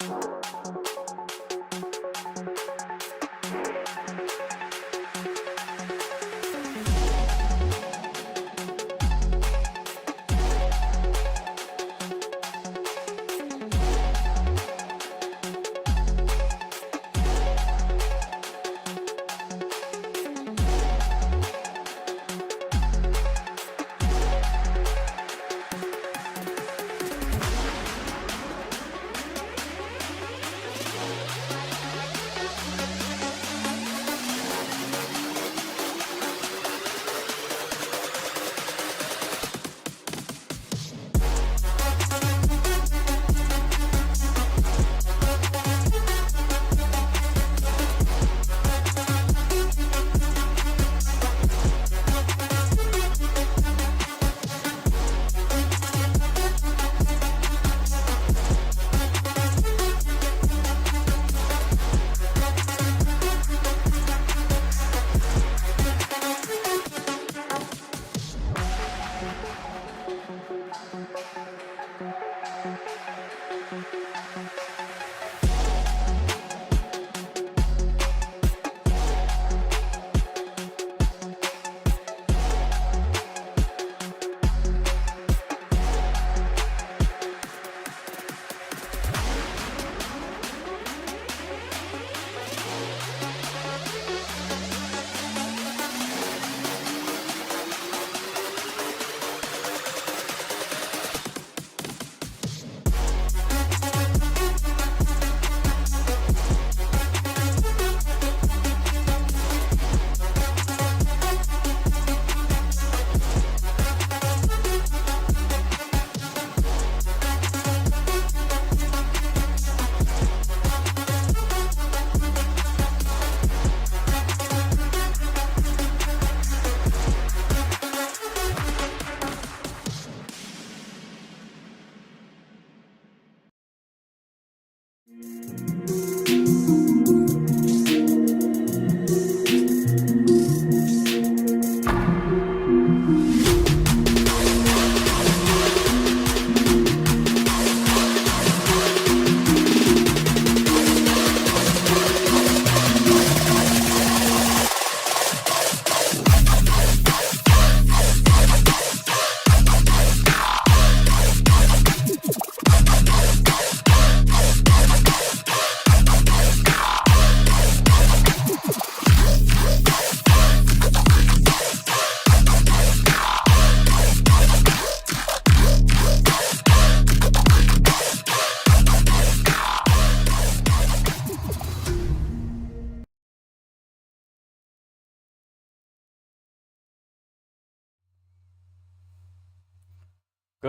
Good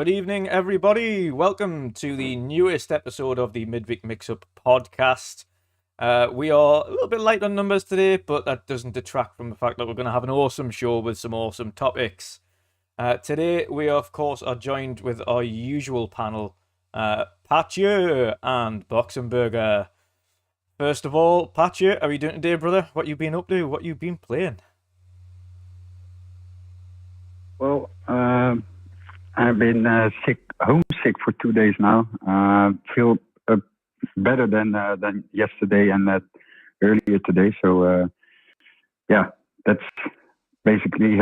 evening, everybody. Welcome to the newest episode of the Midweek Mix-Up podcast. We are a little bit light on numbers today, but that doesn't detract from the fact that we're going to have an awesome show with some awesome topics. Today, we, of course, are joined with our usual panel, Patje and Boxenberger. First of all, Patje, how are you doing today, brother? What you been up to? What you been playing? Well, I've been homesick for 2 days now. Feel better than yesterday and earlier today. So yeah, that's basically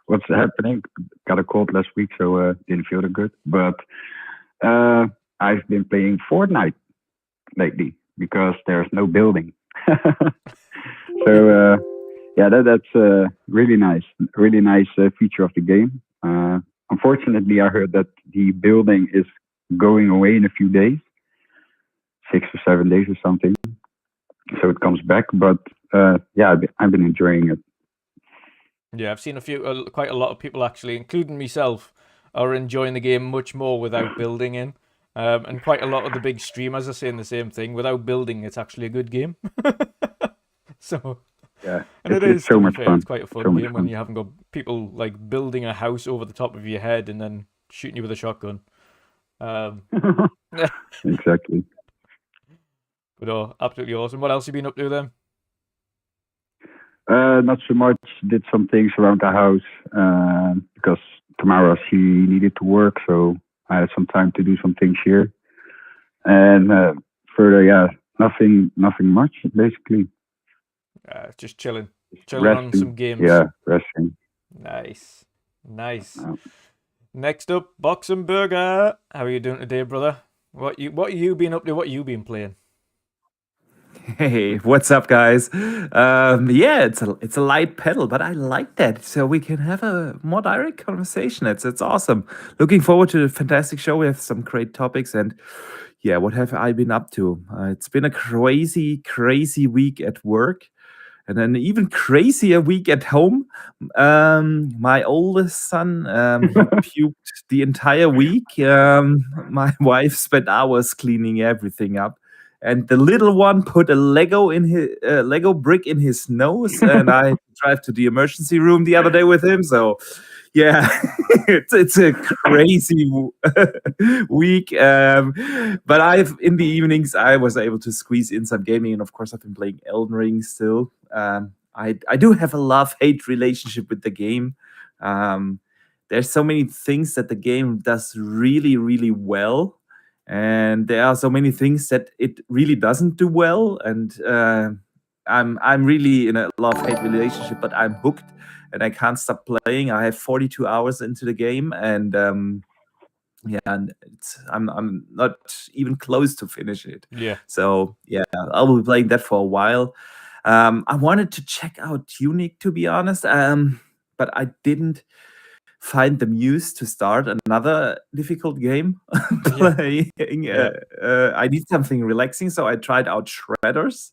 what's happening. Got a cold last week, so didn't feel that good. But I've been playing Fortnite lately because there's no building. So yeah, that's really nice. Really nice feature of the game. Unfortunately, I heard that the building is going away in a few days, 6 or 7 days or something. So it comes back, but yeah, I've been enjoying it. Yeah, I've seen quite a lot of people actually, including myself, are enjoying the game much more without building in. And quite a lot of the big streamers are saying the same thing. Without building, it's actually a good game. So yeah, and it's so much fun. It's quite a fun game when you haven't got people like building a house over the top of your head and then shooting you with a shotgun. Exactly. But absolutely awesome. What else have you been up to then? Not so much. Did some things around the house because tomorrow she needed to work, so I had some time to do some things here. And further, yeah, nothing much basically. Just chilling Resting. on some games. Yeah, resting. Nice. Next up, Boxenberger. How are you doing today, brother? What you been up to? What you been playing? Hey, what's up, guys? Yeah, it's a light pedal, but I like that, so we can have a more direct conversation. It's awesome. Looking forward to the fantastic show. We have some great topics, and yeah, what have I been up to? It's been a crazy week at work, and an even crazier week at home. My oldest son, he puked the entire week. My wife spent hours cleaning everything up, and the little one put a Lego brick in his nose, and I had to drive to the emergency room the other day with him. So, yeah, it's a crazy week. But in the evenings I was able to squeeze in some gaming, and of course I've been playing Elden Ring still. I do have a love-hate relationship with the game. There's so many things that the game does really well, and there are so many things that it really doesn't do well. And I'm really in a love-hate relationship, but I'm hooked and I can't stop playing. I have 42 hours into the game, and yeah, and I'm not even close to finish it. Yeah. So yeah, I'll be playing that for a while. I wanted to check out Tunic, to be honest, but I didn't find the muse to start another difficult game playing. Yeah. I need something relaxing, so I tried out Shredders.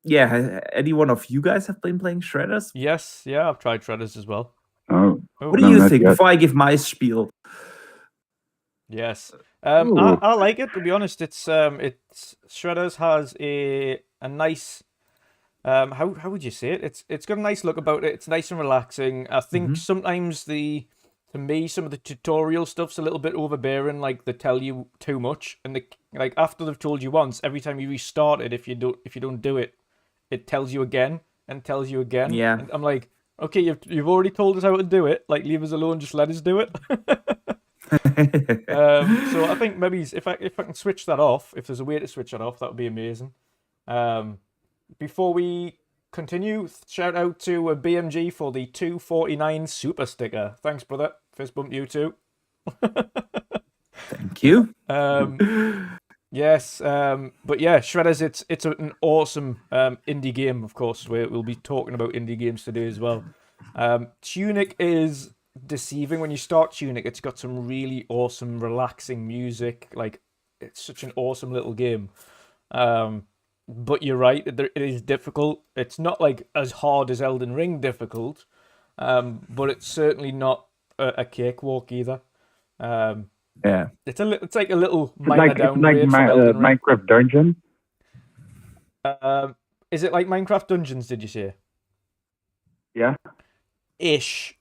Yeah, any one of you guys have been playing Shredders? Yes, yeah, I've tried Shredders as well. Oh, What do you think before I give my spiel? Yes. I like it, to be honest. It's Shredders has a nice how would you say it? It's got a nice look about it. It's nice and relaxing. I think sometimes to me some of the tutorial stuff's a little bit overbearing, like they tell you too much, and like after they've told you once, every time you restart it, if you don't do it, it tells you again and tells you again. Yeah. And I'm like, okay, you've already told us how to do it. Like, leave us alone. Just let us do it. So I think maybe if I can switch that off, if there's a way to switch that off, that would be amazing. Before we continue, shout out to BMG for the 249 super sticker. Thanks, brother. Fist bump you too. Thank you. Yes, but yeah, Shredders, it's an awesome indie game, of course. We'll be talking about indie games today as well. Tunic is deceiving. When you start Tunic, it's got some really awesome, relaxing music. Like, it's such an awesome little game. But you're right, it is difficult. It's not like as hard as Elden Ring difficult, but it's certainly not a cakewalk either. Yeah, it's like a little minor downgrade from Elden Ring. Minecraft Dungeon. Is it like Minecraft Dungeons? Did you say? Yeah. Ish.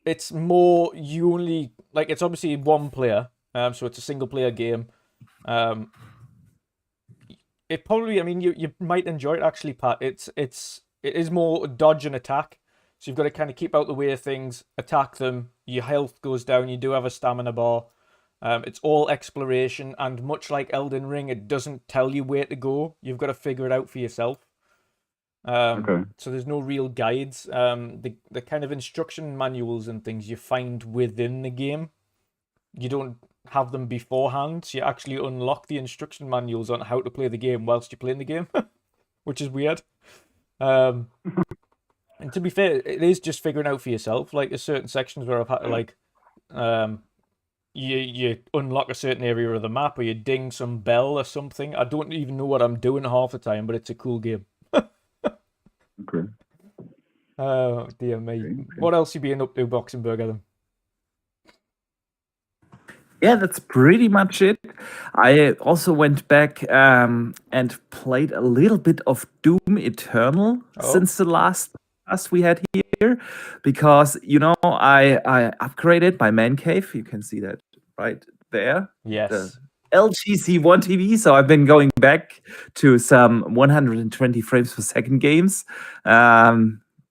It's more you only like. It's obviously one player. So it's a single player game. It probably. I mean, you might enjoy it actually, Pat. It is more dodge and attack. So you've got to kind of keep out the way of things, attack them. Your health goes down. You do have a stamina bar. It's all exploration, and much like Elden Ring, it doesn't tell you where to go. You've got to figure it out for yourself. Okay. So there's no real guides. The kind of instruction manuals and things you find within the game, you don't have them beforehand. So you actually unlock the instruction manuals on how to play the game whilst you're playing the game, which is weird. And to be fair, it is just figuring out for yourself. Like, there's certain sections where I've had to, like, you unlock a certain area of the map, or you ding some bell or something. I don't even know what I'm doing half the time, but it's a cool game. Okay. Oh, dear me. Okay. What else you been up to, Boxenberger, then? Yeah, that's pretty much it. I also went back and played a little bit of Doom Eternal since the last we had here, because I upgraded my man cave. You can see that right there. Yes. The LGC1 TV. So I've been going back to some 120 frames per second games.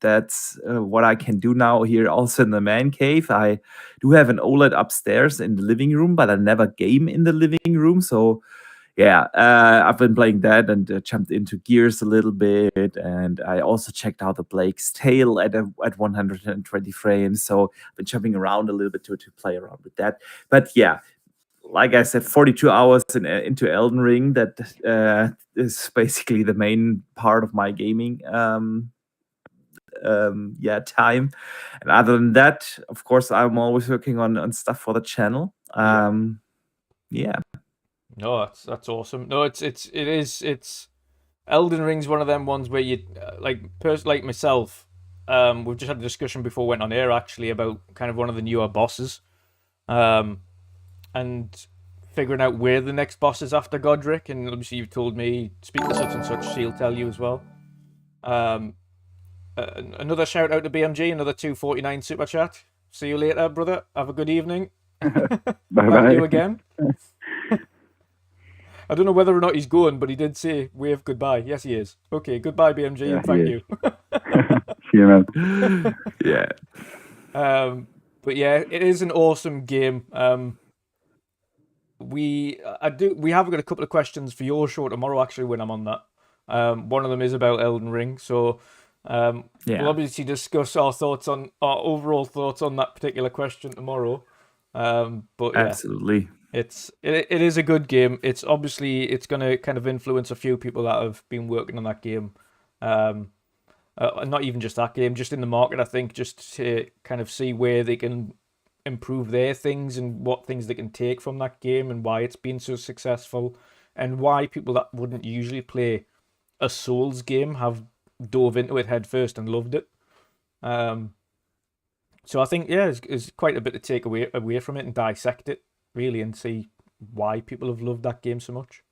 that's what I can do now here also in the man cave. I do have an OLED upstairs in the living room, but I never game in the living room. So yeah, I've been playing that and jumped into Gears a little bit, and I also checked out the Blake's Tale at 120 frames. So I've been jumping around a little bit to play around with that. But yeah, like I said, 42 hours into Elden Ring. That is basically the main part of my gaming time. And other than that, of course, I'm always working on stuff for the channel. Yeah. No, that's awesome. No, it's Elden Ring's one of them ones where you like myself. We've just had a discussion before we went on air actually about kind of one of the newer bosses, and figuring out where the next boss is after Godric. And obviously, you've told me speak to such and such. She'll tell you as well. Another shout out to BMG. Another 249 super chat. See you later, brother. Have a good evening. Bye Thank bye. you again. I don't know whether or not he's going, but he did say wave goodbye. Yes, he is. Okay, goodbye, BMG, Yeah, and thank he you. See you, man. Yeah. But yeah, it is an awesome game. We have got a couple of questions for your show tomorrow. Actually, when I'm on that, one of them is about Elden Ring. So we'll obviously discuss our overall thoughts on that particular question tomorrow. But yeah, absolutely. it is a good game. It's going to kind of influence a few people that have been working on that game. Not even just that game, just in the market, I think, just to kind of see where they can improve their things and what things they can take from that game and why it's been so successful and why people that wouldn't usually play a Souls game have dove into it head first and loved it. So I think, yeah, it's quite a bit to take away from it and dissect it, really, and see why people have loved that game so much.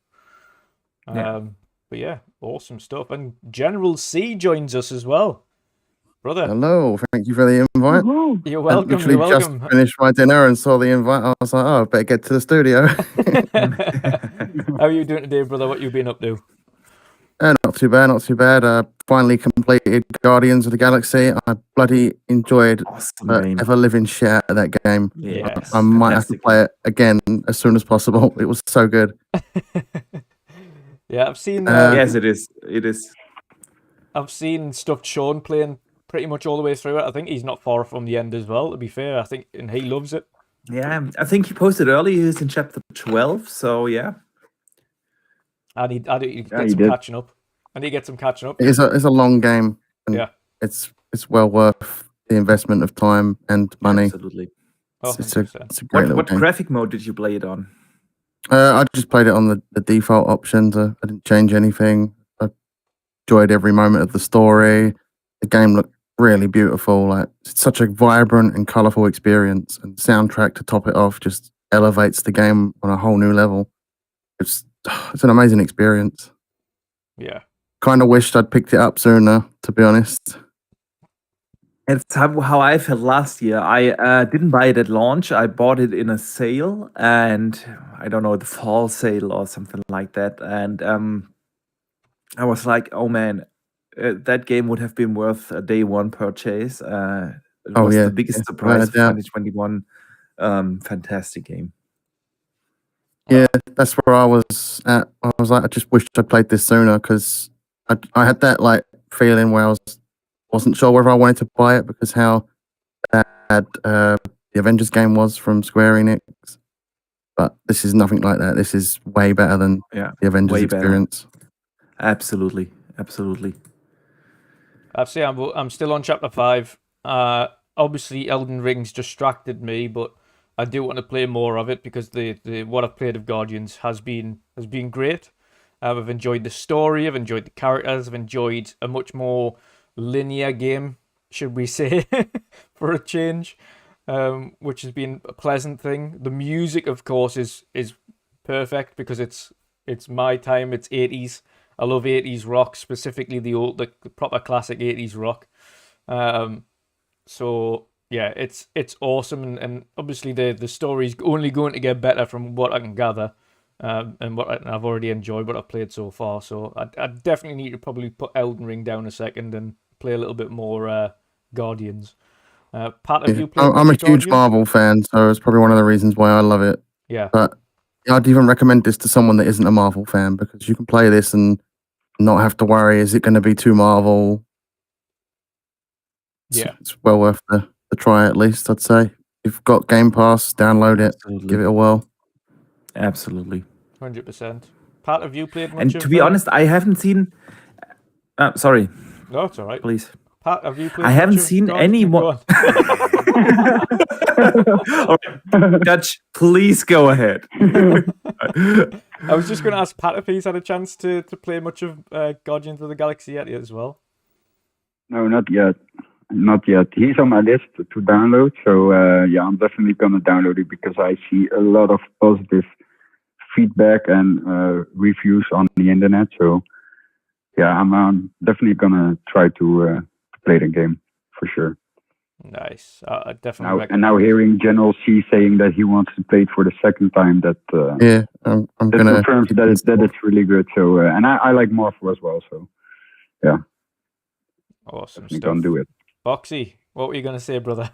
But yeah, awesome stuff. And General C joins us as well. Brother. Hello, thank you for the invite. You're welcome. I literally just finished my dinner and saw the invite. I was like, oh, I better get to the studio. How are you doing today, brother? What you been up to? Not too bad, not too bad. Finally completed Guardians of the Galaxy. I bloody enjoyed ever living shit out of that game. Yes, I might have to play it again as soon as possible. It was so good. Yeah, I've seen. Yes, it is. It is. I've seen stuff Sean playing pretty much all the way through it. I think he's not far from the end as well, to be fair. I think, and he loves it. Yeah, I think he posted early. He's in chapter 12, so yeah. I need to get some catching up. I need to get some catching up. It's a long game. And yeah, it's well worth the investment of time and money. Absolutely. It's a great little What game. graphic mode did you play it on? I just played it on the default options. I didn't change anything. I enjoyed every moment of the story. The game looked really beautiful. Like, it's such a vibrant and colourful experience, and the soundtrack to top it off just elevates the game on a whole new level. It's an amazing experience. Yeah. Kind of wished I'd picked it up sooner, to be honest. It's how I felt last year. I didn't buy it at launch. I bought it in a sale, and I don't know, the fall sale or something like that. And I was like, oh man, that game would have been worth a day one purchase. It was the biggest surprise of 2021. Fantastic game. Yeah, that's where I was at. I was like, I just wished I played this sooner, because I had that like feeling where I wasn't sure whether I wanted to buy it because how bad the Avengers game was from Square Enix. But this is nothing like that. This is way better than the Avengers experience. Absolutely, absolutely. I'd say I'm still on chapter 5. Obviously, Elden Ring's distracted me, but I do want to play more of it because the what I've played of Guardians has been great. I've enjoyed the story. I've enjoyed the characters. I've enjoyed a much more linear game, should we say, for a change, which has been a pleasant thing. The music, of course, is perfect because it's my time. It's 80s. I love 80s rock, specifically the proper classic 80s rock. So yeah, it's awesome, and obviously the story's only going to get better from what I can gather, and what I've already enjoyed, what I've played so far. So I definitely need to probably put Elden Ring down a second and play a little bit more Guardians. Pat, have you played I'm much a huge Guardians? Marvel fan, so it's probably one of the reasons why I love it. Yeah. But I'd even recommend this to someone that isn't a Marvel fan because you can play this and not have to worry, is it going to be too Marvel? Yeah. It's well worth the try at least, I'd say. You've got Game Pass, download it, Absolutely. give it a whirl. Absolutely. 100%. Pat, have you played much And of to be honest, I haven't seen. Sorry, No, it's all right. please. Pat, have you played I much haven't of seen Guardians? any Go more. on. All right, Dutch, please go ahead. I was just going to ask Pat if he's had a chance to play much of Guardians of the Galaxy yet as well. No, not yet. Not yet. He's on my list to download. So yeah, I'm definitely gonna download it because I see a lot of positive feedback and reviews on the internet. So yeah, I'm definitely gonna try to play the game for sure. Nice. I definitely Now and now hearing General C saying that he wants to play it for the second time, that Yeah, I'm that going to. confirms that it's really good. So and I like Marvel as well. So yeah, Awesome definitely stuff. gonna do it. Boxy, what were you going to say, brother?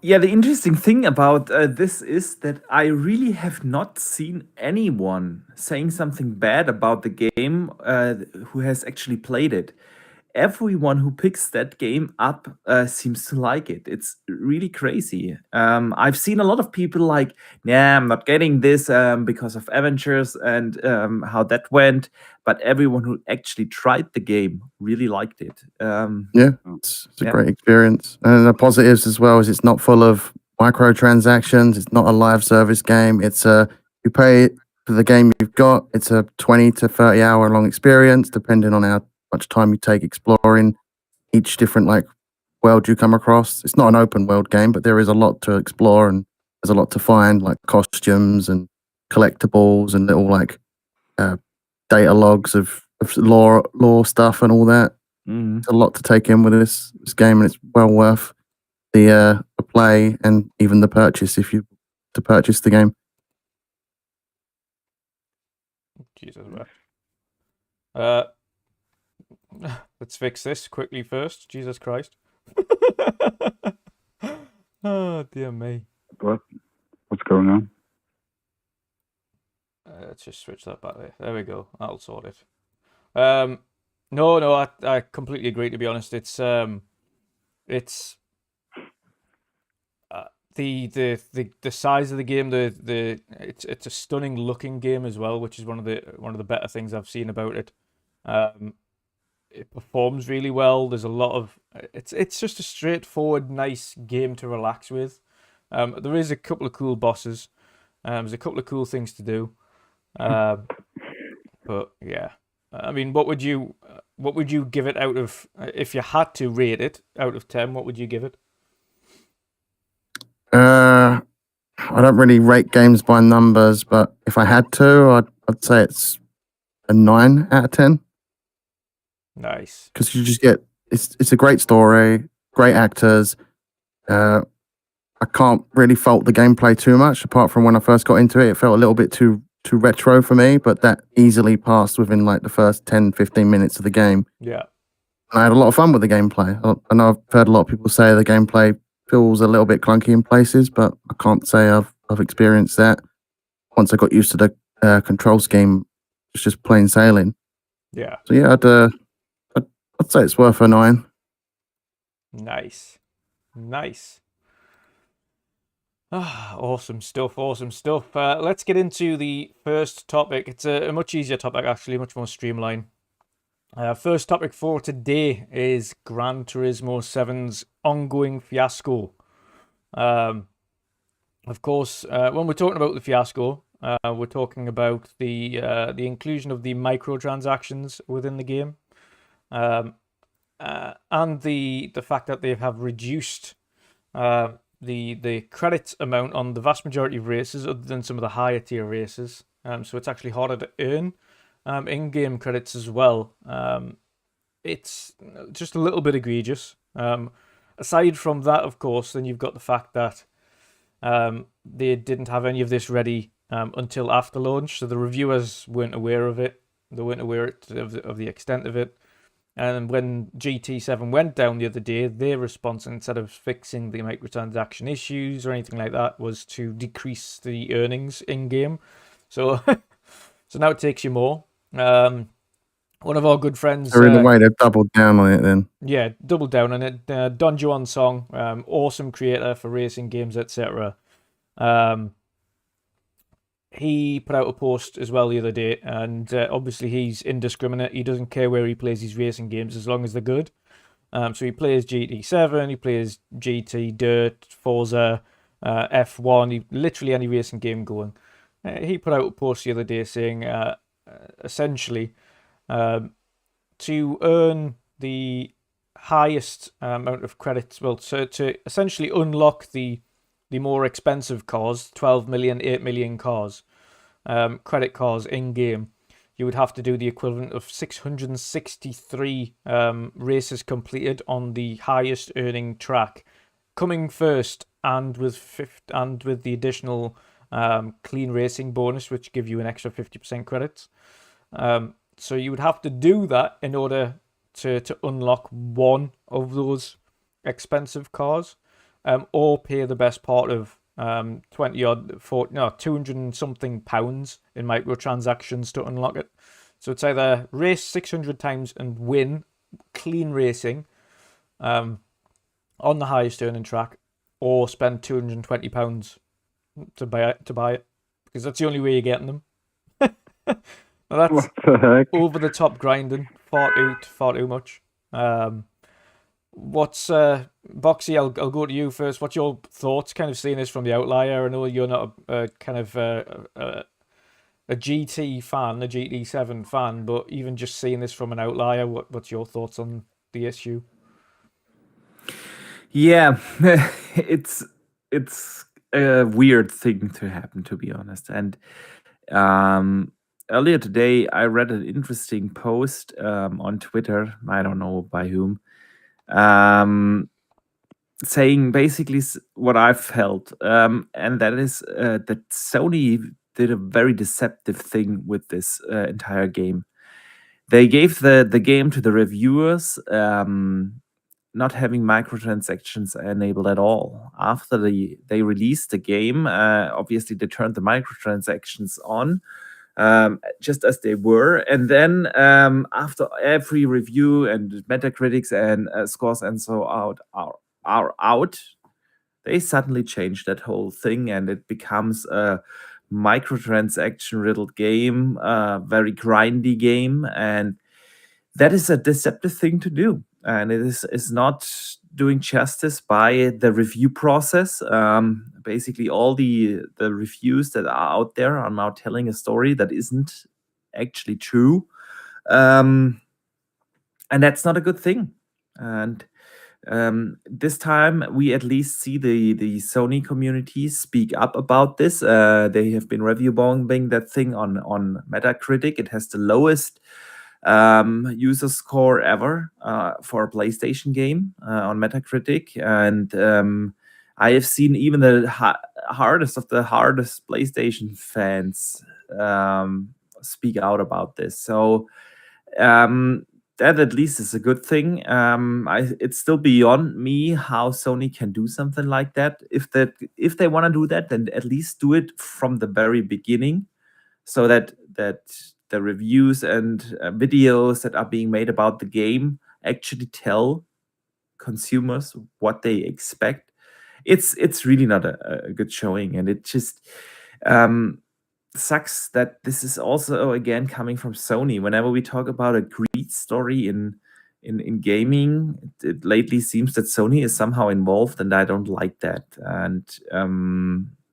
Yeah, the interesting thing about this is that I really have not seen anyone saying something bad about the game who has actually played it. Everyone who picks that game up seems to like it. It's really crazy. I've seen a lot of people like, yeah, I'm not getting this because of Avengers and how that went. But everyone who actually tried the game really liked it. Yeah, it's a Yeah. great experience. And the positives as well is it's not full of microtransactions. It's not a live service game. It's you pay for the game you've got. It's a 20 to 30 hour long experience, depending on how much time you take exploring each different like world you come across. It's not an open world game, but there is a lot to explore and there's a lot to find, like costumes and collectibles and little like data logs of lore stuff and all that. Mhm. It's a lot to take in with this game, and it's well worth the play and even the purchase if you to purchase the game. Jesus, let's fix this quickly first. Jesus Christ. Oh, dear me. What's going on? Let's just switch that back there. There we go. That'll sort it. No, I completely agree. To be honest, it's the size of the game. It's a stunning looking game as well, which is one of the better things I've seen about it. It performs really well. There's a lot of it's just a straightforward, nice game to relax with. There is a couple of cool bosses. There's a couple of cool things to do. But yeah, I mean, what would you give it out of if you had to rate it out of 10? What would you give it? I don't really rate games by numbers, but if I had to, I'd say it's a 9 out of 10 Nice. because you just get it's a great story, great actors. I can't really fault the gameplay too much, apart from when I first got into it. It felt a little bit too retro for me, but that easily passed within like the first 10, 15 minutes of the game. Yeah. And I had a lot of fun with the gameplay. I know I've heard a lot of people say the gameplay feels a little bit clunky in places, but I can't say I've experienced that. Once I got used to the control scheme, it's just plain sailing. Yeah. So yeah, I'd say it's worth a 9. Nice. Awesome stuff. Let's get into the first topic. It's a much easier topic, actually, much more streamlined. First topic for today is Gran Turismo 7's ongoing fiasco. Of course, when we're talking about the fiasco, we're talking about the inclusion of the microtransactions within the game, and the fact that they have reduced the credit amount on the vast majority of races, other than some of the higher tier races. So it's actually harder to earn in-game credits as well. It's just a little bit egregious. Aside from that, of course, then you've got the fact that they didn't have any of this ready until after launch, so the reviewers weren't aware of it. They weren't aware of the extent of it. And when GT7 went down the other day, their response, instead of fixing the microtransaction issues or anything like that, was to decrease the earnings in game. So, so now it takes you more. One of our good friends. So in a way, they've doubled down on it then. Yeah, double down on it. Don Juan Song, awesome creator for racing games, etc. He put out a post as well the other day, and obviously he's indiscriminate. He doesn't care where he plays his racing games as long as they're good. So he plays GT7, he plays GT, Dirt, Forza, F1, literally any racing game going. He put out a post the other day saying, essentially, to earn the highest amount of credits, well, to essentially unlock the more expensive cars, 12 million, 8 million cars, credit cars in game, you would have to do the equivalent of 663 races completed on the highest earning track, coming first, and with the additional clean racing bonus, which give you an extra 50% credits. So you would have to do that in order to unlock one of those expensive cars. Or pay the best part of 200 and something pounds in microtransactions to unlock it. So it's either race 600 times and win clean racing on the highest earning track, or spend £220 to buy it, because that's the only way you're getting them. Now that's What the heck? over the top grinding, far too much. What's Boxy? I'll go to you first. What's your thoughts? Kind of seeing this from the outlier. I know you're not a GT fan, a GT7 fan, but even just seeing this from an outlier, what's your thoughts on the issue? Yeah, it's a weird thing to happen, to be honest. And earlier today, I read an interesting post on Twitter. I don't know by whom. Saying basically what I've felt, and that is that Sony did a very deceptive thing with this entire game. They gave the game to the reviewers, not having microtransactions enabled at all. After they released the game, obviously they turned the microtransactions on, just as they were. And then after every review and Metacritics and scores and so are out, they suddenly changed that whole thing, and it becomes a microtransaction riddled game, a very grindy game, and that is a deceptive thing to do, and it is not doing justice by the review process. Basically, all the reviews that are out there are now telling a story that isn't actually true, and that's not a good thing. And this time, we at least see the Sony community speak up about this. They have been review bombing that thing on Metacritic. It has the lowest user score ever for a PlayStation game on Metacritic, and I have seen even the hardest of the hardest PlayStation fans speak out about this. So that at least is a good thing. It's still beyond me how Sony can do something like that. If they want to do that, then at least do it from the very beginning, so that the reviews and videos that are being made about the game actually tell consumers what they expect. It's really not a good showing, and it just sucks that this is also again coming from Sony. Whenever we talk about a greed story in gaming, it lately seems that Sony is somehow involved, and I don't like that. And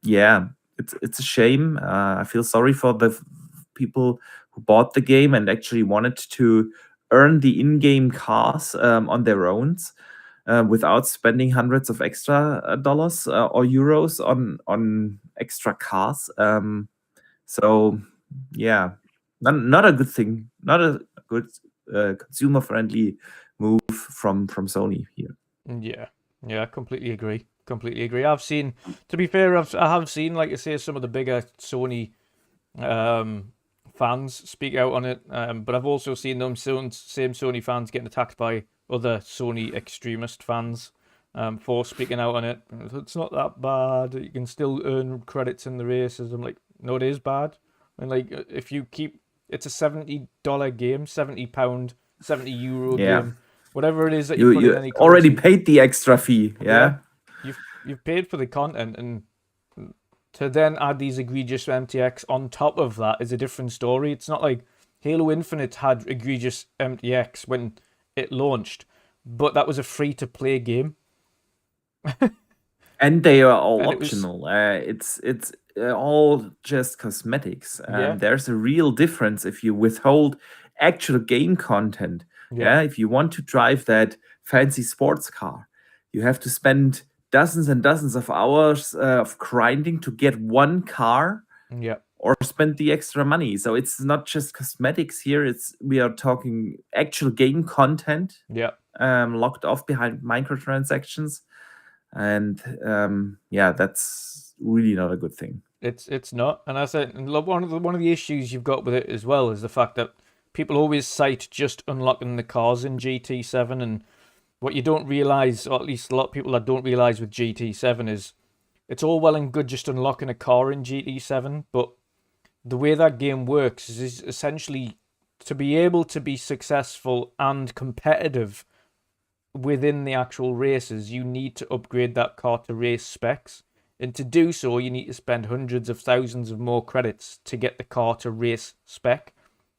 yeah, it's a shame. I feel sorry for the people who bought the game and actually wanted to earn the in-game cars on their own, without spending hundreds of extra dollars or euros on extra cars. So yeah, not a good thing, not a good consumer-friendly move from Sony here. Yeah, completely agree. I've seen, to be fair, I have seen, like I say, some of the bigger Sony fans speak out on it, but I've also seen them same Sony fans getting attacked by other Sony extremist fans for speaking out on it. It's not that bad. You can still earn credits in the races. I'm like, no, it is bad. And like, if you keep, it's a $70 game, £70, €70 game, whatever it is that you put in any already currency. paid the extra fee. Yeah. You've paid for the content, and to then add these egregious MTX on top of that is a different story. It's not like Halo Infinite had egregious MTX when it launched, but that was a free-to-play game. And they are all optional. It's all just cosmetics. There's a real difference if you withhold actual game content. If you want to drive that fancy sports car, you have to spend dozens and dozens of hours of grinding to get one car. Or spend the extra money. So it's not just cosmetics here. We are talking actual game content. Locked off behind microtransactions. And that's really not a good thing. It's not. And I said one of the issues you've got with it as well is the fact that people always cite just unlocking the cars in GT7, and what you don't realize, or at least a lot of people that don't realize with GT7, is it's all well and good just unlocking a car in GT7, but the way that game works is essentially to be able to be successful and competitive within the actual races, you need to upgrade that car to race specs. And to do so, you need to spend hundreds of thousands of more credits to get the car to race spec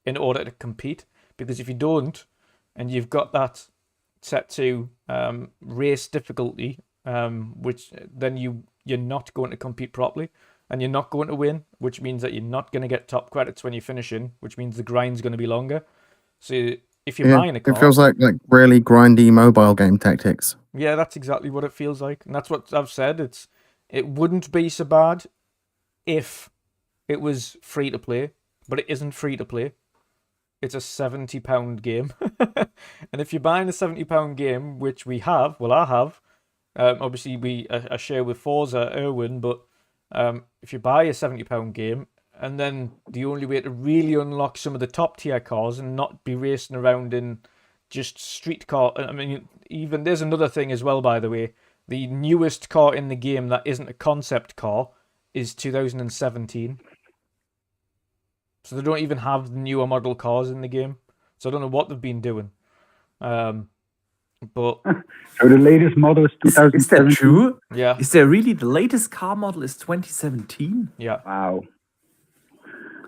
in order to compete. Because if you don't, and you've got that set to race difficulty, which then you're not going to compete properly, and you're not going to win, which means that you're not going to get top credits when you're finishing, which means the grind's going to be longer. So if you're buying a car, it feels like really grindy mobile game tactics. Yeah, that's exactly what it feels like, and that's what I've said. It wouldn't be so bad if it was free to play, but it isn't free to play. It's a £70 game, and if you're buying a £70 game, which I have, obviously I share with Forza Erwin, but if you buy a £70 game, and then the only way to really unlock some of the top tier cars and not be racing around in just street car. I mean, even there's another thing as well, by the way. The newest car in the game that isn't a concept car is 2017. So they don't even have newer model cars in the game. So I don't know what they've been doing. But so the latest model is 2017. Is that true? Yeah. Is there really the latest car model is 2017? Yeah. Wow.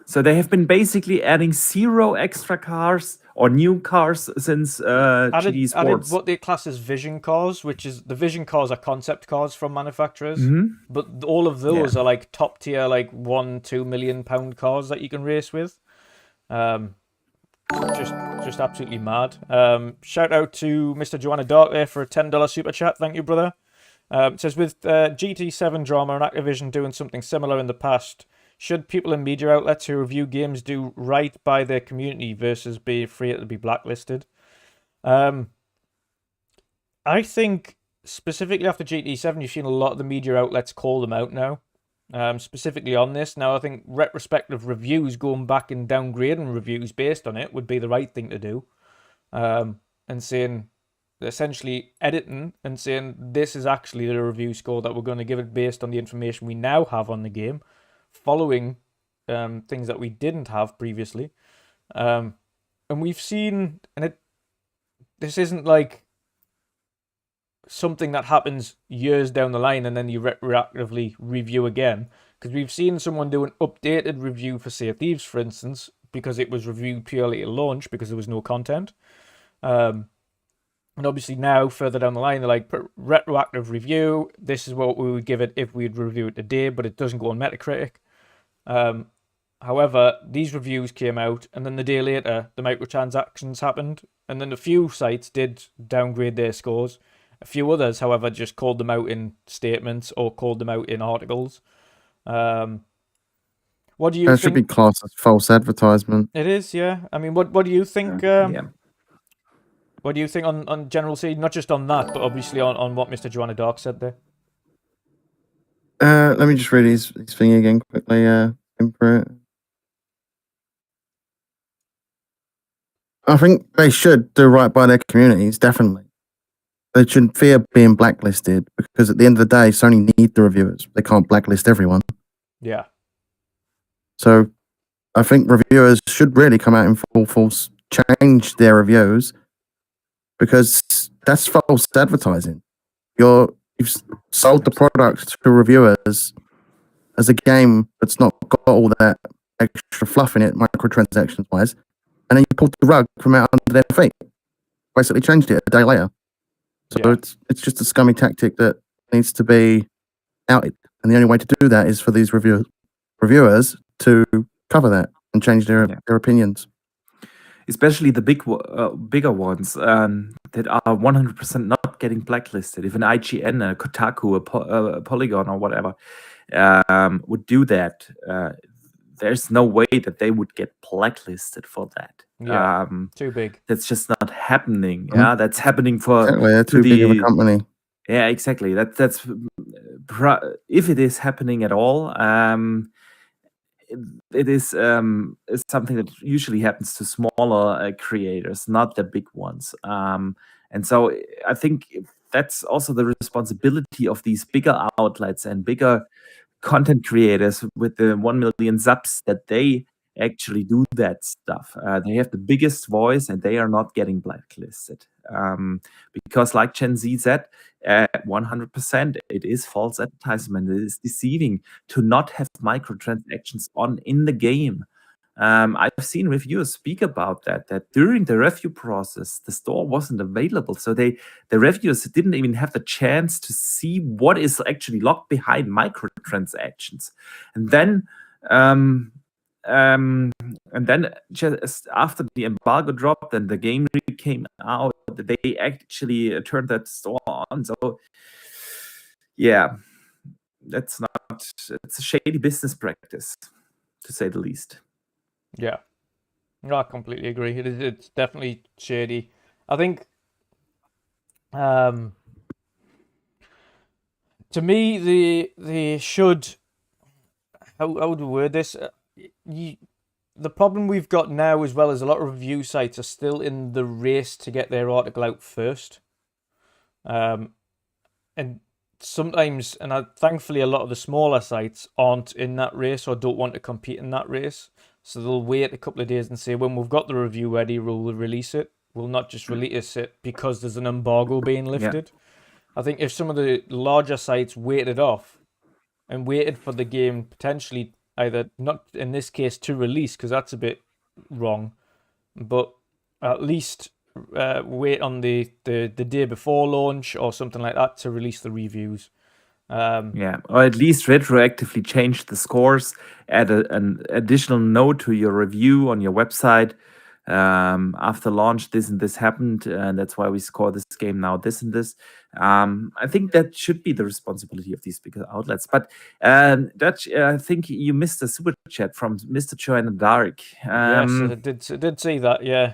So they have been basically adding 0 extra cars or new cars since GT Sports. Added what they class as vision cars, which is the vision cars are concept cars from manufacturers. But all of those are like top tier, like £1-2 million cars that you can race with. Just absolutely mad. Shout out to Mr. Joanna Dark there for a $10 super chat. Thank you, brother. It says, with GT7 drama and Activision doing something similar in the past, should people in media outlets who review games do right by their community versus be afraid to be blacklisted? I think specifically after GT7, you've seen a lot of the media outlets call them out now, specifically on this. Now, I think retrospective reviews, going back and downgrading reviews based on it, would be the right thing to do. And saying, essentially editing and saying, this is actually the review score that we're going to give it based on the information we now have on the game, following things that we didn't have previously. And we've seen, and this isn't like something that happens years down the line and then you retroactively review again, because we've seen someone do an updated review for Sea of Thieves, for instance, because it was reviewed purely at launch because there was no content. And obviously now, further down the line, they're like, retroactive review, this is what we would give it if we'd review it today, but it doesn't go on Metacritic. However, these reviews came out, and then the day later, the microtransactions happened, and then a few sites did downgrade their scores. A few others, however, just called them out in statements or called them out in articles. What do you think? That should be classed as false advertisement. It is, yeah. I mean, what do you think? What do you think on general scene? Not just on that, but obviously on what Mr. Joanna Dark said there. Let me just read his thing again quickly. Input. I think they should do right by their communities, definitely. They shouldn't fear being blacklisted because at the end of the day, Sony need the reviewers. They can't blacklist everyone. Yeah. So I think reviewers should really come out in full force, change their reviews, because that's false advertising. You've sold the product to reviewers as a game that's not got all that extra fluff in it, microtransactions wise, and then you pulled the rug from out under their feet. Basically changed it a day later. So Yeah. it's just a scummy tactic that needs to be outed. And the only way to do that is for these reviewers to cover that and change their opinions. Especially the bigger ones that are 100% not getting blacklisted. If an IGN, a Kotaku, a Polygon, or whatever would do that, there's no way that they would get blacklisted for that. Yeah, too big. That's just not happening. Yeah, that's happening for Exactly, they're too big of a company. Yeah, exactly. That's if it is happening at all. It is something that usually happens to smaller creators, not the big ones. And so I think that's also the responsibility of these bigger outlets and bigger content creators with the 1 million subs, that they actually do that stuff. They have the biggest voice and they are not getting blacklisted. Because like Gen Z said, 100% it is false advertisement. It is deceiving to not have microtransactions on in the game. I've seen reviewers speak about that during the review process, the store wasn't available. So the reviewers didn't even have the chance to see what is actually locked behind microtransactions. And then just after the embargo dropped and the game came out, they actually turned that store on. So yeah, it's a shady business practice, to say the least. Yeah, no, I completely agree. It's definitely shady. I think, to me, they should. How would we word this? The problem we've got now, as well as a lot of review sites, are still in the race to get their article out first. And sometimes, thankfully, a lot of the smaller sites aren't in that race or don't want to compete in that race. So they'll wait a couple of days and say, when we've got the review ready, we'll release it. We'll not just release it because there's an embargo being lifted. Yeah. I think if some of the larger sites waited off and waited for the game potentially either, not in this case to release, because that's a bit wrong, but at least wait on the day before launch or something like that to release the reviews. Yeah, or at least retroactively change the scores, add an additional note to your review on your website. After launch, this and this happened, and that's why we score this game now, this and this. I think that should be the responsibility of these bigger outlets. But Dutch, I think you missed a super chat from Mr. Joanna Dark. Yes, I did see that, yeah.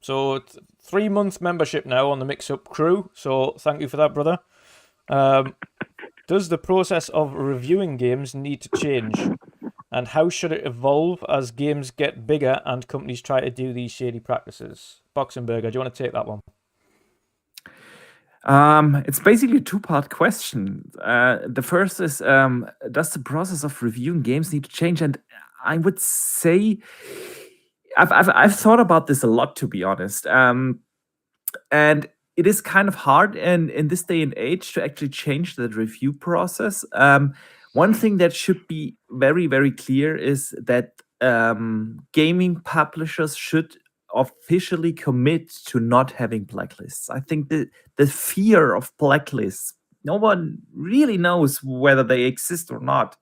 So 3-month membership now on the Mix-Up crew, so thank you for that, brother. Does the process of reviewing games need to change? And how should it evolve as games get bigger and companies try to do these shady practices? Boxenberger, do you want to take that one? It's basically a two-part question. The first is, does the process of reviewing games need to change? And I would say, I've thought about this a lot, to be honest. And it is kind of hard in this day and age to actually change the review process. One thing that should be very, very clear is that gaming publishers should officially commit to not having blacklists. I think the fear of blacklists, no one really knows whether they exist or not.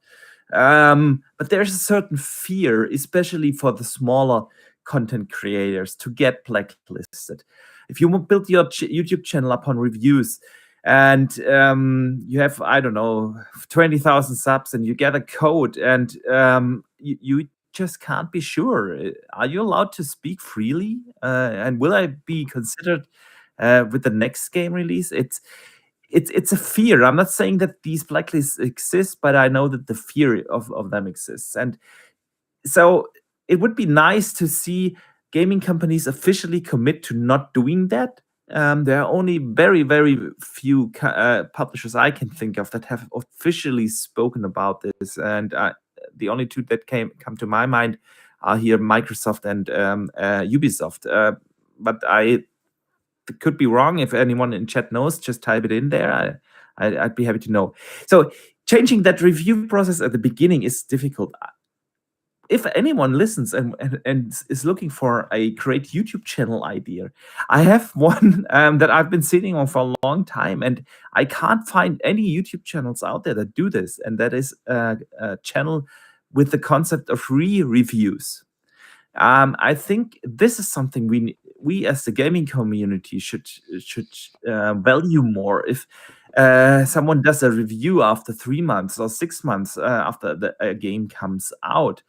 But there's a certain fear, especially for the smaller content creators, to get blacklisted. If you build your YouTube channel upon reviews and you have, I don't know, 20,000 subs and you get a code and you just can't be sure. Are you allowed to speak freely? And will I be considered with the next game release? It's a fear. I'm not saying that these blacklists exist, but I know that the fear of them exists. And so it would be nice to see gaming companies officially commit to not doing that. There are only very, very few publishers I can think of that have officially spoken about this, and the only two that come to my mind are here Microsoft and Ubisoft. But I could be wrong. If anyone in chat knows, just type it in there. I'd be happy to know. So changing that review process at the beginning is difficult. If anyone listens and is looking for a great YouTube channel idea, I have one that I've been sitting on for a long time, and I can't find any YouTube channels out there that do this, and that is a channel with the concept of re-reviews. I think this is something we as the gaming community should value more. If someone does a review after 3 months or 6 months after a game comes out,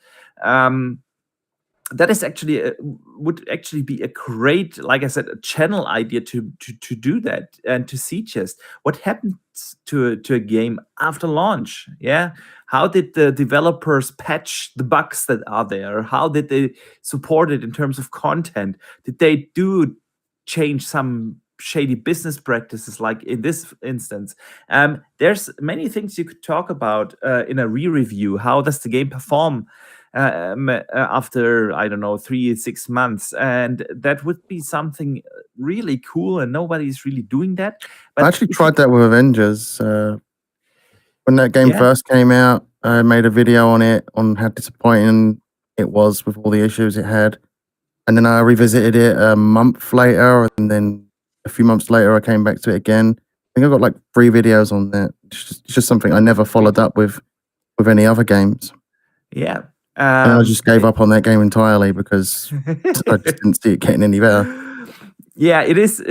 that is actually would actually be a great, like I said, a channel idea to do that and to see just what happens to a game after launch. Yeah, how did the developers patch the bugs that are there? How did they support it in terms of content? Did they do change some shady business practices, like in this instance? There's many things you could talk about in a re-review. How does the game perform after, I don't know, 3-6 months? And that would be something really cool, and nobody's really doing that. But I actually tried that with Avengers. When that game Yeah. first came out, I made a video on it, on how disappointing it was with all the issues it had. And then I revisited it a month later, and then a few months later I came back to it again. I think I've got like 3 videos on that. It's just something I never followed up with any other games. Yeah. And I just gave up on that game entirely because I just didn't see it getting any better. Yeah, it is.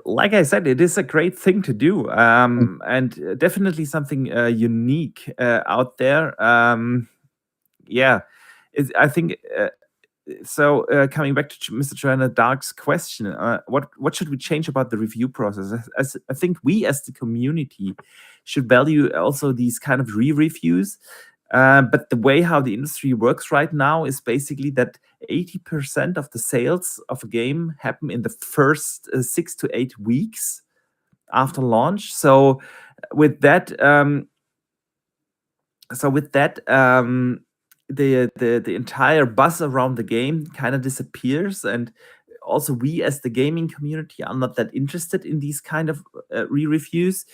Like I said, it is a great thing to do, and definitely something unique out there. Yeah, I think. So coming back to Mr. Joanna Dark's question, what should we change about the review process? As I think we as the community should value also these kind of re-reviews. But the way how the industry works right now is basically that 80% of the sales of a game happen in the first 6 to 8 weeks after launch. So with that, the entire buzz around the game kind of disappears, and also we as the gaming community are not that interested in these kind of re-reviews.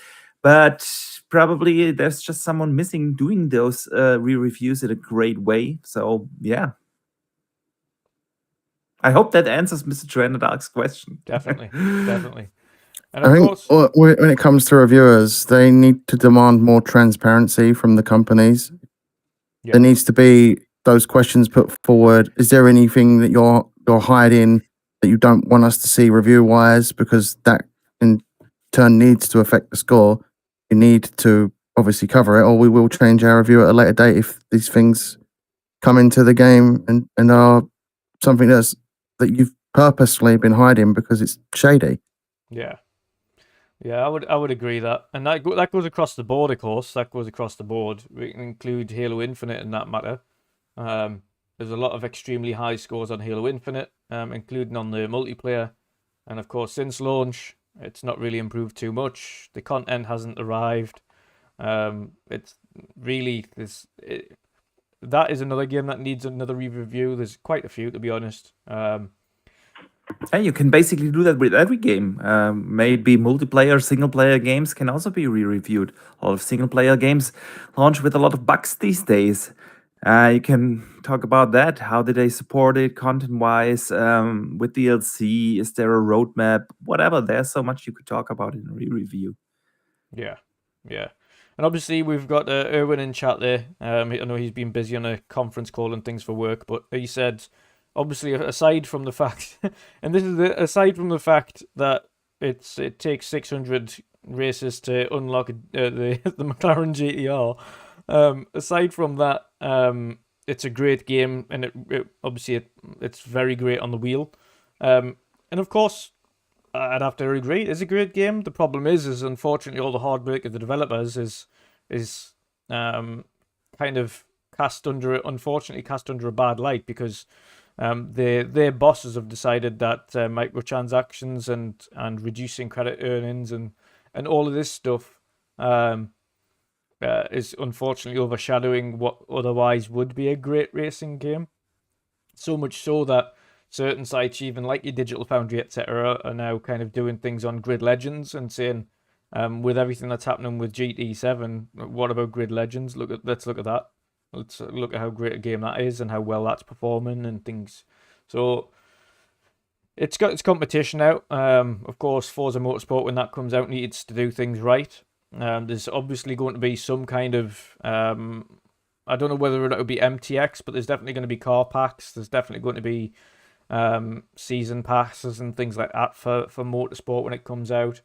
But probably there's just someone missing doing those re-reviews in a great way. So yeah, I hope that answers Mr. Joanna Dark's question. Definitely. And I of think course, when it comes to reviewers, they need to demand more transparency from the companies. yeah, There needs to be those questions put forward. Is there anything that you're hiding that you don't want us to see review-wise? Because that in turn needs to affect the score. You need to obviously cover it, or we will change our review at a later date if these things come into the game and are something that you've purposely been hiding because it's shady. yeah. Yeah, I would agree that, and that goes across the board, of course. That goes across the board. We can include Halo Infinite in that matter. There's a lot of extremely high scores on Halo Infinite, including on the multiplayer, and of course, since launch, it's not really improved too much. The content hasn't arrived. It's really that is another game that needs another review. There's quite a few, to be honest. And you can basically do that with every game. Maybe multiplayer, single-player games can also be re-reviewed. A lot of single-player games launch with a lot of bugs these days. You can talk about that. How did they support it content-wise? With DLC, is there a roadmap? Whatever. There's so much you could talk about in a re-review. Yeah. And obviously, we've got Erwin in chat there. I know he's been busy on a conference call and things for work, but he said, obviously, aside from the fact, and this is aside from the fact that it takes 600 races to unlock the McLaren GTR. Aside from that, it's a great game, and it obviously it's very great on the wheel. And of course, I'd have to agree, it's a great game. The problem is unfortunately all the hard work of the developers is kind of unfortunately cast under a bad light, because their bosses have decided that microtransactions and reducing credit earnings and all of this stuff is unfortunately overshadowing what otherwise would be a great racing game. So much so that certain sites, even like your Digital Foundry, etc., are now kind of doing things on Grid Legends and saying, with everything that's happening with GT7, what about Grid Legends? Let's look at that. Let's look at how great a game that is and how well that's performing and things. So it's got its competition out. Of course, Forza Motorsport, when that comes out, needs to do things right. There's obviously going to be some kind of I don't know whether it'll be MTX, but there's definitely going to be car packs. There's definitely going to be season passes and things like that for Motorsport when it comes out.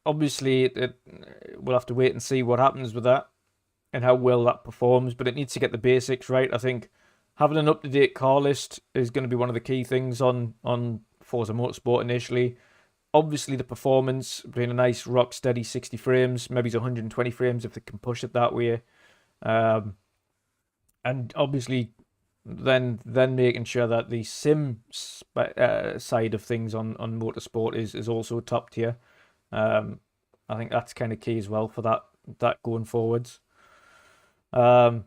Obviously, we'll have to wait and see what happens with that and how well that performs, but it needs to get the basics right. I think having an up-to-date car list is going to be one of the key things on Forza Motorsport initially. Obviously, the performance being a nice rock steady 60 frames, maybe it's 120 frames if they can push it that way. And obviously, then making sure that the sim side of things on Motorsport is also top tier. I think that's kind of key as well for that going forwards. But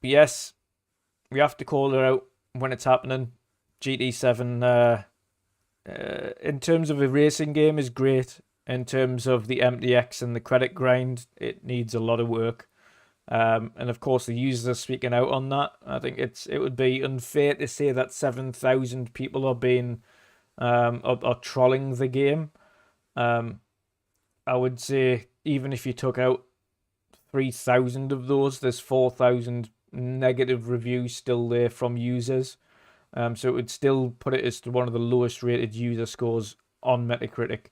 yes, we have to call it out when it's happening. GT7, in terms of a racing game, is great. In terms of the MTX and the credit grind, it needs a lot of work. And of course, the users are speaking out on that. I think it would be unfair to say that 7,000 people are being are trolling the game. I would say even if you took out 3,000 of those, there's 4,000 negative reviews still there from users. So it would still put it as one of the lowest rated user scores on Metacritic.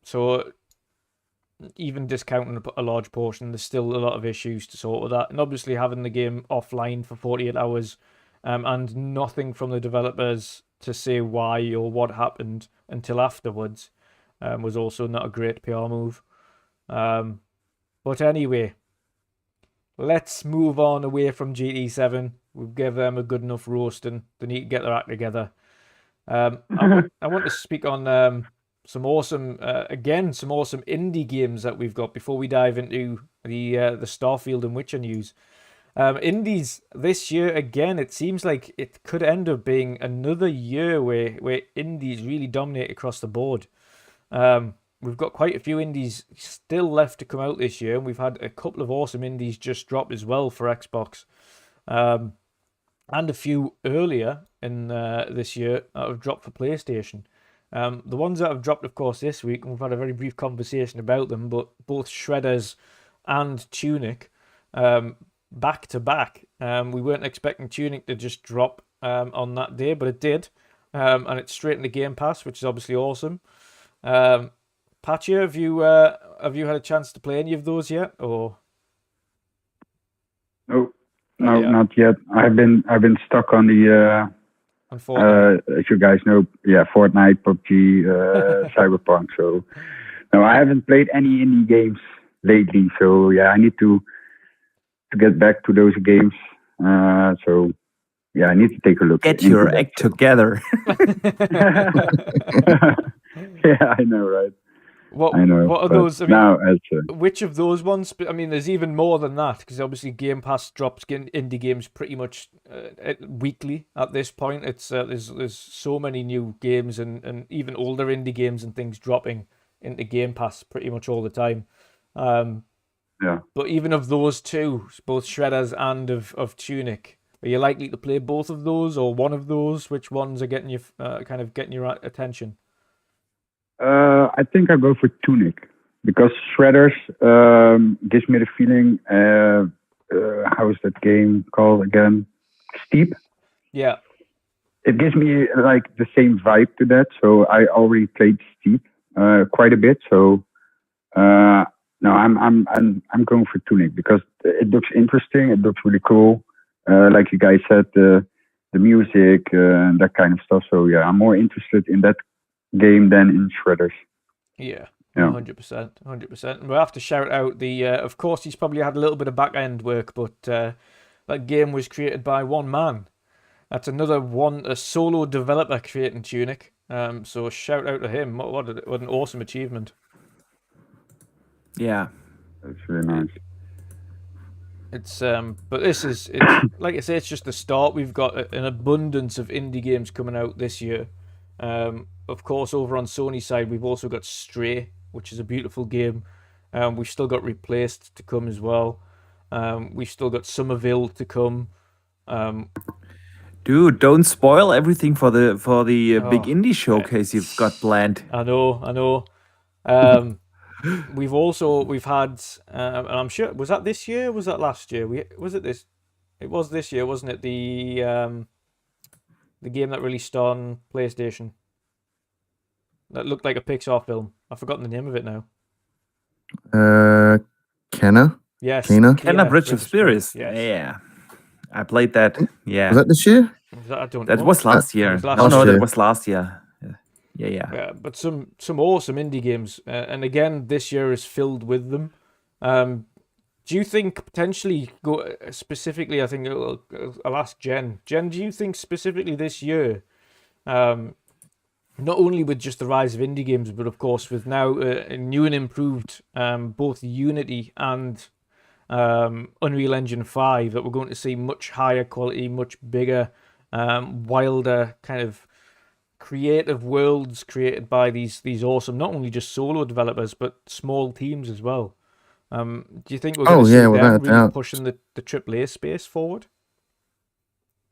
So even discounting a large portion, there's still a lot of issues to sort with that. And obviously having the game offline for 48 hours and nothing from the developers to say why or what happened until afterwards was also not a great PR move. But anyway, let's move on away from GT7. We'll give them a good enough roasting. They need to get their act together. I want to speak on some awesome indie games that we've got before we dive into the Starfield and Witcher news. Indies this year, again, it seems like it could end up being another year where indies really dominate across the board. We've got quite a few indies still left to come out this year, and we've had a couple of awesome indies just drop as well for Xbox. And a few earlier in this year that have dropped for PlayStation. The ones that have dropped, of course, this week, and we've had a very brief conversation about them, but both Shredders and Tunic, back to back. We weren't expecting Tunic to just drop on that day, but it did. And it's straight into Gamepass, which is obviously awesome. Patcha, have you had a chance to play any of those yet, or? No, Yeah. not yet. I've been stuck on the On Fortnite? as you guys know, Fortnite, PUBG, Cyberpunk. So no, I haven't played any indie games lately. So yeah, I need to get back to those games. So yeah, I need to take a look. Get into your that. act together. Yeah, I know, right? What I know. What are but those? I mean, now, which of those ones? I mean, there's even more than that because obviously Game Pass drops indie games pretty much weekly at this point. It's there's so many new games and even older indie games and things dropping into Game Pass pretty much all the time. yeah. But even of those two, both Shredders and of Tunic, are you likely to play both of those or one of those? Which ones are getting you getting your attention? I think I go for Tunic because Shredders gives me the feeling. How is that game called again? Steep. Yeah. It gives me like the same vibe to that. So I already played Steep quite a bit. So no, I'm going for Tunic because it looks interesting. It looks really cool. Like you guys said, the music and that kind of stuff. So yeah, I'm more interested in that game than in Shredders. Yeah, Yeah. 100%, 100%. And we'll have to shout out the. Of course, he's probably had a little bit of back end work, but that game was created by one man. That's a solo developer creating Tunic. So shout out to him. What an awesome achievement. Yeah. That's really nice. It's but it's like I say, it's just the start. We've got an abundance of indie games coming out this year. Of course, over on Sony's side, we've also got Stray, which is a beautiful game. We've still got Replaced to come as well. We've still got Somerville to come. Dude, don't spoil everything for the big Oh, indie showcase you've got planned. I know. We've had, and I'm sure, was that this year? Or was that last year? Was it this? It was this year, wasn't it? The game that released on PlayStation that looked like a Pixar film. I've forgotten the name of it now. Kenna? Yes, Kenna Bridge of Spirits. Yes. Yeah. I played that. Yeah. Was that this year? I don't That know. was last year. was last No, year. that was last year. Yeah. Yeah, but some awesome indie games, and again, this year is filled with them. Do you think potentially go specifically? I think I'll ask Jen. Jen, do you think specifically this year, not only with just the rise of indie games, but of course with now a new and improved both Unity and Unreal Engine 5, that we're going to see much higher quality, much bigger, wilder kind of creative worlds created by these awesome, not only just solo developers, but small teams as well. Do you think we're going to see them without really doubt. pushing the AAA space forward?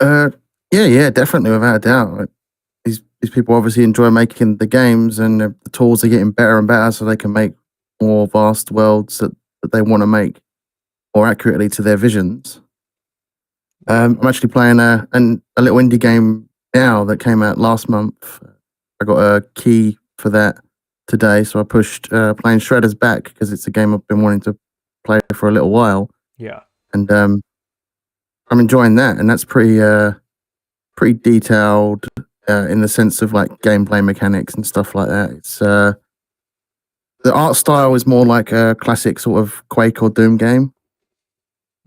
Yeah, definitely, without a doubt. Like, these people obviously enjoy making the games, and the tools are getting better and better, so they can make more vast worlds that they want to make more accurately to their visions. I'm actually playing a little indie game now that came out last month. I got a key for that today, so I pushed playing Shredder's back because it's a game I've been wanting to play for a little while. Yeah. And I'm enjoying that, and that's pretty detailed in the sense of like gameplay mechanics and stuff like that. It's the art style is more like a classic sort of Quake or Doom game.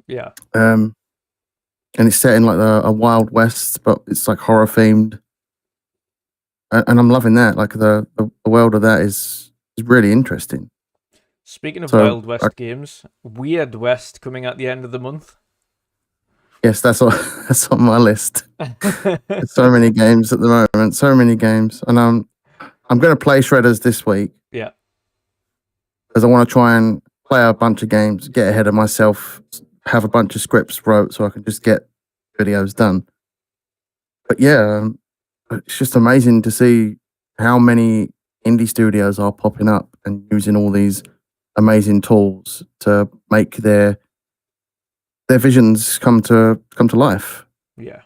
Yeah. And it's set in like a Wild West, but it's like horror themed. And I'm loving that. Like the world of that is really interesting. Speaking of So, Wild West games, Weird West coming at the end of the month. Yes, that's on my list. There's so many games at the moment, so many games, and I'm going to play Shredders this week. Yeah. Because I want to try and play a bunch of games, get ahead of myself, have a bunch of scripts wrote so I can just get videos done. But yeah, it's just amazing to see how many indie studios are popping up and using all these amazing tools to make their visions come to life. Yeah.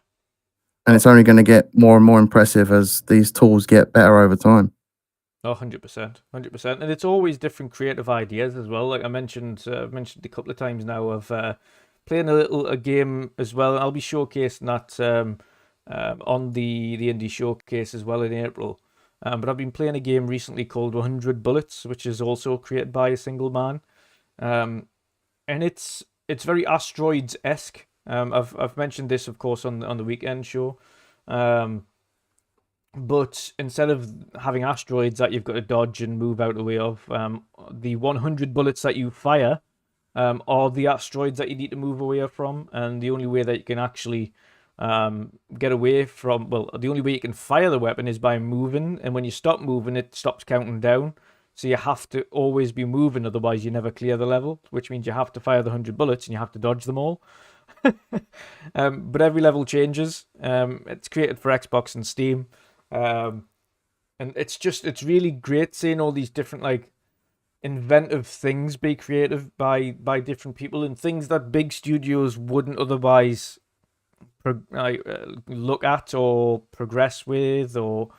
And it's only going to get more and more impressive as these tools get better over time. Oh, 100%. And it's always different creative ideas as well. Like I mentioned a couple of times now of playing a game as well. I'll be showcasing that on the indie showcase as well in April. But I've been playing a game recently called 100 Bullets, which is also created by a single man. And it's very Asteroids-esque. I've mentioned this, of course, on the weekend show. But instead of having asteroids that you've got to dodge and move out of the way of, the 100 bullets that you fire are the asteroids that you need to move away from. And the only way that you can actually get away from, the only way you can fire the weapon is by moving. And when you stop moving, it stops counting down. So you have to always be moving, otherwise you never clear the level, which means you have to fire the 100 bullets and you have to dodge them all. But every level changes. It's created for Xbox and Steam. And it's really great seeing all these different like inventive things be created by different people, and things that big studios wouldn't otherwise look at or progress with or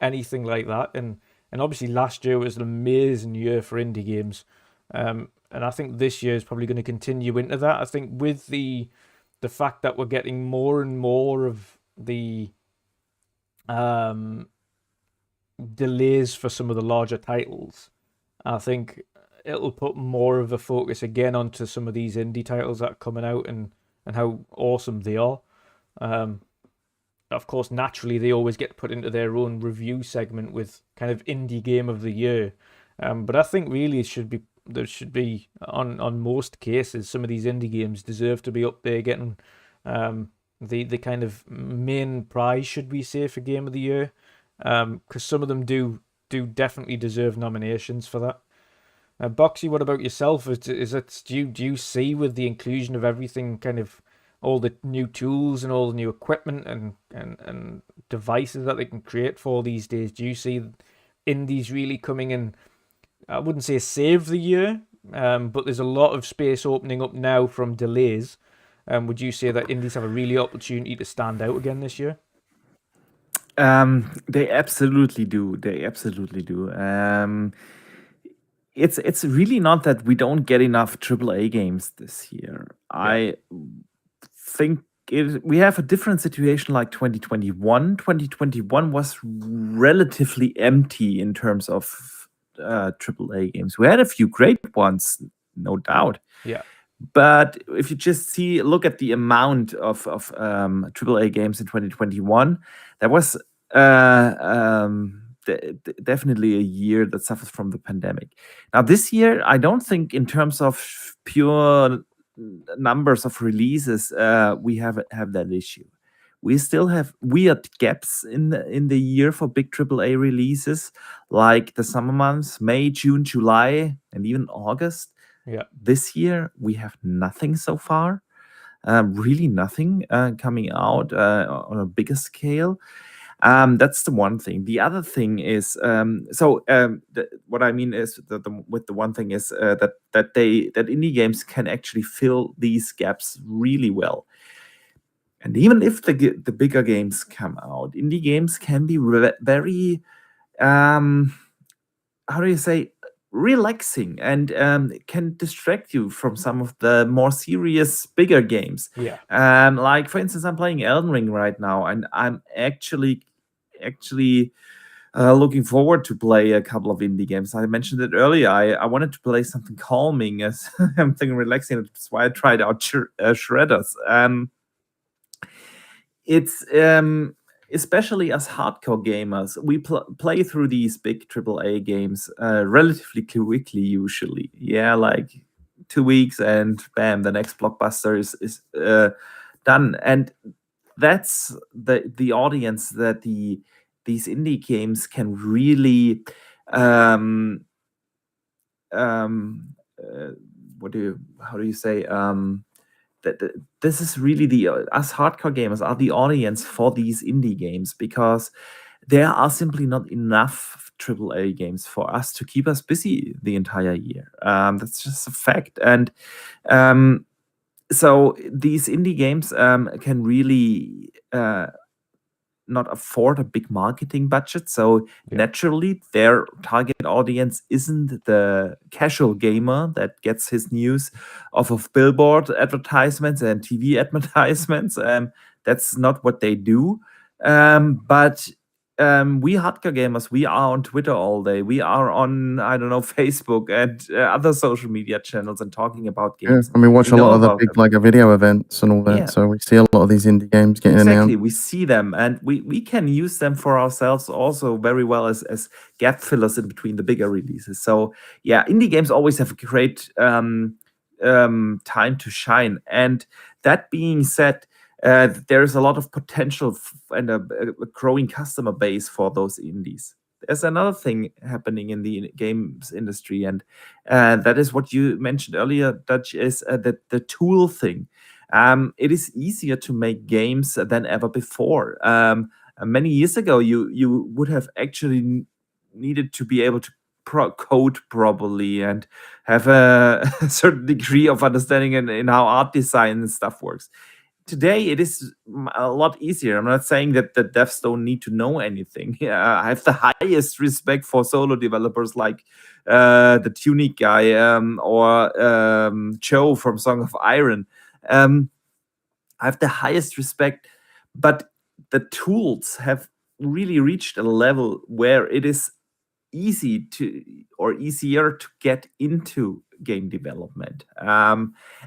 anything like that. And obviously last year was an amazing year for indie games, and I think this year is probably going to continue into that. I think with the fact that we're getting more and more of the delays for some of the larger titles, I think it'll put more of a focus again onto some of these indie titles that are coming out, and and how awesome they are. Of course, naturally, they always get put into their own review segment with kind of indie game of the year. But I think really there should be on most cases, some of these indie games deserve to be up there getting the kind of main prize, should we say, for game of the year, because some of them do definitely deserve nominations for that. Boxy, what about yourself? Do you see, with the inclusion of everything, kind of all the new tools and all the new equipment and devices that they can create for these days, do you see indies really coming in? I wouldn't say save the year, but there's a lot of space opening up now from delays. Would you say that indies have a really opportunity to stand out again this year? They absolutely do. They absolutely do. It's really not that we don't get enough AAA games this year. I think we have a different situation like 2021. 2021 was relatively empty in terms of AAA games. We had a few great ones, no doubt. Yeah. But if you just look at the amount of AAA games in 2021, that was definitely a year that suffers from the pandemic. Now, this year, I don't think in terms of pure numbers of releases, we have that issue. We still have weird gaps in the year for big AAA releases, like the summer months, May, June, July, and even August. Yeah. This year, we have nothing so far, really nothing coming out on a bigger scale. That's the one thing. The other thing is, what I mean is with the one thing is that indie games can actually fill these gaps really well. And even if the bigger games come out, indie games can be very, how do you say, relaxing, and can distract you from some of the more serious, bigger games. Yeah. Like, for instance, I'm playing Elden Ring right now, and I'm actually looking forward to play a couple of indie games. I mentioned it earlier. I wanted to play something calming, as something relaxing. That's why I tried out Shredders. It's especially as hardcore gamers, we play through these big AAA games relatively quickly, usually. Yeah, like 2 weeks, and bam, the next blockbuster is done. And that's the audience that these indie games can really how do you say, this is really us hardcore gamers are the audience for these indie games, because there are simply not enough AAA games for us to keep us busy the entire year. That's just a fact. And so these indie games can really not afford a big marketing budget. So naturally, their target audience isn't the casual gamer that gets his news off of billboard advertisements and TV advertisements. That's not what they do. But we hardcore gamers, we are on Twitter all day. We are on, I don't know, Facebook and other social media channels and talking about games. Yeah, I mean, watch a lot of the big like video events and all that. Yeah. So we see a lot of these indie games getting Exactly, announced. we see them, and we can use them for ourselves also very well as gap fillers in between the bigger releases. So yeah, indie games always have a great time to shine. And that being said, there is a lot of potential and a growing customer base for those indies. There's another thing happening in the games industry, and that is what you mentioned earlier, Dutch, is the tool thing. It is easier to make games than ever before. Many years ago, you would have actually needed to be able to code properly and have a certain degree of understanding in how art design and stuff works. Today, it is a lot easier. I'm not saying that the devs don't need to know anything. I have the highest respect for solo developers like the Tunic guy or Joe from Song of Iron. I have the highest respect, but the tools have really reached a level where it is easier to get into game development.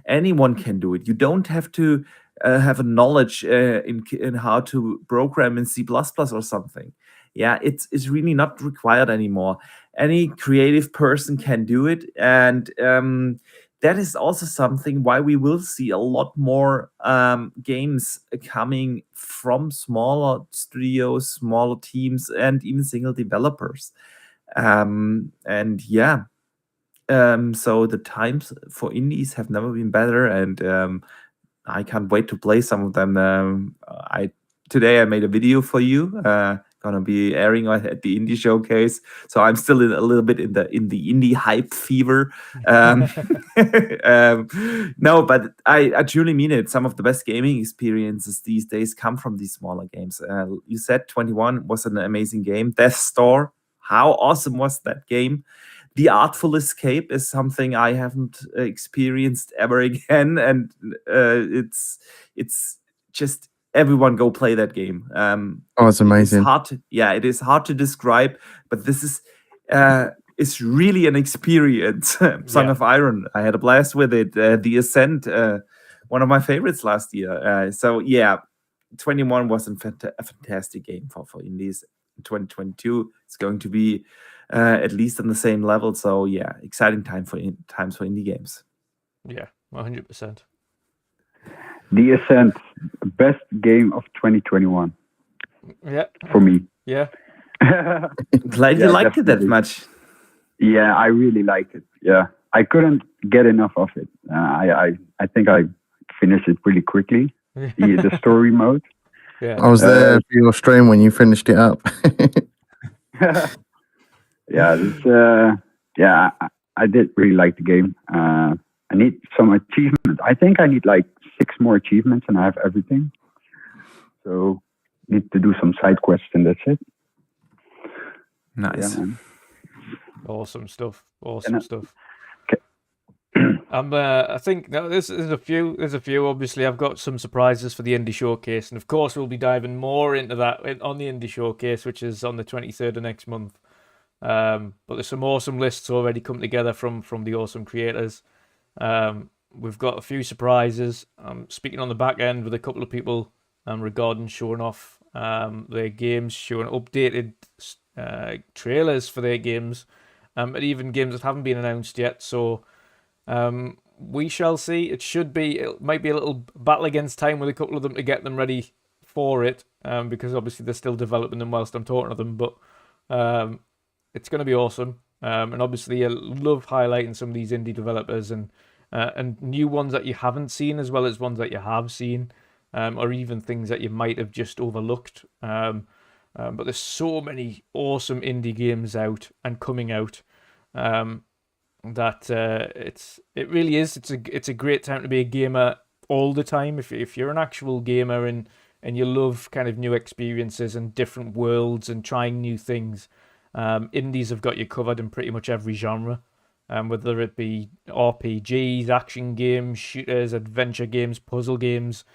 Anyone can do it. You don't have to have a knowledge in how to program in C++ or something. Yeah, it's really not required anymore. Any creative person can do it, and that is also something why we will see a lot more games coming from smaller studios, smaller teams, and even single developers. And yeah, so the times for indies have never been better, and I can't wait to play some of them. Today I made a video for you. Gonna be airing at the indie showcase, so I'm still a little bit in the indie hype fever. No, but I truly mean it. Some of the best gaming experiences these days come from these smaller games. You said 21 was an amazing game. Death Store, how awesome was that game? The Artful Escape is something I haven't experienced ever again, and it's just everyone go play that game. Oh, it's amazing. It is hard to describe, but this is it's really an experience. Song of Iron, I had a blast with it. The Ascent, one of my favorites last year. So yeah, 21 was a fantastic game for indies. 2022 it's going to be at least on the same level. So yeah, exciting times for indie games. Yeah, 100%. The Ascent, best game of 2021. Yeah, for me. Yeah. Glad you liked it that much. Yeah, I really liked it. Yeah, I couldn't get enough of it. I think I finished it really quickly. The story mode. Yeah, I was there for your stream when you finished it up. I did really like the game. I need some achievements. I think I need like 6 more achievements and I have everything. So need to do some side quests and that's it. Nice. Yeah, awesome stuff. Stuff. Okay. I think there's a few. Obviously, I've got some surprises for the Indie Showcase, and of course, we'll be diving more into that on the Indie Showcase, which is on the 23rd of next month. But there's some awesome lists already come together from the awesome creators. We've got a few surprises. I'm speaking on the back end with a couple of people regarding showing off their games, showing updated trailers for their games, and even games that haven't been announced yet. So we shall see. It might be a little battle against time with a couple of them to get them ready for it, because obviously they're still developing them whilst I'm talking to them. But it's going to be awesome. And obviously I love highlighting some of these indie developers and new ones that you haven't seen, as well as ones that you have seen, or even things that you might have just overlooked. But there's so many awesome indie games out and coming out that it really is. It's a great time to be a gamer all the time. If you're an actual gamer and you love kind of new experiences and different worlds and trying new things, indies have got you covered in pretty much every genre. Whether it be RPGs, action games, shooters, adventure games, puzzle games,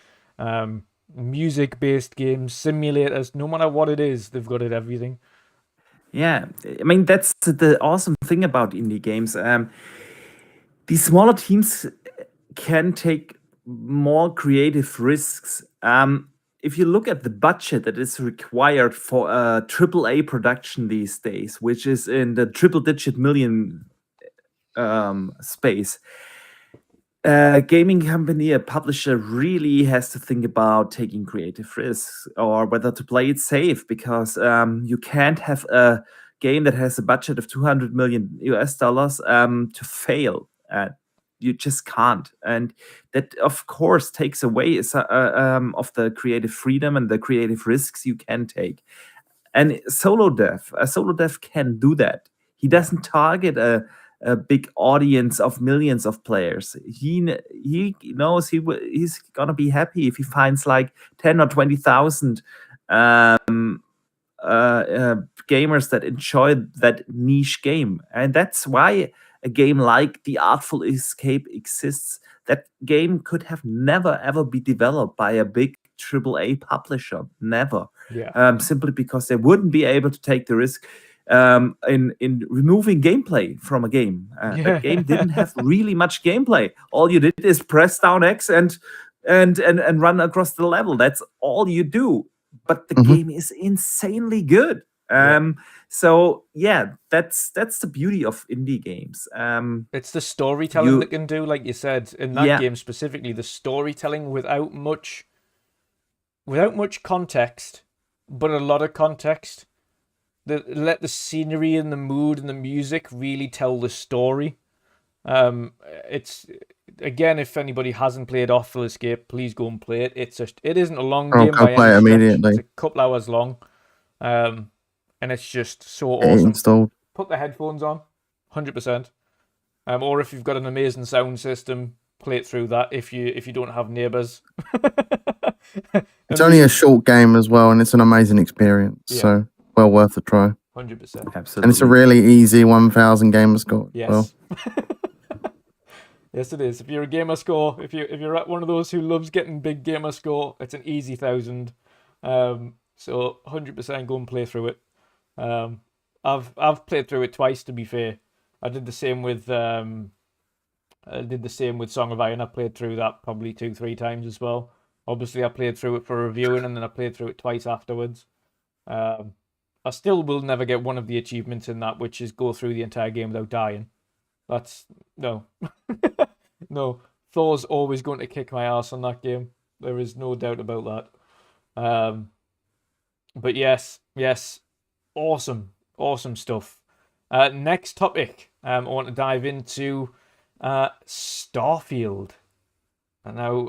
music-based games, simulators, no matter what it is, they've got it everything. Yeah, I mean, that's the awesome thing about indie games. These smaller teams can take more creative risks. If you look at the budget that is required for a AAA production these days, which is in the triple-digit million space, a gaming company, a publisher really has to think about taking creative risks or whether to play it safe, because you can't have a game that has a budget of $200 million to fail. You just can't, and that of course takes away of the creative freedom and the creative risks you can take. And a solo dev can do that. He doesn't target a big audience of millions of players. He knows he's gonna be happy if he finds like 10 or 20,000 gamers that enjoy that niche game, and that's why a game like The Artful Escape exists. That game could have never ever be developed by a big AAA publisher, never. Yeah. Simply because they wouldn't be able to take the risk in removing gameplay from a game. Yeah. That game didn't have really much gameplay. All you did is press down X and run across the level. That's all you do. But the game is insanely good. So yeah, that's the beauty of indie games. It's the storytelling that can do, like you said, in that game specifically, the storytelling without much context, but a lot of context. Let the scenery and the mood and the music really tell the story. It's, again, if anybody hasn't played Awful Escape, please go and play it. It isn't a long game by any stretch. Immediately. It's a couple hours long, and it's just so awesome. Installed. Put the headphones on, 100%. Or if you've got an amazing sound system, play it through that. If you don't have neighbors. It's only a short game as well, and it's an amazing experience. Yeah. So well worth a try. 100%. Absolutely. And it's a really easy 1,000 gamer score. Yes. Well. Yes, it is. If you're a gamer score, if you're one of those who loves getting big gamer score, it's an easy 1,000. So 100% go and play through it. I've played through it twice, to be fair. I did the same with Song of Iron. I played through that probably 2-3 times as well. Obviously, I played through it for reviewing, and then I played through it twice afterwards. I still will never get one of the achievements in that, which is go through the entire game without dying. No. No. Thor's always going to kick my ass on that game. There is no doubt about that. But yes. Awesome stuff. Next topic, I want to dive into Starfield. And now...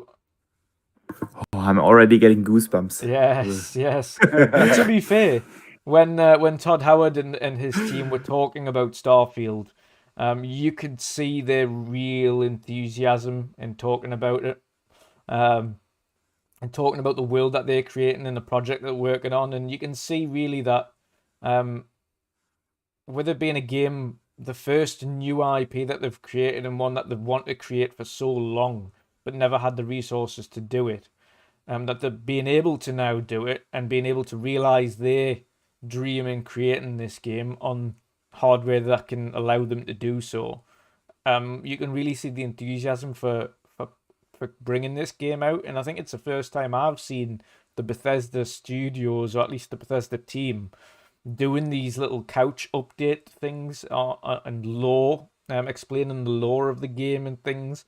Oh, I'm already getting goosebumps. Yes. And to be fair, when Todd Howard and his team were talking about Starfield, you could see their real enthusiasm in talking about it, and talking about the world that they're creating and the project that they're working on. And you can see really that with it being a game, the first new IP that they've created and one that they've wanted to create for so long, but never had the resources to do it, that they're being able to now do it and being able to realize their dream in creating this game on hardware that can allow them to do so. You can really see the enthusiasm for bringing this game out, and I think it's the first time I've seen the Bethesda studios, or at least the Bethesda team, doing these little couch update things and lore, explaining the lore of the game and things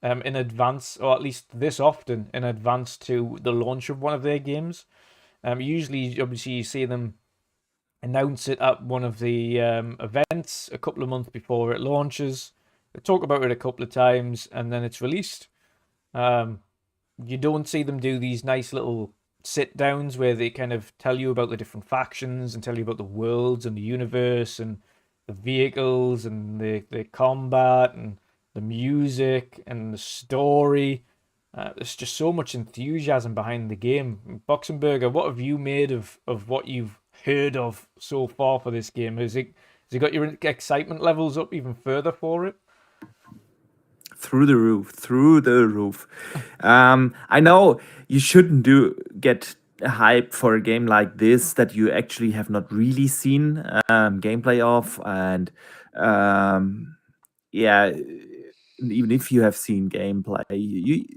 in advance, or at least this often in advance to the launch of one of their games. Usually, obviously, you see them announce it at one of the events a couple of months before it launches. They talk about it a couple of times, and then it's released. You don't see them do these nice little sit-downs where they kind of tell you about the different factions and tell you about the worlds and the universe and the vehicles and the combat and the music and the story. There's just so much enthusiasm behind the game. Boxenberger, what have you made of what you've heard of so far for this game? Has it got your excitement levels up even further for it? Through the roof. I know you shouldn't get hype for a game like this that you actually have not really seen gameplay of, and even if you have seen gameplay,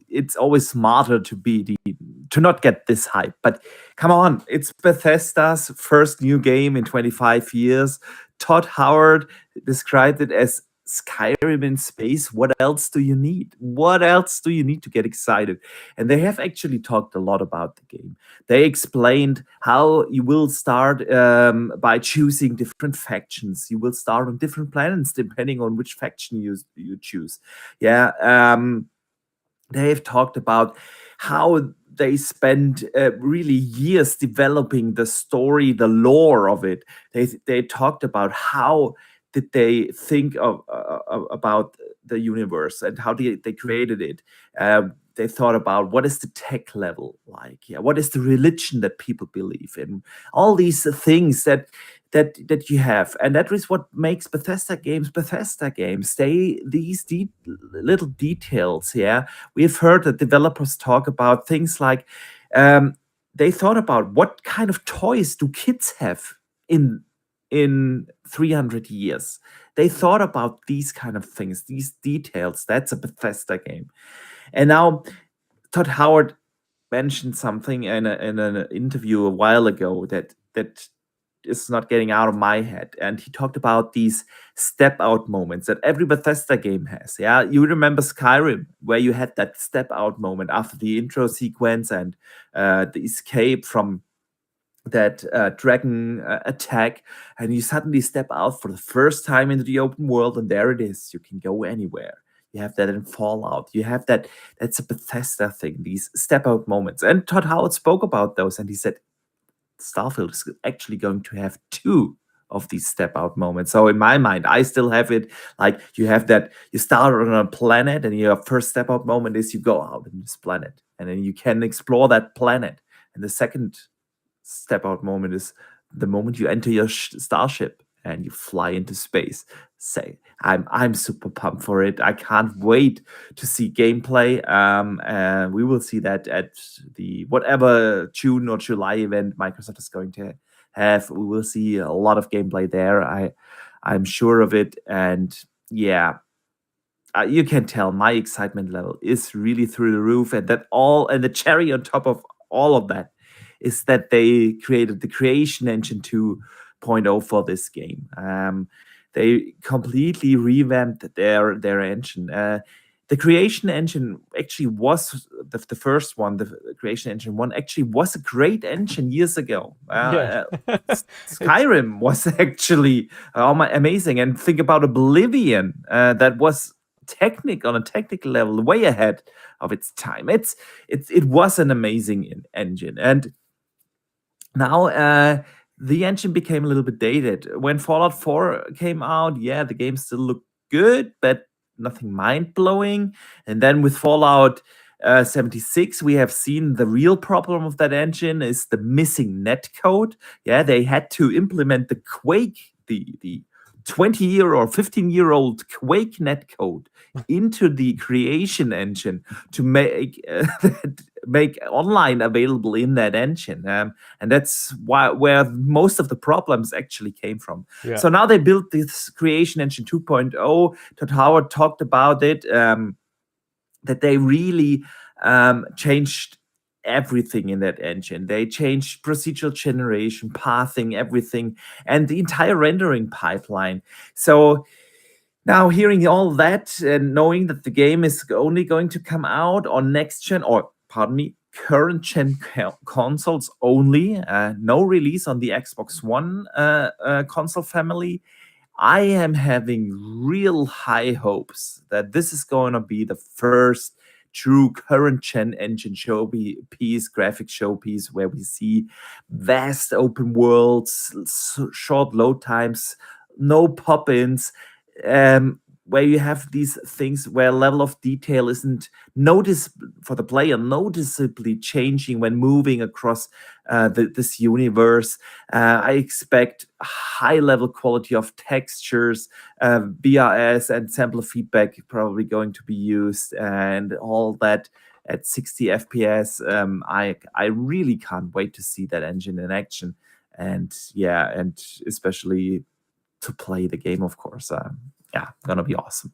it's always smarter to not get this hype. But come on, it's Bethesda's first new game in 25 years. Todd Howard described it as Skyrim in space. What else do you need? What else do you need to get excited? And they have actually talked a lot about the game. They explained how you will start by choosing different factions. You will start on different planets depending on which faction you choose. They've talked about how they spend really years developing the story, the lore of it. They talked about how did they think about the universe and how they created it. They thought about what is the tech level like? What is the religion that people believe in? All these things that you have, and that is what makes Bethesda games. These little details. We've heard that developers talk about things like they thought about what kind of toys do kids have in in 300 years. They thought about these kind of things, these details. That's a Bethesda game. And now Todd Howard mentioned something in an interview a while ago that is not getting out of my head. And he talked about these step out moments that every Bethesda game has. Yeah, you remember Skyrim, where you had that step out moment after the intro sequence and the escape from that dragon attack, and you suddenly step out for the first time into the open world, and there it is. You can go anywhere. You have that in Fallout. You have that. That's a Bethesda thing. These step out moments. And Todd Howard spoke about those, and he said Starfield is actually going to have 2 of these step out moments. So in my mind, I still have it like you have that. You start on a planet, and your first step out moment is you go out on this planet, and then you can explore that planet. And the second step out moment is the moment you enter your starship and you fly into space. Say, I'm super pumped for it. I can't wait to see gameplay. We will see that at the whatever June or July event Microsoft is going to have. We will see a lot of gameplay there. I'm sure of it. And yeah, you can tell my excitement level is really through the roof. And the cherry on top of all of that is that they created the Creation Engine 2.0 for this game. They completely revamped their engine. The Creation Engine actually was the first one. The Creation Engine 1 actually was a great engine years ago. Skyrim was actually amazing. And think about Oblivion. That was on a technical level, way ahead of its time. It was an amazing engine. And now the engine became a little bit dated. When Fallout 4 came out, yeah, the game still looked good, but nothing mind-blowing. And then with Fallout 76, we have seen the real problem of that engine is the missing netcode. Yeah, they had to implement the Quake, the 20-year or 15-year-old Quake netcode into the Creation Engine to make online available in that engine, and that's where most of the problems actually came from. Yeah. So now they built this Creation Engine 2.0. Todd Howard talked about it, that they really changed everything in that engine. They changed procedural generation, pathing, everything, and the entire rendering pipeline. So now hearing all that and knowing that the game is only going to come out on current gen consoles only, no release on the Xbox One console family, I am having real high hopes that this is going to be the first true current gen engine showpiece, graphic showpiece, where we see vast open worlds, short load times, no pop-ins, where you have these things where level of detail isn't for the player noticeably changing when moving across this universe. I expect high level quality of textures, BRS and sampler feedback probably going to be used, and all that at 60 FPS. I really can't wait to see that engine in action, and especially to play the game, of course. Gonna be awesome.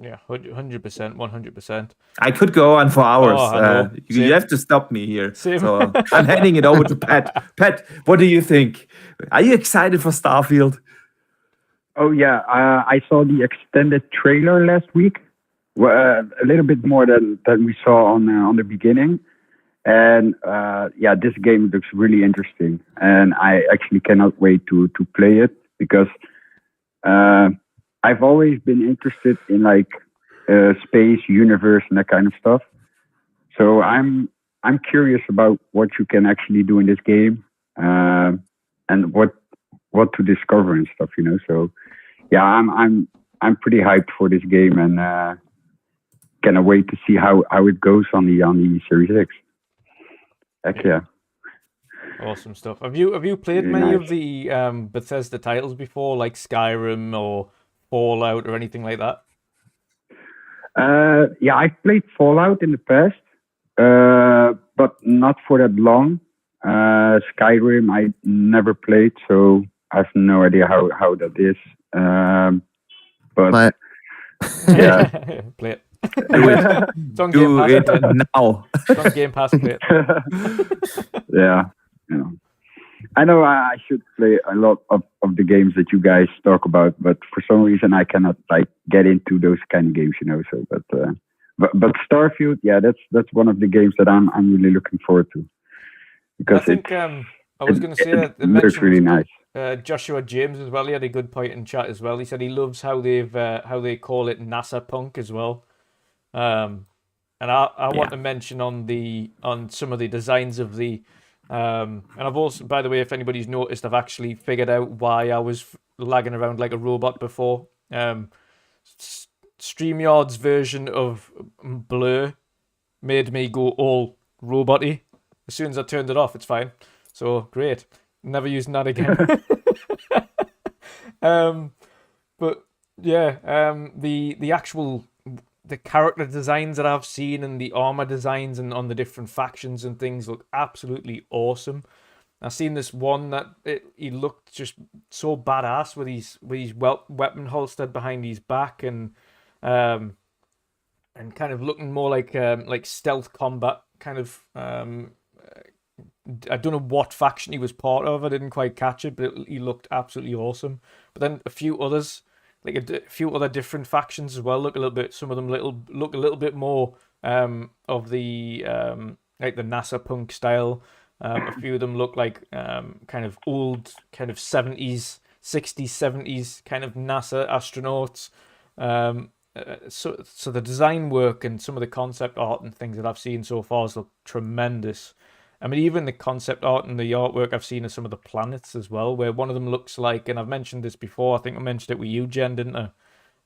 Yeah, 100%, 100%. I could go on for hours. You have to stop me here. Same. So I'm handing it over to Pat. Pat, what do you think? Are you excited for Starfield? Oh yeah, I saw the extended trailer last week. A little bit more than we saw on the beginning, and this game looks really interesting, and I actually cannot wait to play it because I've always been interested in like space, universe, and that kind of stuff. So I'm curious about what you can actually do in this game, and what to discover and stuff. So yeah, I'm pretty hyped for this game, and cannot wait to see how it goes on the Series X. Heck yeah. Awesome stuff. Have you played many of the Bethesda titles before, like Skyrim or Fallout or anything like that? I've played Fallout in the past, but not for that long. Skyrim I never played, so I have no idea how that is. But Play it. Yeah. Play it. Do it. It's on Game Do Pass. it Play it. now. It's on Game Pass. Play it. Yeah. I know I should play a lot of the games that you guys talk about, but for some reason I cannot like get into those kind of games, So, but Starfield, yeah, that's one of the games that I'm really looking forward to, because I think I was going to say it looks really nice. Joshua James as well. He had a good point in chat as well. He said he loves how they call it NASA punk as well. And I want to mention on some of the designs of the and I've also, by the way, if anybody's noticed, I've actually figured out why I was lagging around like a robot before. StreamYard's version of Blur made me go all robot-y. As soon as I turned it off, it's fine. So great. Never using that again. But yeah, the actual the character designs that I've seen and the armor designs and on the different factions and things look absolutely awesome. I've seen this one that he looked just so badass with his weapon holstered behind his back and kind of looking more like stealth combat kind of. I don't know what faction he was part of. I didn't quite catch it, but he looked absolutely awesome. But then a few others, like a few other different factions as well, look a little bit. Some of them look a little bit more of the like the NASA punk style. A few of them look like kind of old, kind of 70s, 60s, 70s kind of NASA astronauts. So the design work and some of the concept art and things that I've seen so far has looked tremendous. I mean, even the concept art and the artwork I've seen of some of the planets as well, where one of them looks like, and I've mentioned this before, I think I mentioned it with you, Jen, didn't I?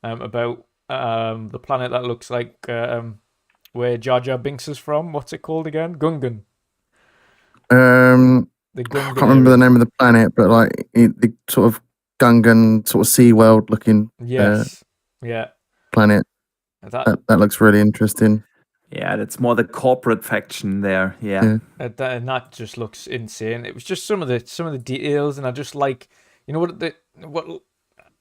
About the planet that looks like where Jar Jar Binks is from. What's it called again? Gungan. The Gungan I can't remember area. the name of the planet, but like the sort of Gungan sort of Sea World looking Yes. Yeah. planet. That That looks really interesting. Yeah, that's more the corporate faction there. Yeah. and that just looks insane. It was just some of the details, and I just like, you know what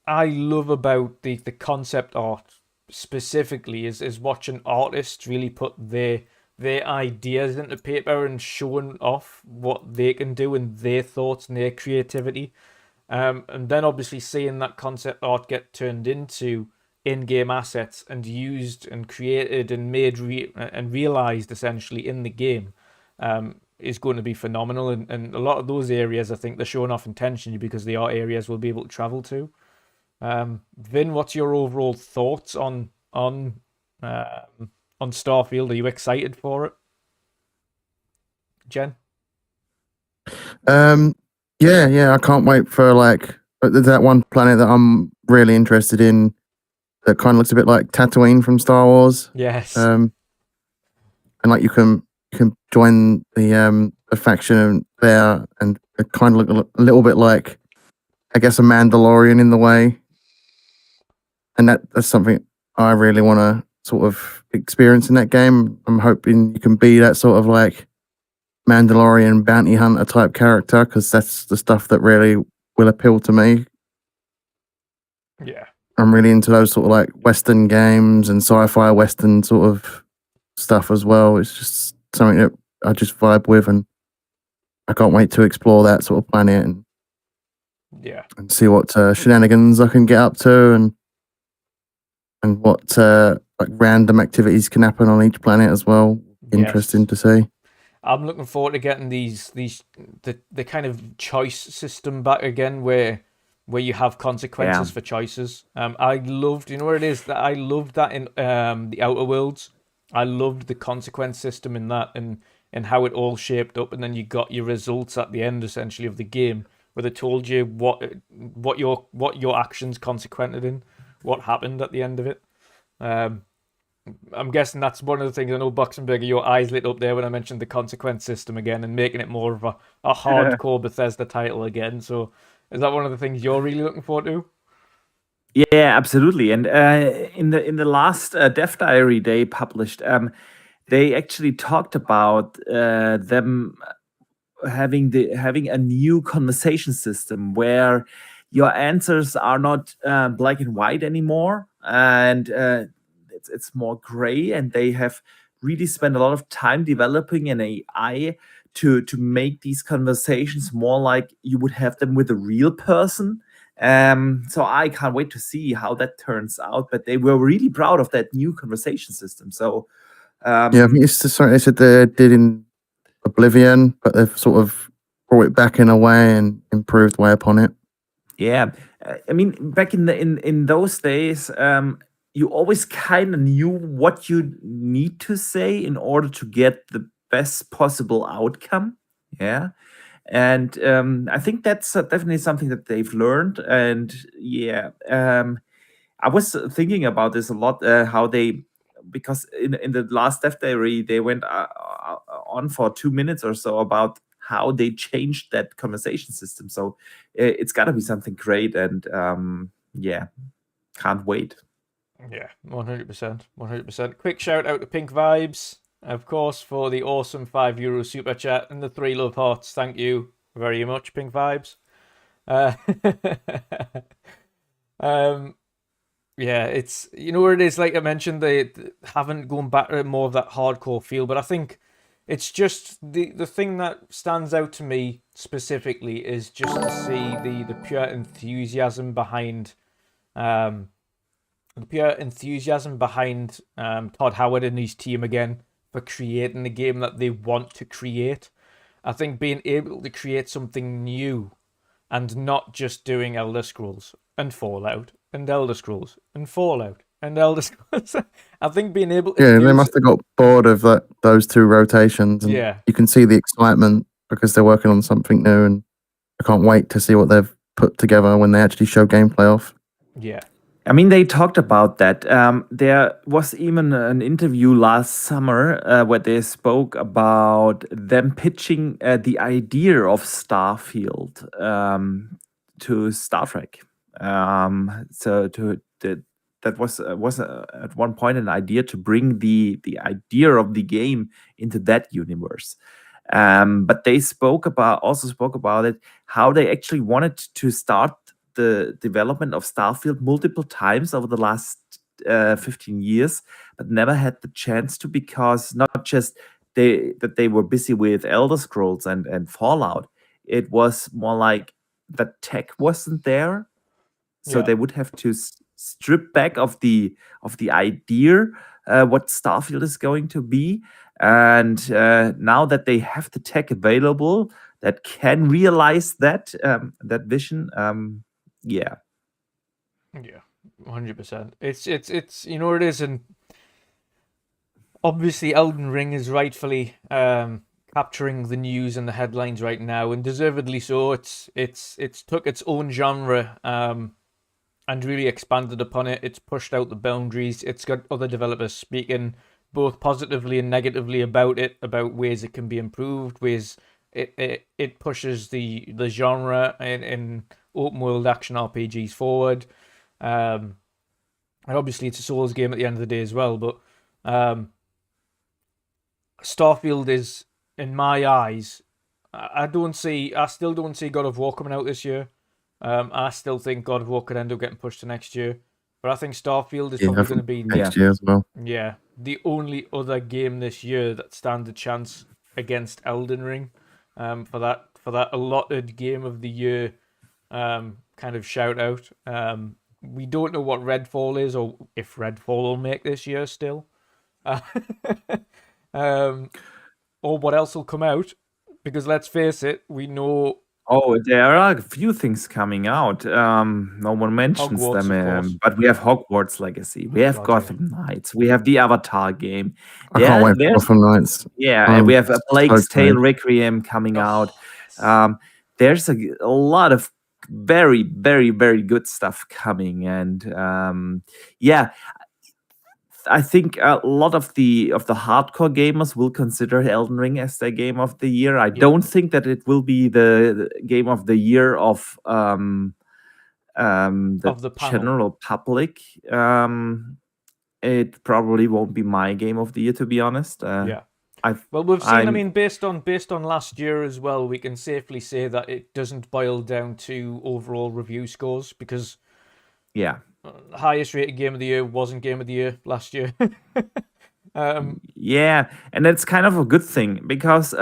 I love about the concept art specifically is watching artists really put their ideas into paper and showing off what they can do and their thoughts and their creativity. And then obviously seeing that concept art get turned into in-game assets and used and created and made and realized essentially in the game is going to be phenomenal. And a lot of those areas, I think they're showing off intentionally because they are areas we'll be able to travel to. Vin, what's your overall thoughts on Starfield? Are you excited for it? Jen? Yeah, I can't wait for there's that one planet that I'm really interested in that kind of looks a bit like Tatooine from Star Wars. Yes. And like you can join the faction there, and it kind of look a little bit like, I guess, a Mandalorian in the way. And that's something I really want to sort of experience in that game. I'm hoping you can be that sort of like Mandalorian bounty hunter type character, because that's the stuff that really will appeal to me. Yeah. I'm really into those sort of like Western games and sci-fi Western sort of stuff as well. It's just something that I just vibe with, and I can't wait to explore that sort of planet and see what shenanigans I can get up to, and what like random activities can happen on each planet as well. Interesting to see. I'm looking forward to getting the kind of choice system back again, where you have consequences for choices. I loved, you know what it is, that I loved that in the Outer Worlds. I loved the consequence system in that, and how it all shaped up, and then you got your results at the end essentially of the game, where they told you what your actions consequented in, what happened at the end of it. I'm guessing that's one of the things. I know, Boxenberger, your eyes lit up there when I mentioned the consequence system again and making it more of a hardcore Bethesda title again. So is that one of the things you're really looking forward to? Yeah, absolutely. And in the last Dev Diary they published, they actually talked about them having a new conversation system where your answers are not black and white anymore, and it's more gray. And they have really spent a lot of time developing an AI to make these conversations more like you would have them with a real person. So I can't wait to see how that turns out. But they were really proud of that new conversation system. So Yeah, I think it's just something they said they did in Oblivion, but they've sort of brought it back in a way and improved way upon it. yeah, I mean, back in those days, you always kind of knew what you need to say in order to get the best possible outcome. Yeah, and I think that's definitely something that they've learned. And yeah, I was thinking about this a lot. How they, because in the last Death Diary they went on for 2 minutes or so about how they changed that conversation system. So it's got to be something great, and yeah, can't wait. Yeah, 100%. 100%. Quick shout out to Pink Vibes, of course, for the awesome €5 super chat and the 3 love hearts. Thank you very much, Pink Vibes. Yeah, it's, you know what it is, like I mentioned, they haven't gone back to more of that hardcore feel, but I think it's just the thing that stands out to me specifically is just to see the pure enthusiasm behind Todd Howard and his team again for creating the game that they want to create. I think being able to create something new and not just doing Elder Scrolls and Fallout and Elder Scrolls and Fallout and Elder Scrolls. I think being able to Yeah, they must have got bored of those 2 rotations. And Yeah. you can see the excitement because they're working on something new, and I can't wait to see what they've put together when they actually show gameplay off. Yeah. I mean, they talked about that. There was even an interview last summer where they spoke about them pitching the idea of Starfield to Star Trek. That was at one point an idea to bring the idea of the game into that universe. But they spoke about it, how they actually wanted to start the development of Starfield multiple times over the last 15 years, but never had the chance to, because not just they were busy with Elder Scrolls and Fallout. It was more like the tech wasn't there, so Yeah. they would have to strip back of the idea what Starfield is going to be. And now that they have the tech available that can realize that that vision, yeah. Yeah, 100%. It's you know what it is, and obviously Elden Ring is rightfully capturing the news and the headlines right now, and deservedly so. It's took its own genre and really expanded upon it. It's pushed out the boundaries. It's got other developers speaking both positively and negatively about it, about ways it can be improved, ways it pushes the genre in open world action RPGs forward. And obviously it's a Souls game at the end of the day as well, but Starfield is, in my eyes, I still don't see God of War coming out this year. I still think God of War could end up getting pushed to next year, but I think Starfield is probably going to be next year as well. Yeah, the only other game this year that stands a chance against Elden Ring, for that allotted game of the year, kind of shout out. We don't know what Redfall is, or if Redfall will make this year still, or what else will come out. Because let's face it, we know. Oh, there are a few things coming out. No one mentions Hogwarts, of them, course. but we have Hogwarts Legacy, we have God, Gotham Knights, we have the Avatar game. I can't wait for Gotham Knights. Yeah, and we have a Plague's Tale Requiem coming Oh, out. yes. There's a lot of very, very, very good stuff coming, and yeah, I think a lot of the hardcore gamers will consider Elden Ring as their game of the year. I don't think that it will be the game of the year of the panel. general public. It probably won't be my game of the year, to be honest. Yeah. Well, we've seen. I'm- I mean, based on last year as well, we can safely say that it doesn't boil down to overall review scores because yeah. highest rated game of the year wasn't game of the year last year. Yeah, and that's kind of a good thing because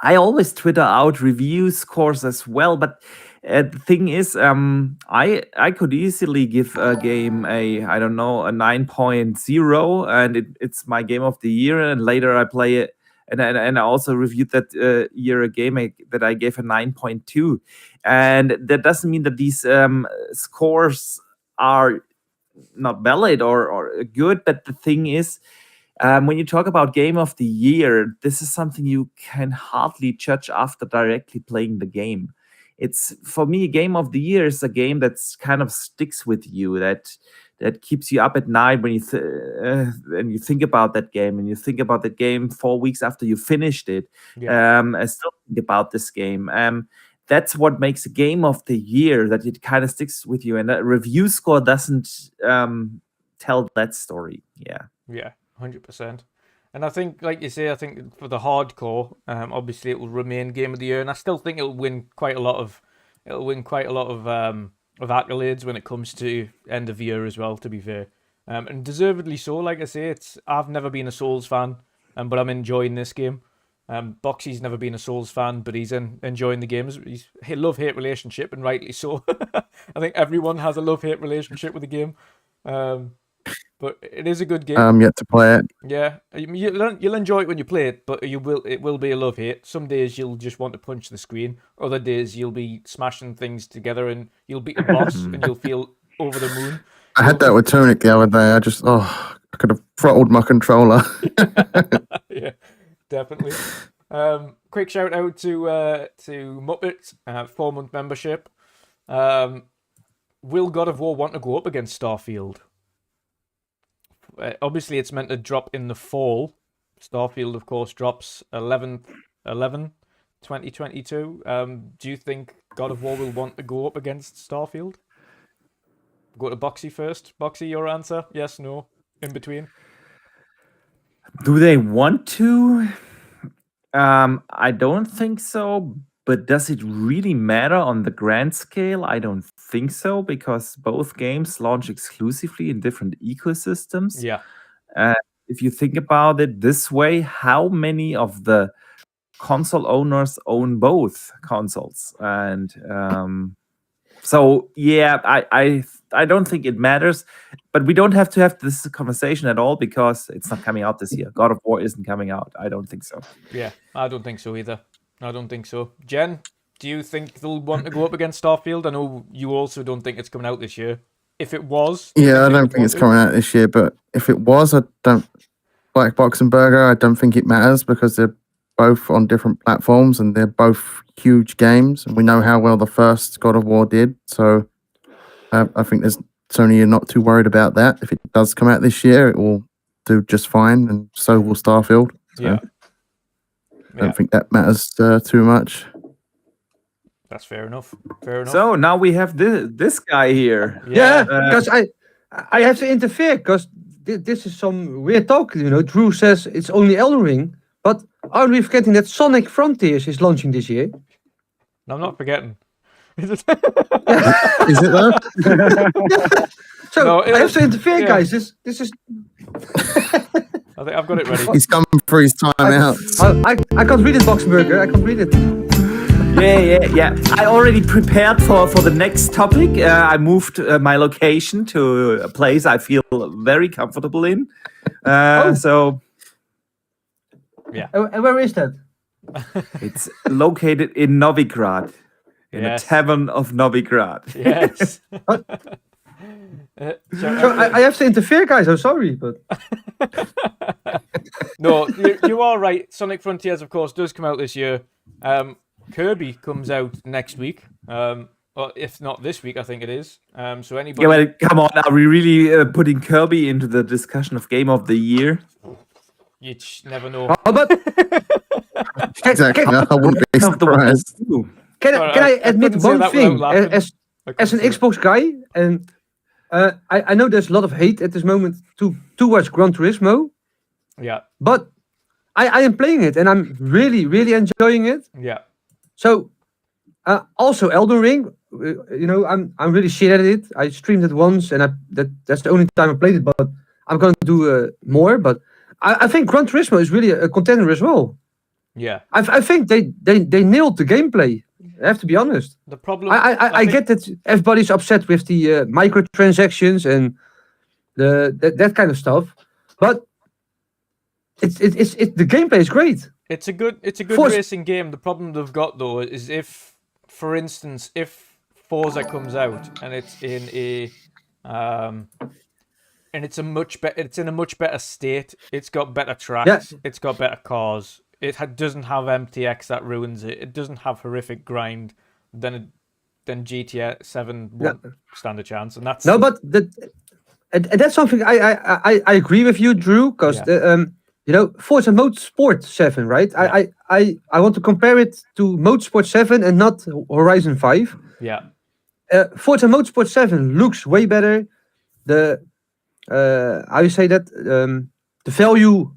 I always Twitter out review scores as well, but the thing is, I could easily give a game a 9.0, and it's my game of the year, and later I play it, and I also reviewed that year a game that I gave a 9.2, and that doesn't mean that these scores are not valid or good, but the thing is. When you talk about game of the year, this is something you can hardly judge after directly playing the game. It's for me, game of the year is a game that's kind of sticks with you, that keeps you up at night when and you think about that game, and you think about that game 4 weeks after you finished it. I still think about this game. That's what makes a game of the year, that it kind of sticks with you, and that review score doesn't tell that story. Yeah, 100%. And I think, like you say, I think for the hardcore, obviously it will remain game of the year, and I still think it'll win quite a lot of accolades when it comes to end of year as well. To be fair, and deservedly so. Like I say, I've never been a Souls fan, but I'm enjoying this game. Boxy's never been a Souls fan, but he's enjoying the games. He's a love-hate relationship, and rightly so. I think everyone has a love-hate relationship with the game. But it is a good game. Yet to play it. Yeah, you'll enjoy it when you play it, but it will be a love-hate. Some days you'll just want to punch the screen. Other days you'll be smashing things together, and you'll beat a boss, and you'll feel over the moon. I had that with Tunic the other day. I could have throttled my controller. Yeah, definitely. Quick shout out to Muppet, 4-month membership. Will God of War want to go up against Starfield? Obviously, it's meant to drop in the fall. Starfield, of course, drops 11/2022. Do you think God of War will want to go up against Starfield? Go to Boxy first. Boxy, your answer? Yes, no, in between? Do they want to? I don't think so. But does it really matter on the grand scale? I don't think so, because both games launch exclusively in different ecosystems. Yeah. If you think about it this way, how many of the console owners own both consoles? And so, yeah, I don't think it matters. But we don't have to have this conversation at all, because it's not coming out this year. God of War isn't coming out. I don't think so. Yeah, I don't think so either. I don't think so. Jen, do you think they'll want to go up against Starfield? I know you also don't think it's coming out this year. If it was... Yeah, I don't think it's coming out this year, but if it was, I don't... Like Boxenberger, I don't think it matters, because they're both on different platforms, and they're both huge games, and we know how well the first God of War did, so I think Sony are not too worried about that. If it does come out this year, it will do just fine, and so will Starfield. So. Yeah. I don't think that matters too much. That's fair enough. Fair enough. So now we have this guy here. Yeah, because I have to interfere, because this is some weird talk. You know, Drew says it's only Elden Ring, but aren't we forgetting that Sonic Frontiers is launching this year? No, I'm not forgetting. Is it though? So No, I have to interfere, yeah. guys. This is. I think I've got it ready. He's come for his time out. I can't read it, Boxenberger. I can't read it. Yeah. I already prepared for the next topic. I moved my location to a place I feel very comfortable in. So Yeah. And where is that? it's located in Novigrad, in Yes. the tavern of Novigrad. Yes. So I have to interfere, guys. I'm sorry, but No, you are right. Sonic Frontiers, of course, does come out this year. Kirby comes out next week. Or if not this week, I think it is. So anybody... Yeah, well, come on. Are we really putting Kirby into the discussion of Game of the Year? You never know. but Exactly. I wouldn't be surprised. can I admit couldn't say one that thing without laughing. as an Xbox guy, and I know there's a lot of hate at this moment towards Gran Turismo, Yeah. but I am playing it and I'm really, really enjoying it. Yeah. So also Elden Ring, I'm really shit at it. I streamed it once and that's the only time I played it, but I'm going to do more. But I think Gran Turismo is really a contender as well. Yeah. I think they nailed the gameplay. I have to be honest. The problem. I get that everybody's upset with the microtransactions and that kind of stuff, but the gameplay is great. It's a good racing game. The problem they've got though is if, for instance, if Forza comes out and it's in a and it's in a much better state. It's got better tracks. Yeah. It's got better cars. It doesn't have MTX that ruins it. It doesn't have horrific grind. Then GT7 won't stand a chance, and that's but that's something I agree with you, Drew, because Forza Motorsport 7, right? Yeah. I want to compare it to Motorsport 7 and not Horizon 5. Yeah. Forza Motorsport 7 looks way better. The how you say that? The value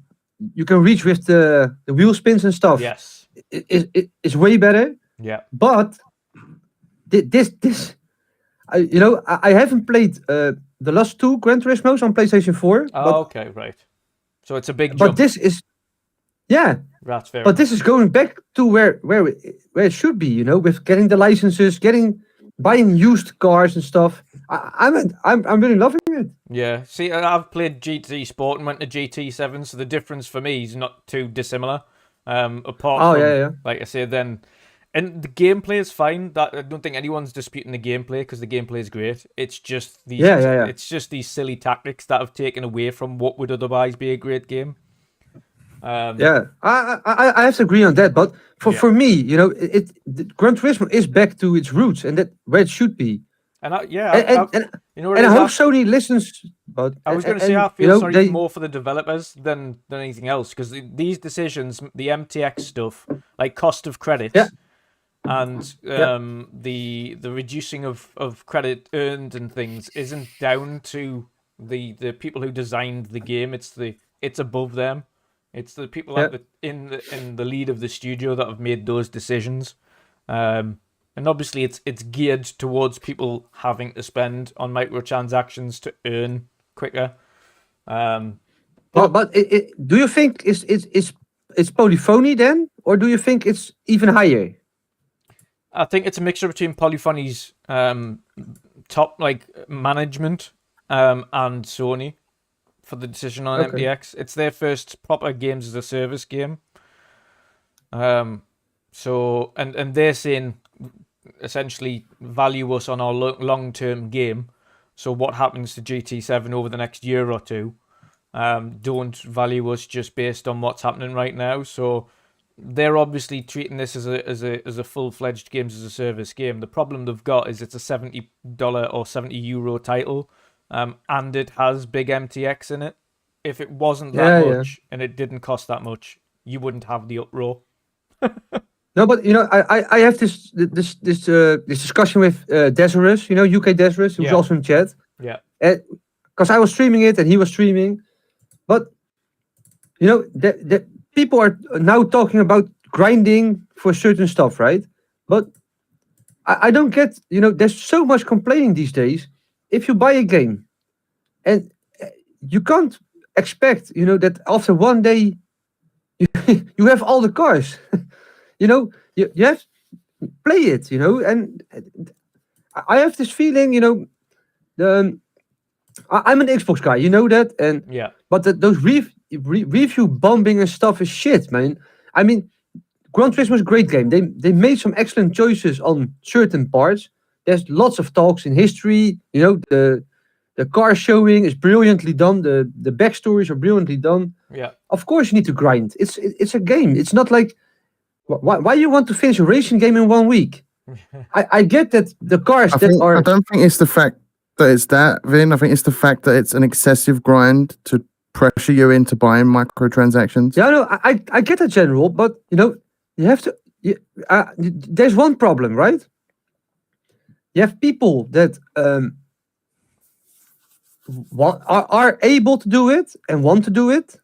you can reach with the wheel spins and stuff. Yes. Is way better. Yeah. But this I haven't played the last two Gran Turismos on PlayStation 4. Oh, okay, right. So it's a big But jump. this is, yeah. That's fair. But this is going back to where it should be, with getting the licenses, buying used cars and stuff. I'm really loving it. Yeah. See, I've played GT Sport and went to GT7, so the difference for me is not too dissimilar. Apart from, like I said, and the gameplay is fine. That I don't think anyone's disputing the gameplay because the gameplay is great. It's just these, it's just these silly tactics that have taken away from what would otherwise be a great game. I have to agree on that. But for me, Gran Turismo is back to its roots and that where it should be. And I hope Sony listens. But I was going to say I feel sorry more for the developers than anything else because these decisions, the MTX stuff, like cost of credits, and the reducing of credit earned and things, isn't down to the people who designed the game. It's above them. It's the people in the lead of the studio that have made those decisions. And obviously, it's geared towards people having to spend on microtransactions to earn quicker. But do you think it's polyphony then, or do you think it's even higher? I think it's a mixture between Polyphony's top management and Sony for the decision on MTX. It's their first proper games as a service game. So and they're saying essentially value us on our long-term game. So what happens to GT7 over the next year or two? Don't value us just based on what's happening right now. So they're obviously treating this as a full-fledged games as a service game. The problem they've got is it's a $70 or €70 title, and it has big MTX in it. If it wasn't that much and it didn't cost that much, you wouldn't have the uproar. No, but I have this discussion with Desirous, UK Desirous, who's also in chat. Yeah. Because I was streaming it and he was streaming, but the people are now talking about grinding for certain stuff, right? But I don't get, there's so much complaining these days. If you buy a game and you can't expect, that after one day you have all the cars. You have to play it, and I have this feeling, I'm an Xbox guy, you know that, and but those review bombing and stuff is shit, man. I mean, Gran Turismo is a great game. They made some excellent choices on certain parts. There's lots of talks in history, the car showing is brilliantly done. The backstories are brilliantly done. Yeah. Of course you need to grind. It's a game. It's not like why you want to finish a racing game in 1 week? I get that the cars I don't think it's the fact that it's that, Vin. I think it's the fact that it's an excessive grind to pressure you into buying microtransactions. Yeah, no, I get that, General, but you have to. There's one problem, right? You have people that are able to do it and want to do it,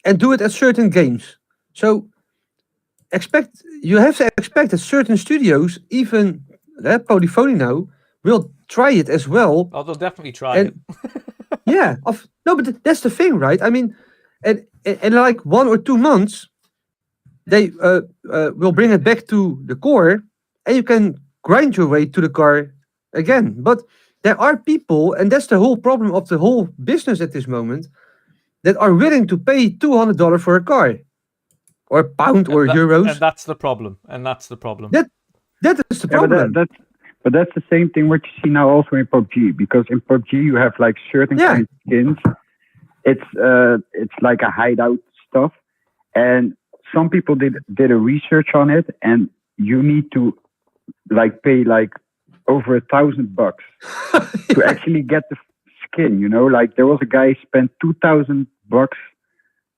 and do it at certain games. So you have to expect that certain studios, even Polyphony now, will try it as well. Oh, they'll definitely try it. Yeah, but that's the thing, right? I mean, and like 1 or 2 months, they will bring it back to the core, and you can grind your way to the car again. But there are people, and that's the whole problem of the whole business at this moment, that are willing to pay $200 for a car, or pound, or euros. And that's the problem. That is the problem. But that's the same thing what you see now also in PUBG, because in PUBG you have like certain kind of skins. It's like a hideout stuff, and some people did a research on it, and you need to like pay like over $1,000 to actually get the skin. You know, like there was a guy spent $2,000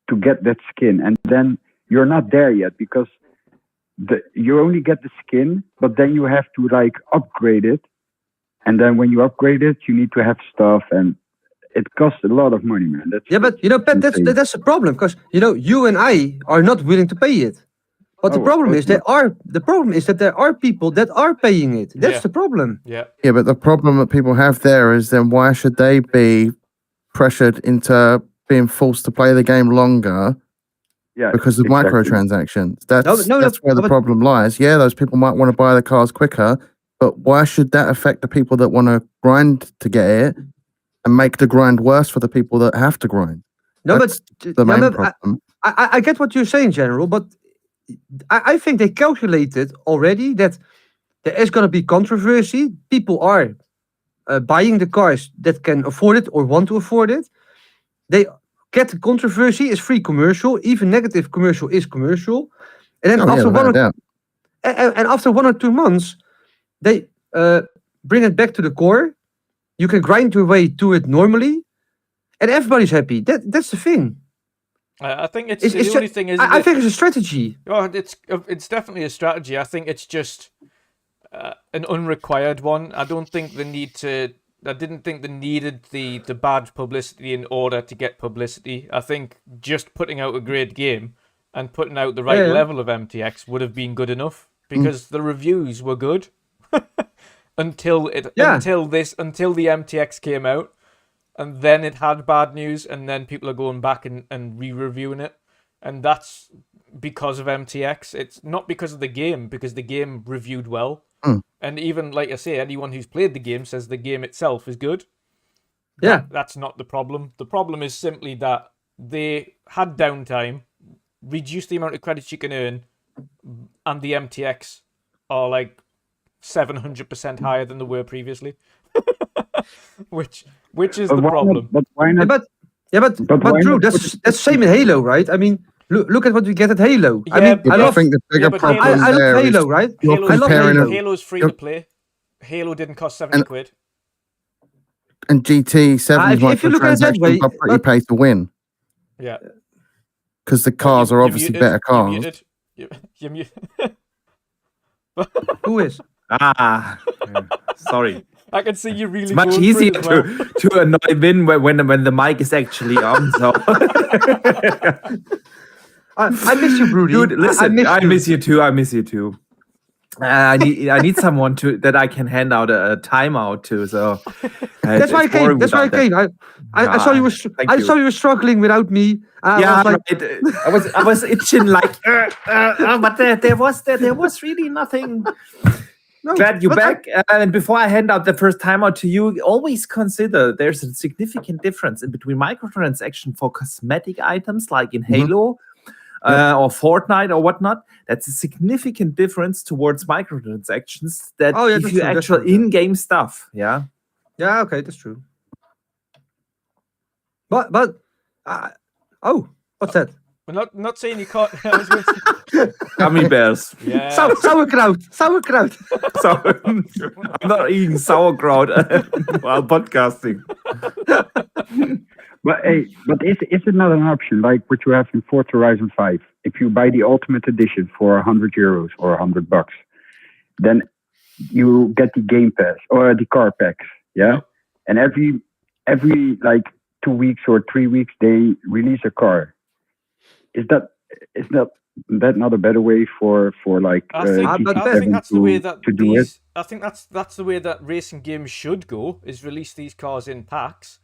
to get that skin, and then you're not there yet because you only get the skin, but then you have to like upgrade it, and then when you upgrade it, you need to have stuff, and it costs a lot of money, man. But you know, Pat, that's the problem, because you know you and I are not willing to pay it. But the problem is that there are people that are paying it. That's the problem. Yeah. Yeah, but the problem that people have there is then why should they be pressured into being forced to play the game longer? Yeah, because of microtransactions. That's where the problem lies. Yeah, those people might want to buy the cars quicker, but why should that affect the people that want to grind to get it and make the grind worse for the people that have to grind? That's the main problem. I get what you're saying, General, but I think they calculated already that there is going to be controversy. People are buying the cars that can afford it or want to afford it. They get the controversy is free commercial. Even negative commercial is commercial. And then after 1 or 2 months, they bring it back to the core. You can grind your way to it normally, and everybody's happy. That's the thing. I think it's the only thing is. I think it's a strategy. Oh, it's definitely a strategy. I think it's just an unrequired one. I don't think they need to. I didn't think they needed the bad publicity in order to get publicity. I think just putting out a great game and putting out the right level of MTX would have been good enough, because the reviews were good until the MTX came out, and then it had bad news, and then people are going back and re-reviewing it, and that's because of MTX. It's not because of the game, because the game reviewed well. And even, like I say, anyone who's played the game says the game itself is good. Yeah. That's not the problem. The problem is simply that they had downtime, reduced the amount of credits you can earn, and the MTX are like 700% higher than they were previously. which is the problem. But why not? But Drew, that's the same in Halo, right? I mean, look at what we get at Halo. Yeah, I think the bigger problem I love there Halo, is right? I love Halo. Halo's free to play. Halo didn't cost 70 quid. And GT7 microtransactions are pretty pay to win. Yeah. Because the cars are obviously better cars. You're muted. Who is? Sorry. I can see you really. It's much easier to annoy Vin when the mic is actually on. So I miss you, Broody. Dude, listen, I miss you too. I need someone that I can hand out a timeout to. So that's why I came. I saw you were. I saw you were struggling without me. I was itching like, but there was really nothing. No, glad you're back. And before I hand out the first timeout to you, always consider there's a significant difference in between microtransaction for cosmetic items like in Halo or Fortnite or whatnot. That's a significant difference towards microtransactions that give you actual in-game stuff. Yeah. Yeah. Okay, that's true. But what's that? We're not saying you can't. Gummy bears. Yeah. Sauerkraut. So, I'm not eating sauerkraut while podcasting. But is it not an option like what you have in Forza Horizon 5? If you buy the Ultimate Edition for €100 or $100, then you get the Gamepass or the car packs. Yeah, and every like 2 weeks or 3 weeks they release a car. is that not a better way for like I think GT7 that's the way that to do it? I think that's the way that racing games should go, is release these cars in packs.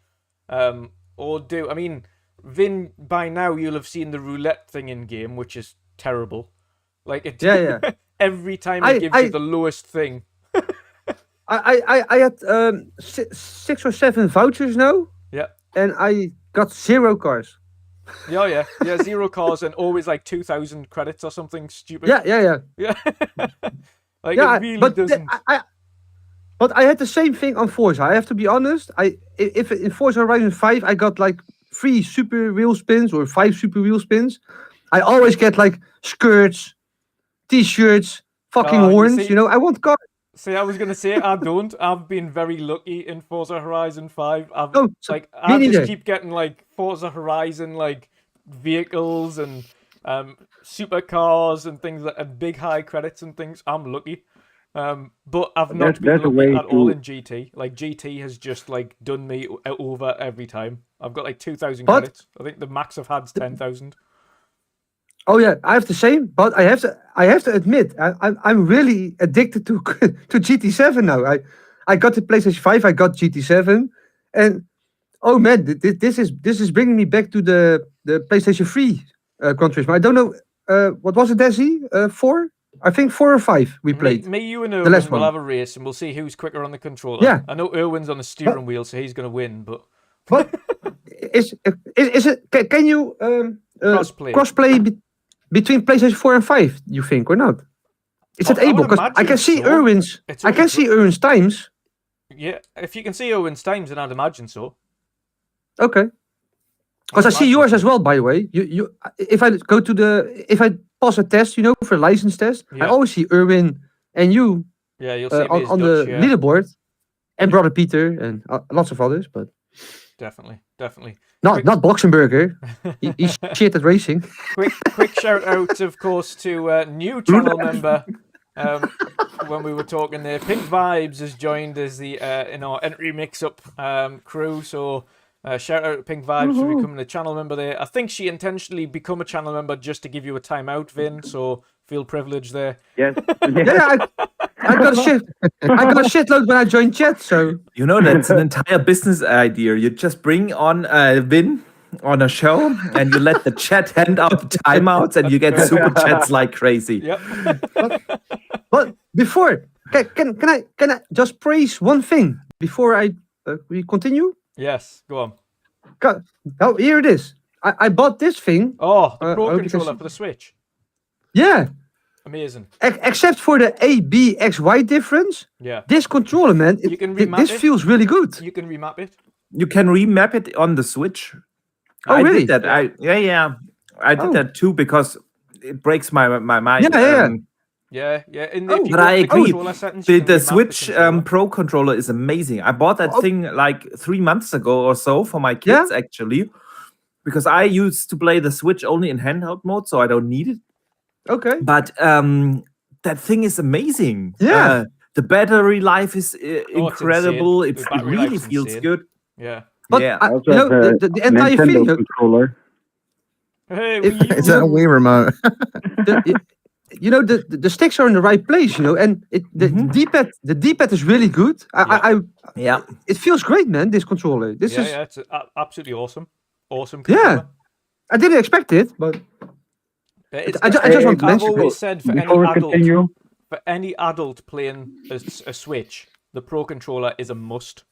I mean, Vin, by now you'll have seen the roulette thing in game, which is terrible. Like it every time it gives you the lowest thing. I had 6 or 7 vouchers now. Yeah. And I got 0 cars. Yeah, 0 cars and always like 2,000 credits or something stupid. Yeah. Like it really doesn't. But I had the same thing on Forza. I have to be honest. If in Forza Horizon 5 I got like 3 super wheel spins or 5 super wheel spins, I always get like skirts, t-shirts, fucking horns. I want cars. See, I was gonna say I don't. I've been very lucky in Forza Horizon 5. I just keep getting like Forza Horizon like vehicles and supercars and things and big high credits and things. I'm lucky. But I've not been lucky at all in GT. Like GT has just like done me over every time. I've got like 2,000 credits. I think the max I've had is 10,000. Oh yeah, I have the same, but I have to admit, I'm really addicted to GT7 now. I got the PlayStation 5, I got GT7, and oh man, this is bringing me back to the PlayStation 3 Gran Turismo. I don't know, what was it, Desi? 4? I think 4 or 5 we played. Me, you, and Erwin will have a race, and we'll see who's quicker on the controller. Yeah, I know Erwin's on the steering wheel, so he's going to win. But is it? Can you crossplay between PlayStation 4 and 5? You think or not? Is it able? Because I can see Erwin's. I can see Erwin's times. Yeah, if you can see Erwin's times, then I'd imagine so. Okay. Because I see yours as well, by the way. If I pass a test, for a license test, I always see Erwin and you. Yeah, you'll see on the leaderboard, and brother Peter and lots of others, but definitely. Not Boxenberger. He's shit at racing. Quick shout out, of course, to a new channel member. When we were talking there, Pink Vibes has joined as the in our entry mix-up crew. So shout out to Pink Vibes for becoming a channel member there. I think she intentionally become a channel member just to give you a timeout, Vin. So feel privileged there. Yes. Yeah, I got a shitload when I joined chat. So that's an entire business idea. You just bring on Vin on a show, and you let the chat hand out timeouts, and you get super chats like crazy. Yep. But before, can I just praise one thing before we continue? Yes, go on. Oh, here it is. I bought this thing. Oh, the Pro controller for the Switch. Yeah. Amazing. Except for the ABXY difference. Yeah. This controller, man, this feels really good. You can remap it. You can remap it on the Switch. Oh, I really? did that. I did that too because it breaks my mind. Yeah. But I agree. The Switch Pro controller is amazing. I bought that thing like 3 months ago or so for my kids, actually, because I used to play the Switch only in handheld mode, so I don't need it. Okay. But that thing is amazing. Yeah. The battery life is incredible. It really feels good. Yeah. But the entire Nintendo thing. Controller. Hey, is that a Wii remote? The sticks are in the right place, and the D-pad is really good. It feels great, man. This controller. It's absolutely awesome. Awesome controller. Yeah, I didn't expect it, but I just want to mention. I've always said for any adult playing a Switch, the Pro controller is a must.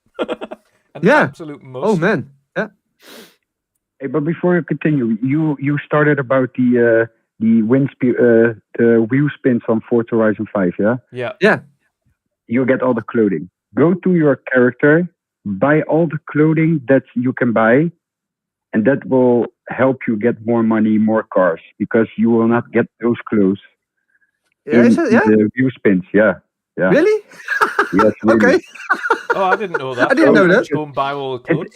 An absolute must. Oh man, yeah. Hey, but before you continue, you started about the wheel spins on Forza Horizon 5, yeah? Yeah. You get all the clothing. Go to your character, buy all the clothing that you can buy, and that will help you get more money, more cars, because you will not get those clothes in the wheel spins. Yeah. Really? Yes. Really. Okay. Oh, I didn't know that. I didn't know that. Go and buy all the clothes.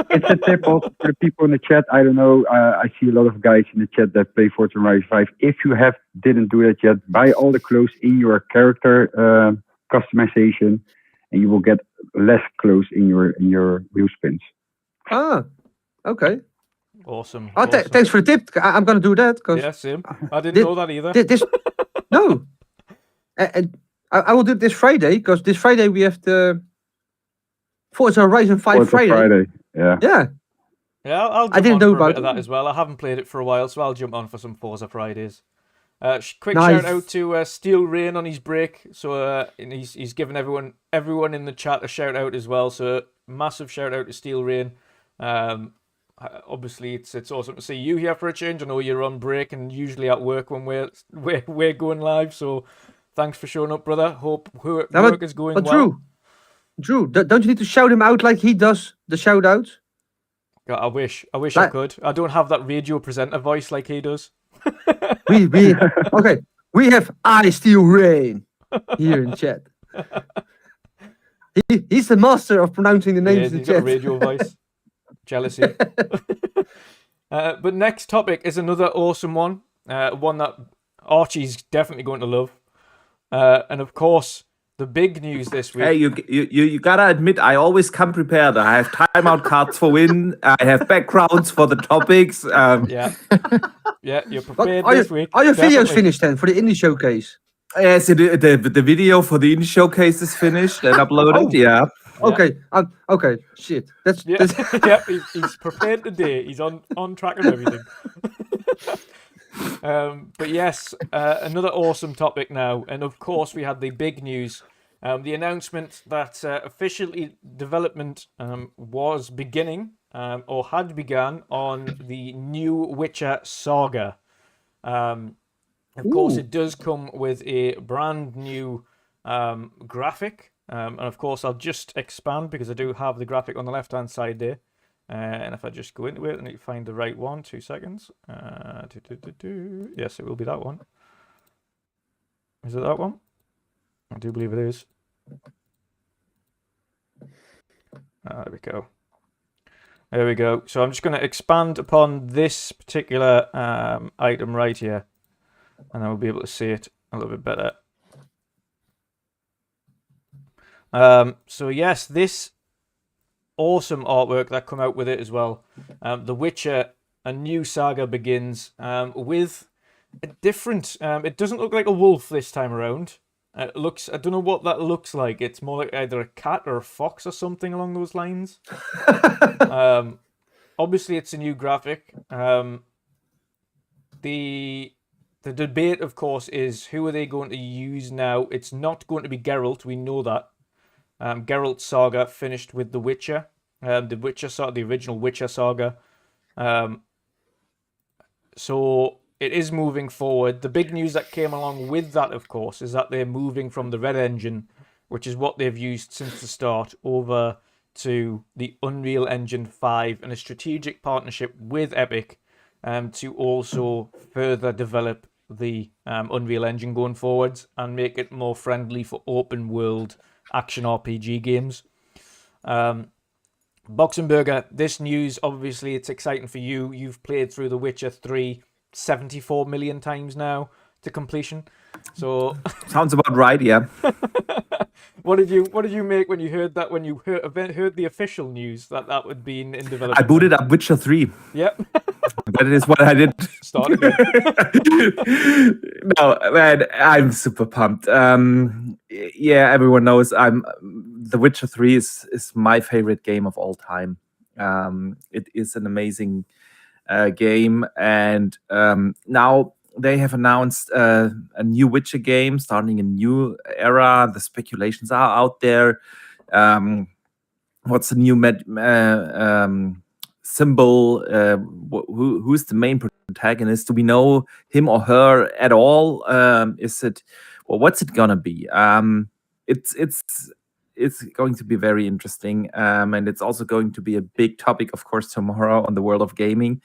It's a tip also for the people in the chat. I don't know. I see a lot of guys in the chat that play Forza Horizon 5. If you didn't do that yet, buy all the clothes in your character customization, and you will get less clothes in your wheel spins. Ah, okay. Awesome. Oh, awesome. thanks for the tip. I'm gonna do that because Yeah, same. I didn't know that either. this no, and I will do it this Friday because this Friday we have the Forza Horizon 5 Forza Friday. Yeah. Yeah, Yeah, I'll I jump didn't on know for a about bit of that it. as well. I haven't played it for a while, so I'll jump on for some Forza Fridays. Quick Nice. shout out to Steel Rain on his break. So and he's given everyone in the chat a shout out as well. So massive shout out to Steel Rain. Obviously it's awesome to see you here for a change. I know you're on break and usually at work when we're going live. So thanks for showing up, brother. Hope work is going But well. Drew, don't you need to shout him out like he does the shout outs? God, I wish I Like- could. I don't have that radio presenter voice like he does. We okay. We have I Steel Rain here in chat. He's the master of pronouncing the names in He's got a chat. radio voice. Jealousy. But next topic is another awesome one. One that Archie's definitely going to love. And of course, the big news this week. Hey, you gotta admit, I always come prepared. I have timeout cards for win. I have backgrounds for the topics. Yeah, you're But prepared are this week. your videos Definitely. finished then for the indie showcase? Yes, the video for the indie showcase is finished and uploaded. Oh. Yeah. Okay, okay. Shit, that's Yeah, yep, he's prepared today. He's on track and everything. But yes, another awesome topic now, and of course we had the big news, the announcement that officially development was beginning or had begun on the new Witcher saga. Of course, it does come with a brand new graphic. And of course, I'll just expand because I do have the graphic on the left-hand side there. And if I just go into it, I need to find the right one. 2 seconds. Yes, it will be that one. Is it that one? I do believe it is. There we go. There we go. So I'm just going to expand upon this particular item right here. And then we'll be able to see it a little bit better. So yes, this awesome artwork that come out with it as well. The Witcher, a new saga begins with a different. It doesn't look like a wolf this time around. It looks. I don't know what that looks like. It's more like either a cat or a fox or something along those lines. Obviously, it's a new graphic. The debate, of course, is who are they going to use now? It's not going to be Geralt. We know that. Geralt's saga finished with The Witcher. The Witcher saga, the original Witcher saga. So it is moving forward. The big news that came along with that, of course, is that they're moving from the Red Engine, which is what they've used since the start, over to the Unreal Engine 5 and a strategic partnership with Epic to also further develop the Unreal Engine going forwards and make it more friendly for open world action RPG games. Boxenberger, this news, obviously it's exciting for you. You've played through The Witcher 3 74 million times now to completion. So Sounds about right, yeah. what did you make when you heard that, when you heard the official news that would be in development? I booted up Witcher 3. Yep. That is what I did. Start again. No, man, I'm super pumped. Yeah, everyone knows The Witcher 3 is my favorite game of all time. It is an amazing game, and now they have announced a new Witcher game starting a new era. The speculations are out there. What's the new symbol? Who's the main protagonist? Do we know him or her at all? Is it, well, what's it gonna be? It's going to be very interesting, and it's also going to be a big topic, of course, tomorrow on the World of Gaming.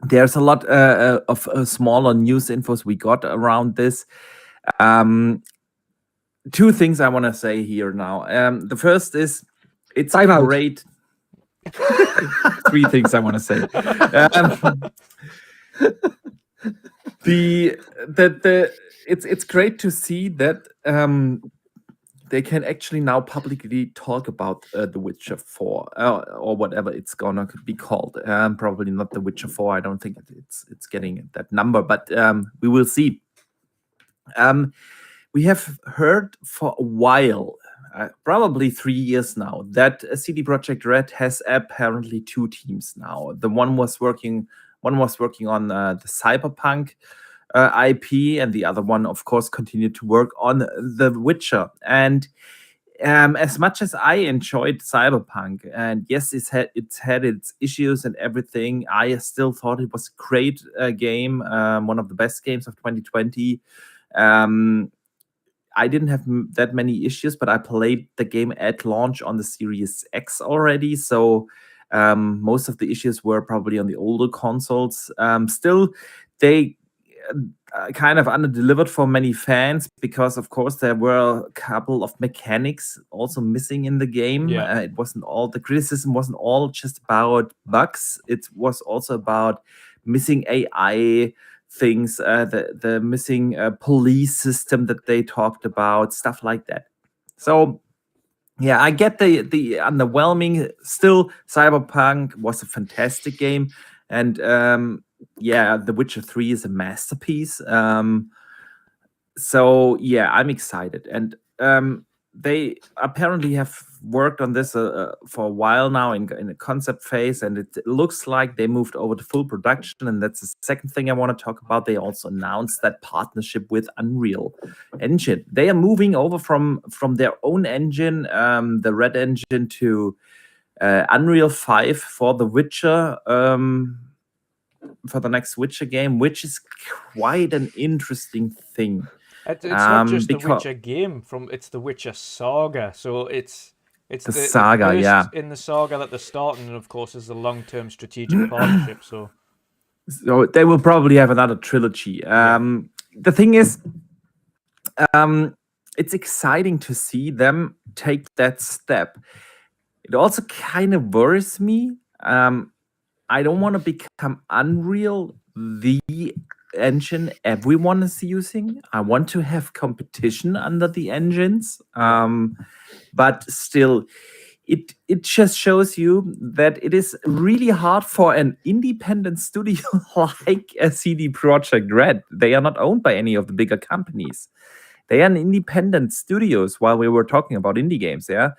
There's a lot of smaller news infos we got around this. Two things I want to say here now. The first is, it's Time out. great. Three things I want to say. It's great to see that they can actually now publicly talk about The Witcher 4 or whatever it's gonna be called. Probably not The Witcher 4. I don't think it's getting that number, but we will see. We have heard for a while, probably 3 years now, that CD Projekt Red has apparently 2 teams now. The one was working on the Cyberpunk IP, and the other one, of course, continued to work on The Witcher. And as much as I enjoyed Cyberpunk, and yes, it's had its issues and everything, I still thought it was a great game, one of the best games of 2020. I didn't have that many issues, but I played the game at launch on the Series X already, so most of the issues were probably on the older consoles. Still, they kind of underdelivered for many fans because, of course, there were a couple of mechanics also missing in the game. Yeah. It wasn't all the criticism wasn't all just about bugs. It was also about missing AI things, the missing police system that they talked about, stuff like that. So yeah, I get the underwhelming. Still, Cyberpunk was a fantastic game, and yeah, The Witcher 3 is a masterpiece. So yeah, I'm excited, and they apparently have worked on this for a while now in a concept phase, and it looks like they moved over to full production. And that's the second thing I want to talk about. They also announced that partnership with Unreal Engine. They are moving over from their own engine, the Red Engine, to Unreal 5 for The Witcher. For the next Witcher game, which is quite an interesting thing. It's not just the Witcher game, it's the Witcher saga. So it's the saga, first yeah, in the saga that they're starting, and of course is the long-term strategic partnership. So they will probably have another trilogy. The thing is, it's exciting to see them take that step. It also kind of worries me. I don't want to become Unreal the engine everyone is using. I want to have competition under the engines. But still, it just shows you that it is really hard for an independent studio like a CD Projekt Red. They are not owned by any of the bigger companies. They are an independent studios. While we were talking about indie games, yeah,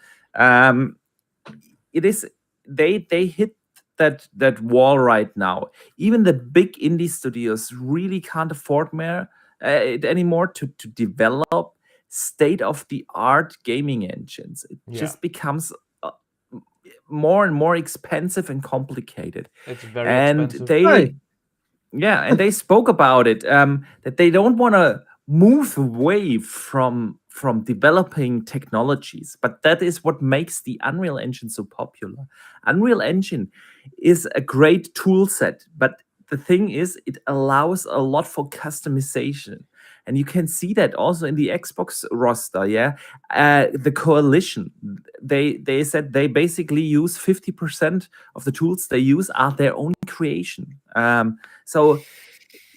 it is they hit that wall right now. Even the big indie studios really can't afford it anymore to develop state-of-the-art gaming engines. It just becomes more and more expensive and complicated. It's very expensive. And they spoke about it, that they don't want to move away from developing technologies, but that is what makes the Unreal Engine so popular. Unreal Engine is a great tool set, but the thing is, it allows a lot for customization, and you can see that also in the Xbox roster. Yeah, the Coalition, they said they basically use 50% of the tools they use are their own creation. So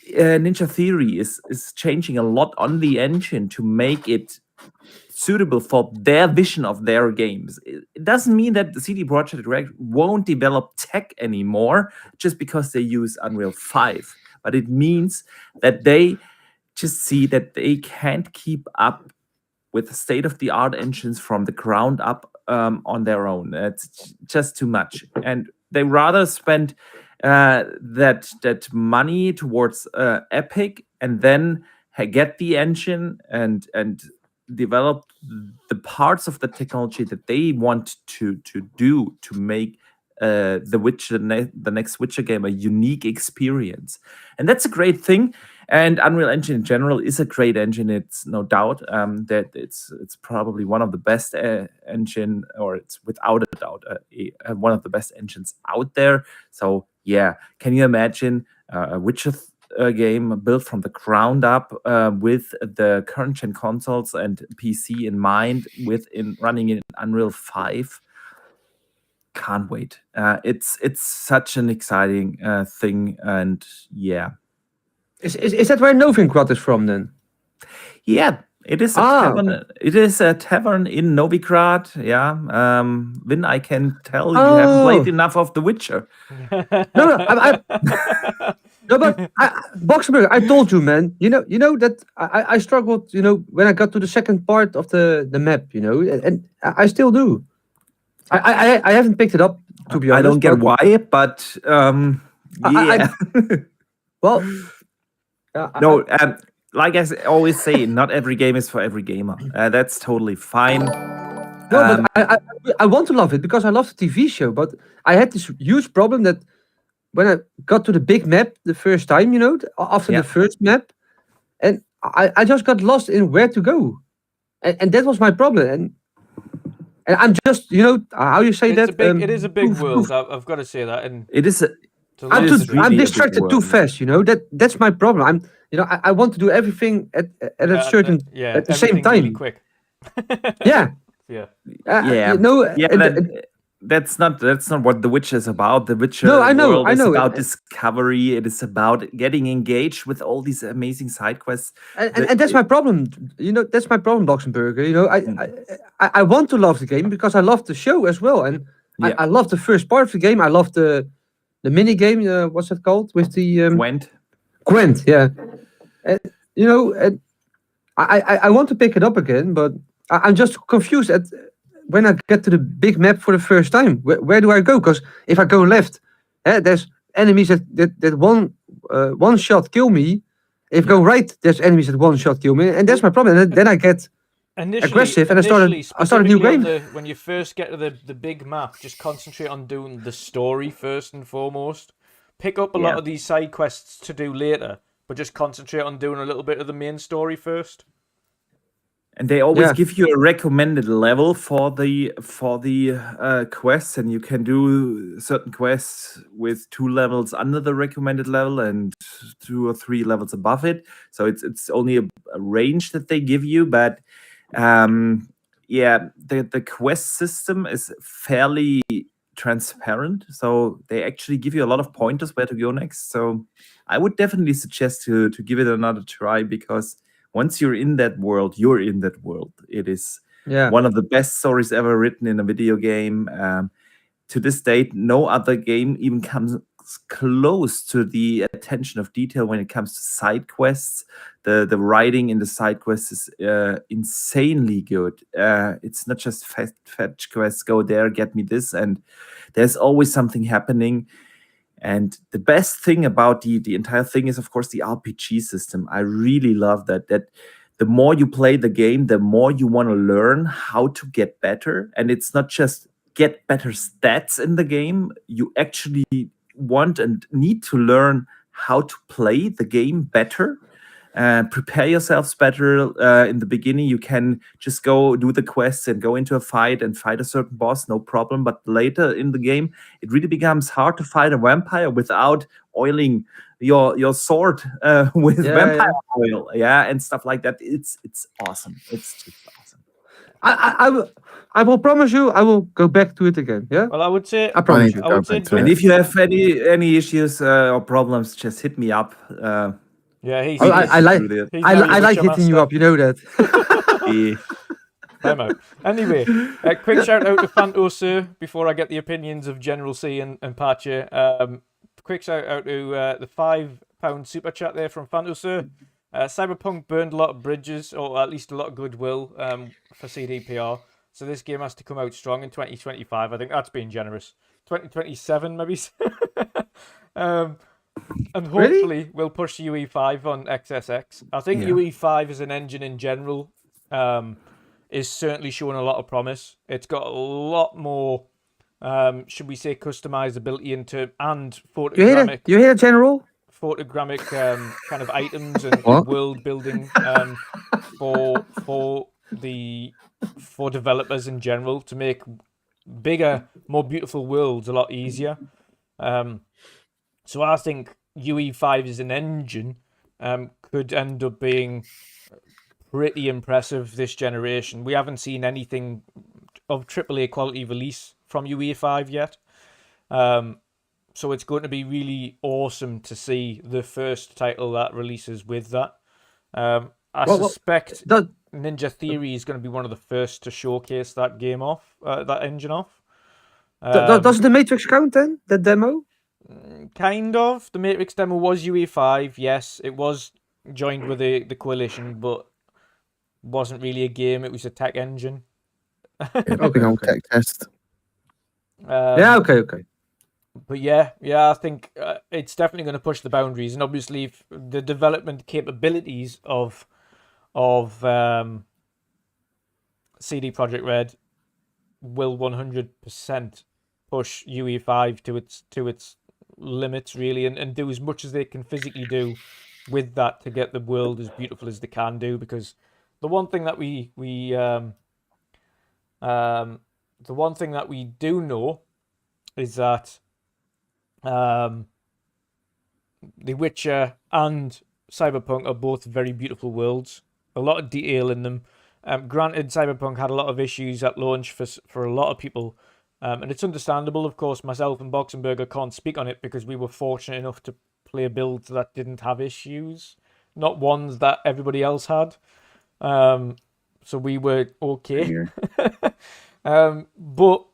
Ninja Theory is changing a lot on the engine to make it suitable for their vision of their games. It doesn't mean that the CD Projekt Red won't develop tech anymore just because they use Unreal 5, but it means that they just see that they can't keep up with state-of-the-art engines from the ground up on their own. It's just too much, and they rather spend that money towards Epic, and then get the engine and develop the parts of the technology that they want to do to make the Witcher, the next Witcher game, a unique experience. And that's a great thing. And Unreal Engine in general is a great engine. It's no doubt that it's probably one of the best engine, or it's without a doubt one of the best engines out there. So yeah, can you imagine a Witcher game built from the ground up with the current gen consoles and PC in mind, running in Unreal 5? Can't wait. It's such an exciting thing, and yeah. Is that where Novigrad is from then? Yeah, It is a Ah, tavern. okay. It is a tavern in Novigrad. Yeah. Vin, I can tell you haven't played Oh enough of The Witcher. no, no, but Boxenberger, I told you, man. You know that I struggled. You know, when I got to the second part of the map. You know, and I still do. I haven't picked it up, to be I don't honest. get But why, but I yeah. well, I, No, like always say, not every game is for every gamer. That's totally fine. no, but Um, I want to love it because I love the TV show. But I had this huge problem that when I got to the big map the first time, you know, after yeah, the first map, and I just got lost in where to go, and that was my problem. And I'm just, you know, how you say that? It is a big world. I've got to say that, and it is. to It I'm love too, is the I'm really a big distracted too world. fast. You know, that's my problem. You know, I want to do everything at a certain at the same everything really time. quick. Yeah, Yeah. you Yeah, know, yeah. Then that's not what The Witcher is about. The no, Witcher world I is know, about discovery. It is about getting engaged with all these amazing side quests. and that's my problem. You know, that's my problem, Boxenberger. You know, I want to love the game because I love the show as well, and Yeah, I love the first part of the game. I love the mini game. What's it called with the Gwent. Gwent? Yeah, and, you know, and I want to pick it up again, but I'm just confused at when I get to the big map for the first time. Where do I go? Because if I go left, there's enemies that one shot kill me. If I go right, there's enemies that one shot kill me, and that's my problem. And then I get aggressive, and I started a new specifically on game. when you first get to the big map, just concentrate on doing the story first and foremost. Pick up a lot Yeah. of these side quests to do later, but just concentrate on doing a little bit of the main story first. And they always Yeah. give you a recommended level for the quests, and you can do certain quests with 2 levels under the recommended level and 2 or 3 levels above it. So it's only a range that they give you, but yeah, the quest system is fairly transparent. So they actually give you a lot of pointers where to go next. So I would definitely suggest to give it another try, because once you're in that world, you're in that world. It is Yeah. one of the best stories ever written in a video game. To this date, no other game even comes close to the attention of detail when it comes to side quests. The writing in the side quests is insanely good. It's not just fetch quests, go there, get me this, and there's always something happening. And the best thing about the entire thing is, of course, the RPG system. I really love that the more you play the game, the more you want to learn how to get better. And it's not just get better stats in the game. You actually want and need to learn how to play the game better. Prepare yourselves better. In the beginning, you can just go do the quests and go into a fight and fight a certain boss, no problem. But later in the game, it really becomes hard to fight a vampire without oiling your sword with vampire oil, and stuff like that. It's awesome. It's just awesome. I will promise you, I will go back to it again. Yeah. Well, I would say I promise you. I would say And if you have any issues or problems, just hit me up. yeah, he's I like he's I now your like Witcher hitting you master. up. You know that. I'm out. Anyway, quick shout out to Fantosa before I get the opinions of General C and Pache. Quick shout out to the £5 super chat there from Fantosa. Cyberpunk burned a lot of bridges, or at least a lot of goodwill for CDPR. So this game has to come out strong in 2025. I think that's being generous. 2027 maybe. And hopefully we'll push UE5 on XSX. I think UE5 as an engine in general is certainly showing a lot of promise. It's got a lot more, should we say, customizability and photogrammic. You hear that, General? Photogrammic kind of items and world building for developers in general to make bigger, more beautiful worlds a lot easier. So I think UE5 as an engine could end up being pretty impressive this generation. We haven't seen anything of AAA quality release from UE5 yet. So it's going to be really awesome to see the first title that releases with that. I suspect... Ninja Theory is going to be one of the first to showcase that game off, that engine off. Doesn't the Matrix count then? That demo? Kind of. The Matrix demo was UE5. Yes, it was joined with the Coalition, but wasn't really a game. It was a tech engine. Big old tech test. Yeah. Okay. But yeah, I think it's definitely going to push the boundaries, and obviously the development capabilities of CD Projekt Red will 100% push UE5 to its limits, really, and do as much as they can physically do with that to get the world as beautiful as they can do. Because the one thing that we do know is that The Witcher and Cyberpunk are both very beautiful worlds. A lot of detail in them. Granted, Cyberpunk had a lot of issues at launch for a lot of people. And it's understandable, of course. Myself and Boxenberger can't speak on it because we were fortunate enough to play builds that didn't have issues. Not ones that everybody else had. So we were okay. But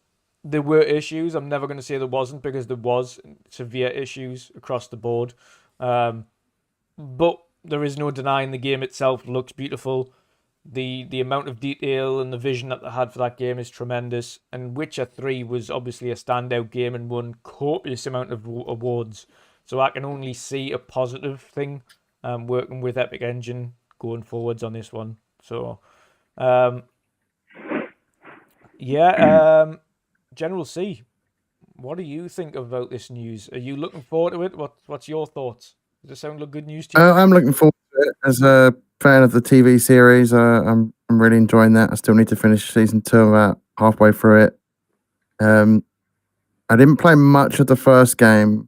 there were issues. I'm never going to say there wasn't, because there was severe issues across the board. But there is no denying the game itself looks beautiful. The amount of detail and the vision that they had for that game is tremendous. And Witcher 3 was obviously a standout game and won copious amount of awards. So I can only see a positive thing working with Epic Engine going forwards on this one. So, General C, what do you think about this news? Are you looking forward to it? What's your thoughts? Does it sound like good news to you? I'm looking forward to it. As a fan of the TV series, I'm really enjoying that. I still need to finish season 2. About halfway through it. I didn't play much of the first game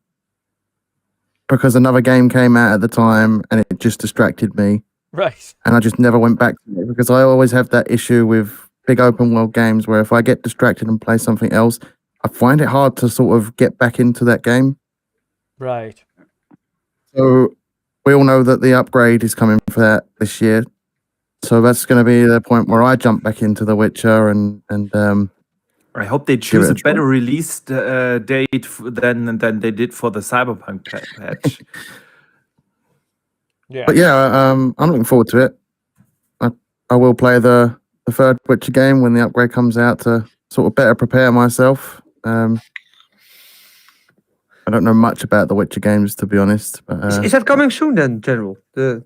because another game came out at the time and it just distracted me. Right. And I just never went back to it because I always have that issue with big open world games where if I get distracted and play something else, I find it hard to sort of get back into that game. Right. So we all know that the upgrade is coming for that this year. So that's going to be the point where I jump back into The Witcher and I hope they choose it a a try. better release date than they did for the Cyberpunk patch. Yeah. But yeah, I'm looking forward to it. I will play the third Witcher game when the upgrade comes out to sort of better prepare myself. I don't know much about the Witcher games, to be honest. But, Is that coming soon then, General? The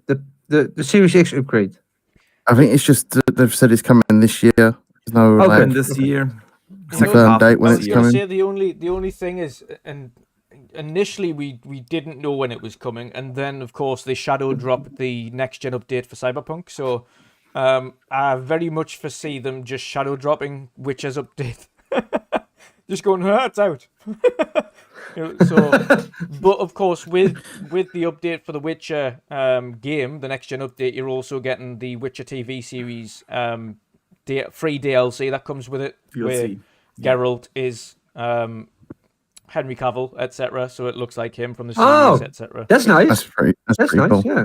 Series X upgrade? I think it's just they've said it's coming this year. There's no Okay. like, And this year, confirmed date when I it's was going to coming. say the only thing is, and initially we didn't know when it was coming, and then of course they shadow dropped the next gen update for Cyberpunk. So I very much foresee them just shadow dropping Witcher's update, just going, it's out. But of course with the update for the Witcher game, the next gen update, you're also getting the Witcher TV series free DLC that comes with it. you'll where see. Geralt is Henry Cavill, etc. So it looks like him from the Oh. series, etc. That's nice. That's pretty That's pretty nice, cool. yeah.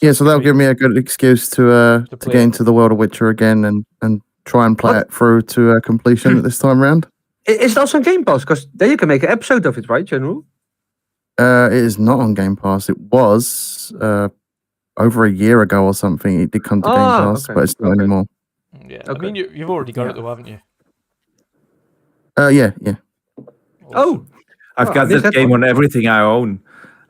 Yeah, so that'll give me a good excuse to play get it. into the world of Witcher again and try and play What? it through to completion at this time round. Is it also on Game Pass? Because then you can make an episode of it, right, General? It is not on Game Pass. It was over a year ago or something. It did come to Game Pass, okay, but it's not okay. anymore. Yeah, I Okay. mean you've already got it though, haven't you? Yeah. Oh, I've Oh, I got missed this that game one. on everything I own.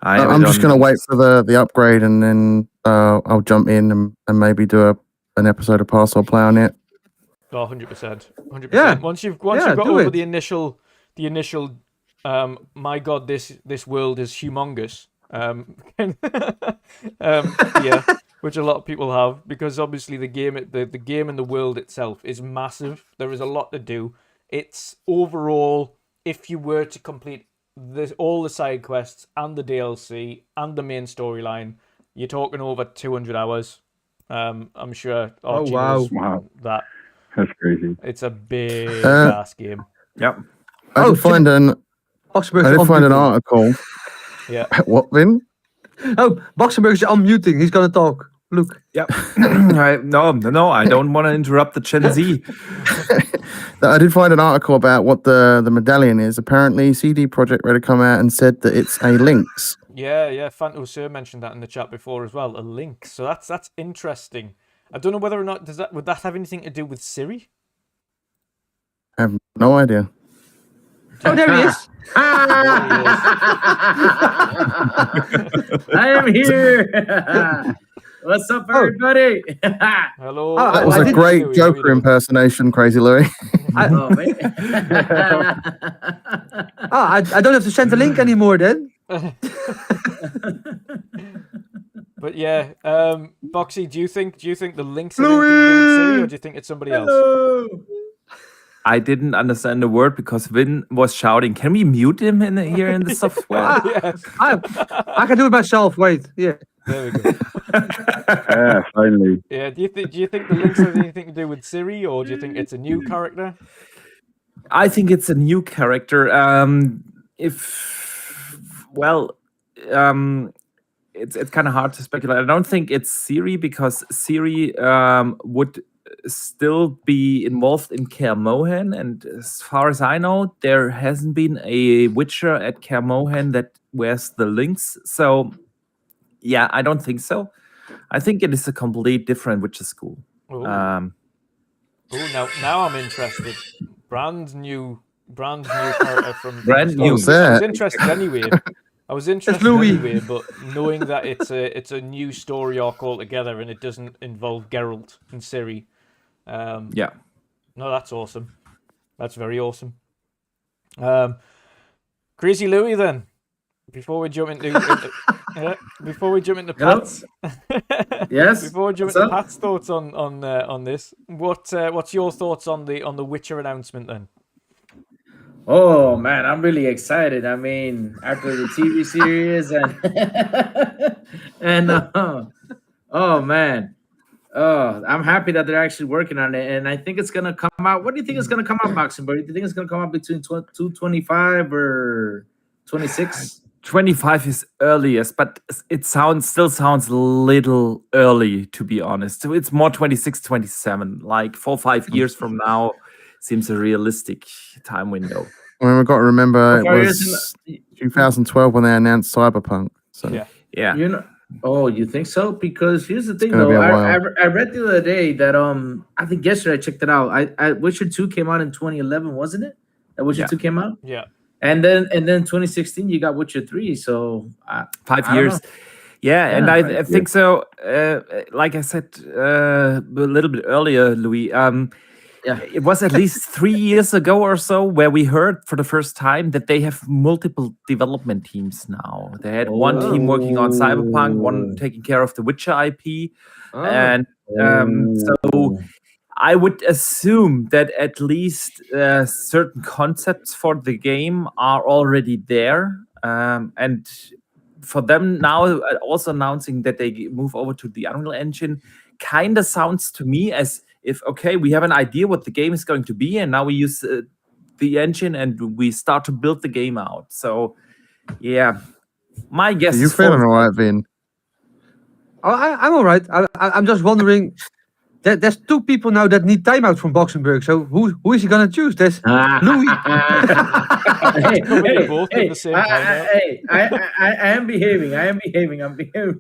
I have I'm it just on- gonna wait for the upgrade and then I'll jump in and maybe do an episode of Pass or Play on it. Oh, 100%. 100%. Yeah. Once you've Yeah, got do over it. the initial my god, this world is humongous. Yeah, which a lot of people have, because obviously the game and the world itself is massive. There is a lot to do. It's overall, if you were to complete all the side quests and the DLC and the main storyline, you're talking over 200 hours. I'm sure Archie wow. knows Wow. that. That's crazy. It's a big Uh, ass game. Yep. I Oh, did find Boxenberg's an unmuting. article. Yeah. What, Vin? Oh, Boxenberg's unmuting. He's gonna talk. Luke. Yep. No, I don't want to interrupt the Gen Z. I did find an article about what the medallion is. Apparently, CD Projekt Red had come out and said that it's a Lynx. Yeah. Fanto Sir mentioned that in the chat before as well. A Lynx. So that's interesting. I don't know whether or not would that have anything to do with Siri? I have no idea. Oh, there he is. I am here. What's up, everybody? Hello. That was a great Joker impersonation, Crazy Louis. Oh, man. I don't have to send the link anymore then. But yeah, Boxy, do you think the Lynx has anything to do with Siri, or do you think it's somebody else? I didn't understand the word because Vin was shouting. Can we mute him here in the software? Yes. I can do it myself. Wait, yeah. There we go. Yeah, finally. Yeah. Do you think the Lynx has anything to do with Siri, or do you think it's a new character? I think it's a new character. It's kind of hard to speculate. I don't think it's Siri because Siri would still be involved in Kaer Mohen, and as far as I know, there hasn't been a Witcher at Kaer Mohen that wears the Lynx. So, yeah, I don't think so. I think it is a complete different Witcher school. Oh, now I'm interested. Brand new character from Brand new. I was interested anyway. Louis. But knowing that it's a new story arc altogether and it doesn't involve Geralt and Ciri. Yeah. No, that's awesome. That's very awesome. Crazy Louis, then. Before we jump into Pat's, Yes. before we jump What's into up? Pat's thoughts on this, what's your thoughts on the Witcher announcement then? Oh man, I'm really excited. I mean, after the TV series and oh man, I'm happy that they're actually working on it, and I think it's gonna come out. What do you think is gonna come out, Boxenberger? Do you think it's gonna come out between 225 or 26? 25 is earliest, but it still sounds a little early, to be honest. So it's more 26, 27. Like 4 or 5 years from now seems a realistic time window. I mean, we've got to remember it Okay, was 2012 when they announced Cyberpunk. So Yeah. Yeah. You think so? Because here's the thing, gonna be though. a while. I read the other day that I think yesterday I checked it out. I Witcher 2 came out in 2011, wasn't it? That Witcher 2 came out. Yeah. And then 2016 you got Witcher 3. So 5 I don't years. know. Yeah, and Yeah, I think so. Like I said a little bit earlier, Louis. It was at least 3 years ago or so where we heard for the first time that they have multiple development teams now. They had one team working on Cyberpunk, one taking care of the Witcher IP, and so I would assume that at least certain concepts for the game are already there, and for them now also announcing that they move over to the Unreal Engine kind of sounds to me as if, okay, we have an idea what the game is going to be, and now we use the engine and we start to build the game out. So, yeah, my guess you is feeling all right, Vin? I'm all right. I'm just wondering. There's two people now that need timeout from Boxenberg. So who is he gonna choose? There's Louis. Probably both at the same time. I am behaving. I'm behaving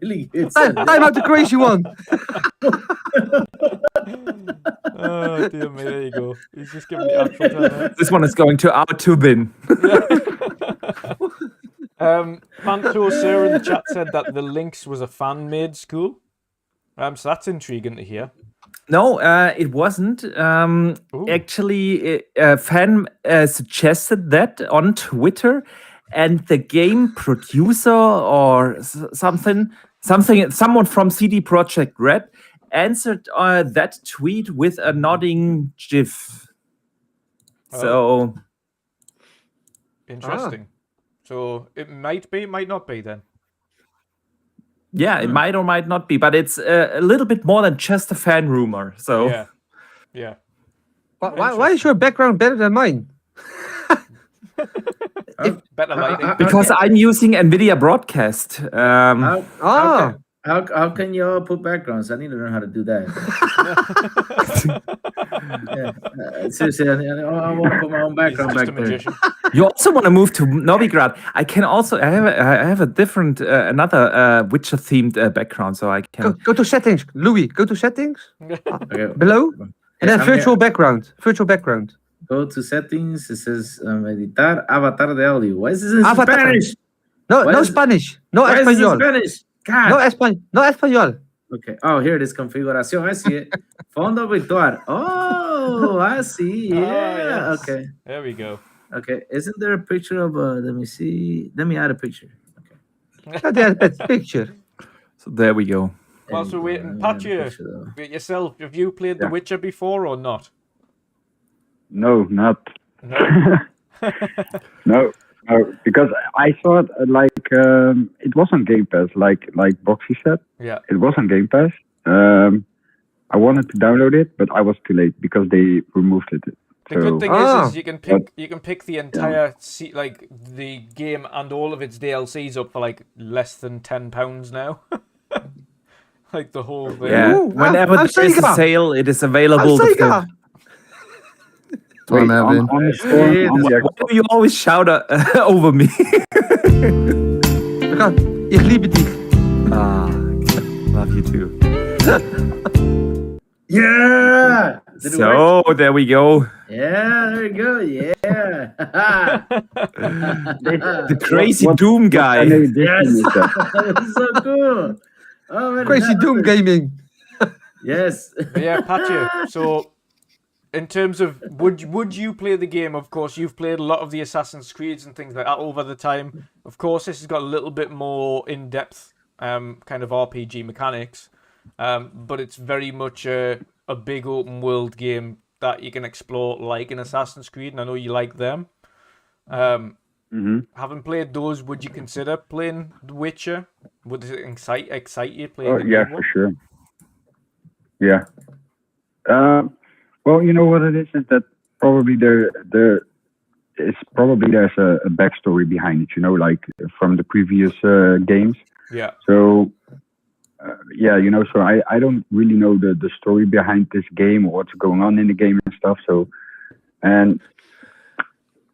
really good. Time out the crazy one. Oh dear me, there you go. He's just giving the actual time. this one is going to out to Vin. Panto Sir in the chat said that the Lynx was a fan-made school. So that's intriguing to hear. No, it wasn't. Actually, a fan suggested that on Twitter, and the game producer or someone from CD Projekt Red answered that tweet with a nodding GIF. So Interesting. So it might be, might not be then. yeah, it might or might not be, but it's a little bit more than just a fan rumor. So Yeah. Why is your background better than mine? Better lighting. because I'm using NVIDIA Broadcast. Okay. How can you all put backgrounds? I need to learn how to do that. Yeah. Seriously, I want to put my own He's background just back a there. magician. You also want to move to Novigrad. I can also. I have a different, another Witcher themed background, so I can. Go to settings, Louis. Go to settings Okay. below, Yeah, and then I'm here. virtual background. Virtual background. Go to settings. It says editar avatar de audio. Why is this in Avatar. Spanish? No, Why no is- Spanish. No Why is this in español. Spanish? God. No español. Okay. Oh, here it is. Configuración. I see it. Fondo virtual. Oh, I see. Ah, Yeah. yes. Okay. There we go. Okay. Isn't there a picture of? Let me see. Let me add a picture. Okay. Oh, there's that picture. So there we go. Whilst we're waiting, Let me add a Patcha, picture, though. yourself, have you played The Yeah. Witcher before or not? No, not. No. No, because I thought it was on Game Pass, like Boxy said. Yeah. It was on Game Pass. I wanted to download it, but I was too late because they removed it. The good thing Ah. is you can pick the entire like the game and all of its DLCs up for like less than £10 now. Like the whole thing. Yeah. Ooh, Whenever I'm there is a Sega. sale, it is available. I'm Sega. Wait, Time, Erwin. on the store, on the Why do you always shout over me? Ich liebe dich. Ah, love you too. Yeah. Did it work? So there we go. Yeah. There you go. Yeah. The crazy what- Doom I guy. know this Yes. is that. That's so cool. Oh, I did Crazy not know Doom that. Gaming. Yes. But yeah, Patcha. So, in terms of would you play the game? Of course, you've played a lot of the Assassin's Creeds and things like that over the time. Of course, this has got a little bit more in depth, kind of RPG mechanics, but it's very much a big open world game that you can explore like an Assassin's Creed, and I know you like them. Mhm. Having played those, would you consider playing The Witcher? Would it excite you playing? Oh the yeah, new for one? sure. Yeah. Well, you know what it is that probably there's a backstory behind it. You know, like from the previous games. Yeah. So yeah, you know, so I don't really know the story behind this game or what's going on in the game and stuff. So, and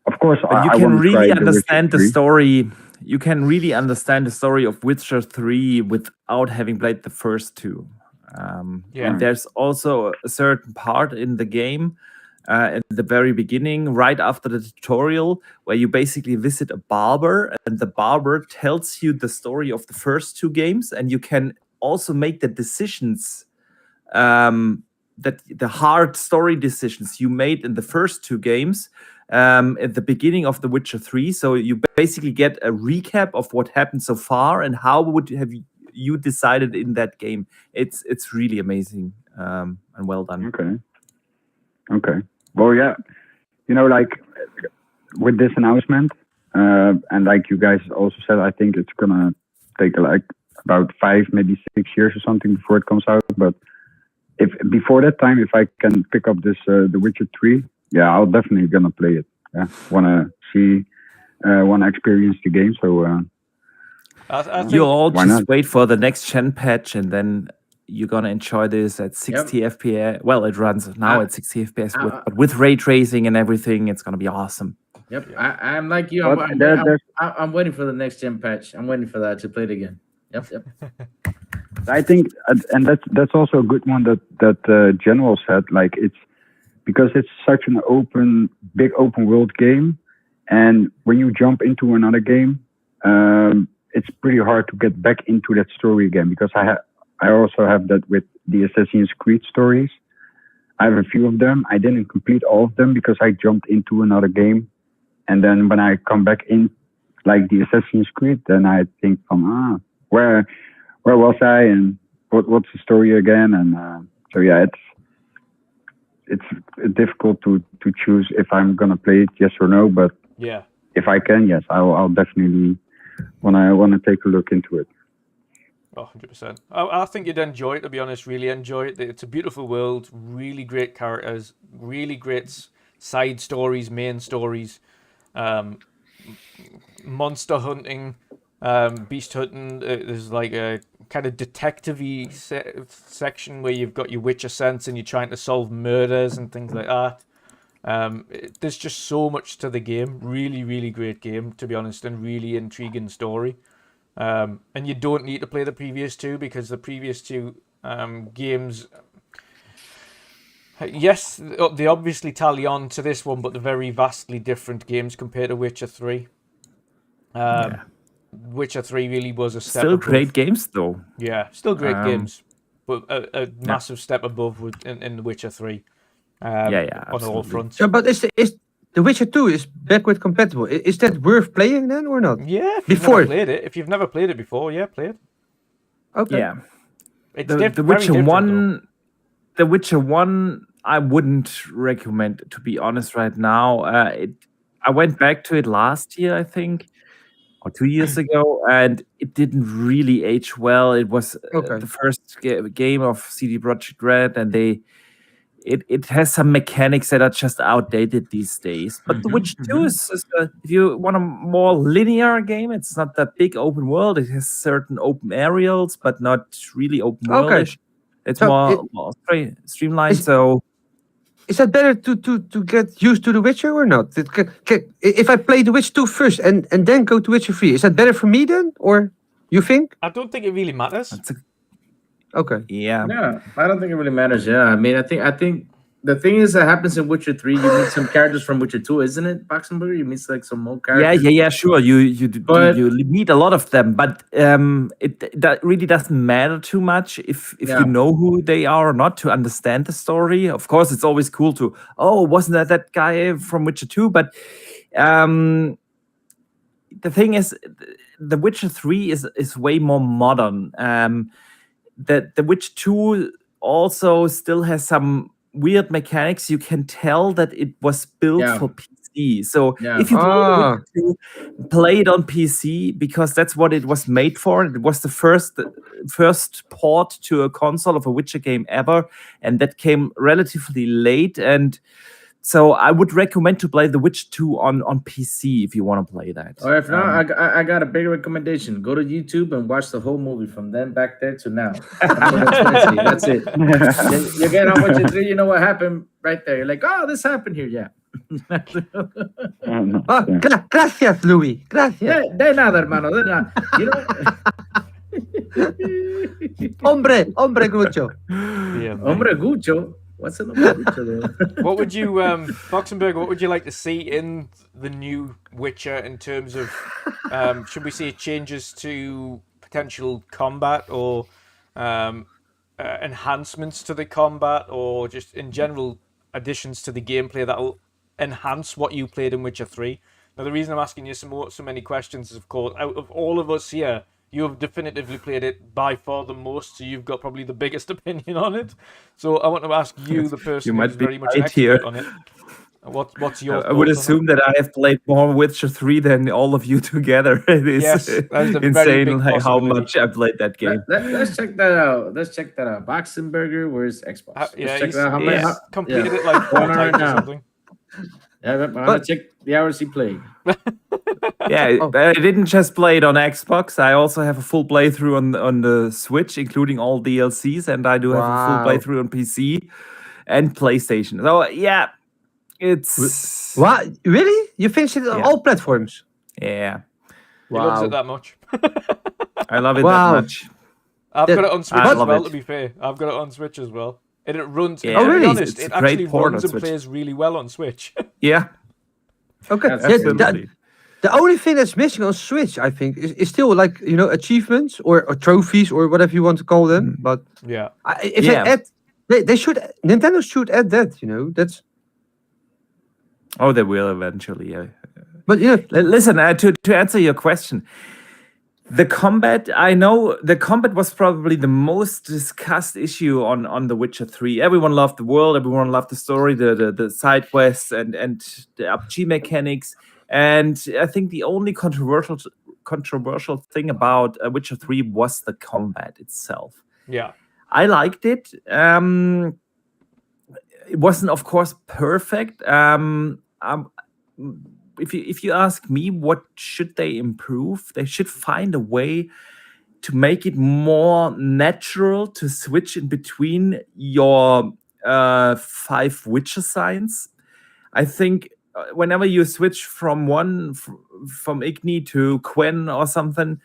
of course, But you I can want to try really The Witcher understand the 3. story. You can really understand the story of Witcher 3 without having played the first two. Yeah. And there's also a certain part in the game at the very beginning, right after the tutorial, where you basically visit a barber, and the barber tells you the story of the first two games, and you can also make the decisions, that the hard story decisions you made in the first two games at the beginning of The Witcher 3. So you basically get a recap of what happened so far and how would have you decided in that game. It's really amazing and well done. Okay. Well, yeah, you know, like with this announcement, and like you guys also said, I think it's gonna take like about 5, maybe 6 years or something before it comes out. But if before that time, if I can pick up this The Witcher 3, yeah, I'll definitely gonna play it. Yeah, wanna experience the game. So I think You all Why just not? wait for the next gen patch, and then you're gonna enjoy this at 60 FPS. Well, it runs now at 60 FPS, but with ray tracing and everything, it's gonna be awesome. Yep. I'm like you. But I'm waiting for the next gen patch. I'm waiting for that to play it again. Yep. I think, and that's also a good one that General said. Like it's because it's such an big open world game, and when you jump into another game, it's pretty hard to get back into that story again. Because I also have that with the Assassin's Creed stories. I have a few of them. I didn't complete all of them because I jumped into another game, and then when I come back in, like the Assassin's Creed, then I think where was I and what's the story again? And so yeah, it's difficult to choose if I'm gonna play it, yes or no. But yeah. if I can, yes, I'll definitely wanna take a look into it. Oh, 100%. I think you'd enjoy it, to be honest, really enjoy it. It's a beautiful world, really great characters, really great side stories, main stories, monster hunting, beast hunting. There's like kind of detective-y section where you've got your Witcher sense and you're trying to solve murders and things like that. There's just so much to the game. Really, really great game, to be honest, and really intriguing story. And you don't need to play the previous two because the previous two games, yes, they obviously tally on to this one, but they're very vastly different games compared to Witcher 3. Witcher 3 really was a step Still above. great games, though. Yeah, still great games, but a massive step above in The Witcher 3. On all absolutely. fronts. So, but is The Witcher 2 is backward compatible? Is that worth playing then or not? Yeah, if you've never played it before, yeah, play it. Okay. Yeah. It's The Witcher 1, The Witcher 1, I wouldn't recommend, to be honest, right now. I went back to it last year, I think, or 2 years ago, and it didn't really age well. It was the first game of CD Projekt Red, and it has some mechanics that are just outdated these days. But The Witcher 2 is if you want a more linear game, it's not that big open world. It has certain open areals, but not really open worldish. It's So more streamlined. So is that better to get used to The Witcher or not? If I play The Witcher 2 first and then go to Witcher 3, is that better for me then? Or you think? I don't think it really matters. Okay. Yeah. Yeah, I don't think it really matters. Yeah, I mean, I think the thing is that happens in Witcher 3. You meet some characters from Witcher 2, isn't it, Boxenberger? You meet like some more characters. Yeah, sure. You meet a lot of them, but that really doesn't matter too much if you know who they are or not to understand the story. Of course, it's always cool to wasn't that guy from Witcher 2? But the thing is, The Witcher 3 is way more modern. The Witcher 2 also still has some weird mechanics. You can tell that it was built for PC. So if you play it on PC, because that's what it was made for. It was the first port to a console of a Witcher game ever, and that came relatively late. And so I would recommend to play The Witcher 2 on PC if you want to play that. Or if not, I got a big recommendation. Go to YouTube and watch the whole movie from then back there to now. That's it. You get on Witcher 3, you know what happened right there. You're like, oh, this happened here. Yeah. Gracias, Louis. Gracias. De nada, hermano. De nada. You know? Hombre Gucho. Yeah, Hombre Gucho. What's an Hombre Gucho? What would you, Boxenberger, what would you like to see in the new Witcher in terms of, should we see changes to potential combat or enhancements to the combat, or just in general additions to the gameplay that'll enhance what you played in Witcher 3? Now, the reason I'm asking you so many questions is, of course, out of all of us here, you have definitively played it by far the most, so you've got probably the biggest opinion on it. So I want to ask you, the person who's very much an expert on it, what's your I would assume that I have played more Witcher 3 than all of you together. It is insane how much I played that game. Let's check that out. Boxenberger, where's Xbox? He's completed it like 4 times or something. Yeah, I'm gonna check the hours he played. I didn't just play it on Xbox. I also have a full playthrough on the Switch, including all DLCs, and I do have a full playthrough on PC and PlayStation. So yeah, it's what, really? You finished it on all platforms? Yeah. He loves it that much. I love it that much. I've got it on Switch as well. To be fair, I've got it on Switch as well. And it runs. Yeah. To be honest, it actually runs and plays really well on Switch. Yeah. Okay. The only thing that's missing on Switch, I think, is still like, you know, achievements or trophies or whatever you want to call them. But if they add, they should. Nintendo should add that. You know, that's. Oh, they will eventually. Yeah. But you know, listen. To answer your question. The combat, I know the combat was probably the most discussed issue on The Witcher 3. Everyone loved the world, everyone loved the story, the side quests and the RPG mechanics. And I think the only controversial thing about Witcher 3 was the combat itself. Yeah. I liked it. It wasn't, of course, perfect. If you ask me, what should they improve? They should find a way to make it more natural to switch in between your 5 Witcher signs. I think whenever you switch from from Igni to Quen or something,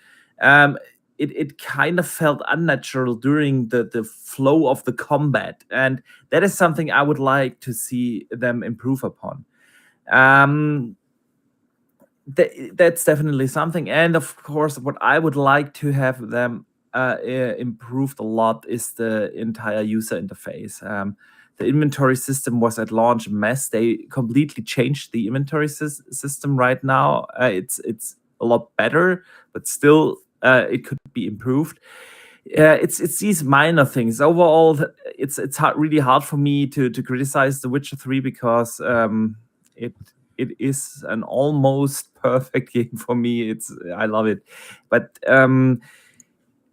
it kind of felt unnatural during the flow of the combat, and that is something I would like to see them improve upon. That's definitely something, and of course, what I would like to have them improved a lot is the entire user interface. The inventory system was at launch a mess. They completely changed the inventory system right now. It's a lot better, but still it could be improved. It's these minor things. Overall, it's really hard for me to criticize The Witcher 3 because it is an almost perfect game for me. I love it, but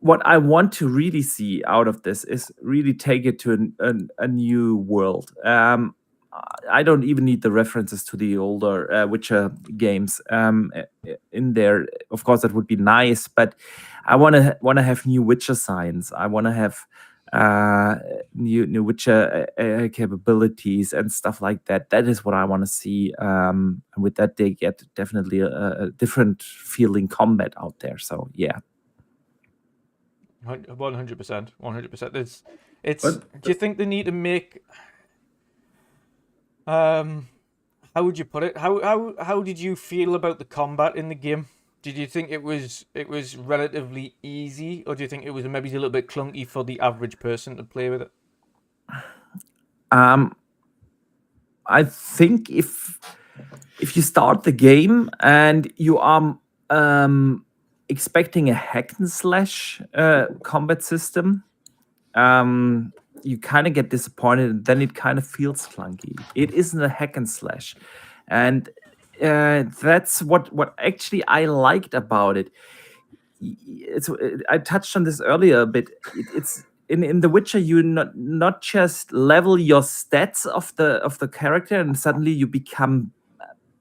what I want to really see out of this is really take it to a new world. I don't even need the references to the older Witcher games in there. Of course, that would be nice, but I want to have new Witcher signs. I want to have new Witcher capabilities and stuff like that. That is what I want to see. And with that, they get definitely a different feeling combat out there. So yeah. 100%. 100%. Do you think they need to make? How would you put it? How did you feel about the combat in the game? Did you think it was relatively easy, or do you think it was maybe a little bit clunky for the average person to play with it? I think if you start the game and you are expecting a hack and slash combat system, you kind of get disappointed, and then it kind of feels clunky. It isn't a hack and slash, and that's what actually I liked about it. I touched on this earlier a bit. It's in The Witcher, you not just level your stats of the character and suddenly you become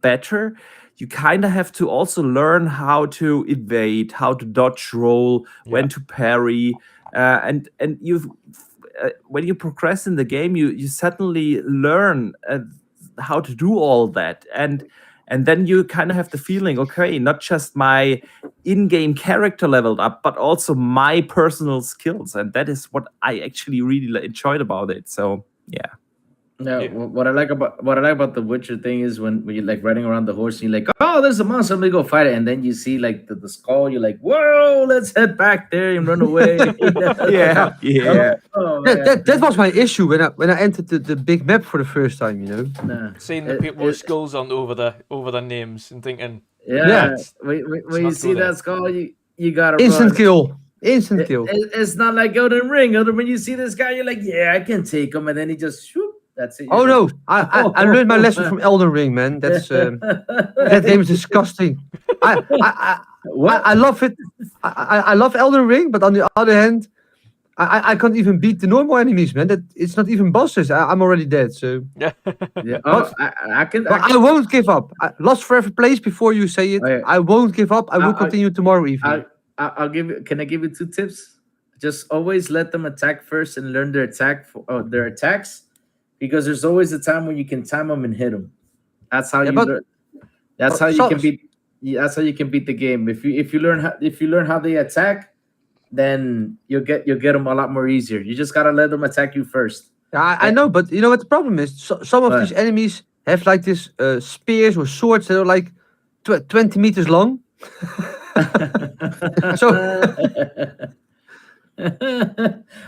better. You kind of have to also learn how to evade, how to dodge roll, when to parry, and you when you progress in the game, you suddenly learn how to do all that, and then you kind of have the feeling, okay, not just my in-game character leveled up, but also my personal skills, and that is what I actually really enjoyed about it. So yeah. No, what I like about the Witcher thing is when you're like riding around the horse and you're like, oh, there's a monster, let me go fight it, and then you see like the skull, you're like, whoa, let's head back there and run away. yeah. Oh, that was my issue when I entered the big map for the first time. You know, seeing the people with skulls on over their names and thinking, when you see that skull, you gotta instant run. kill. Instant kill. It's not like Elden Ring. When you see this guy, you're like, yeah, I can take him, and then he just shoot. That's it. Oh no! I learned my lesson from Elden Ring, man. That's that game is disgusting. I love it. I love Elden Ring, but on the other hand, I can't even beat the normal enemies, man. That it's not even bosses. I'm already dead. So yeah. Oh, I won't give up. Lost Forever plays before you say it. Okay. I won't give up. I will continue tomorrow evening. I'll give you. Can I give you 2 tips? Just always let them attack first and learn their attacks. Because there's always a time when you can time them and hit them. That's how That's how you can beat. That's how you can beat the game. If you learn how they attack, then you'll get them a lot more easier. You just gotta let them attack you first. I know, but you know what the problem is? Some of these enemies have like this spears or swords that are like 20 meters long. So.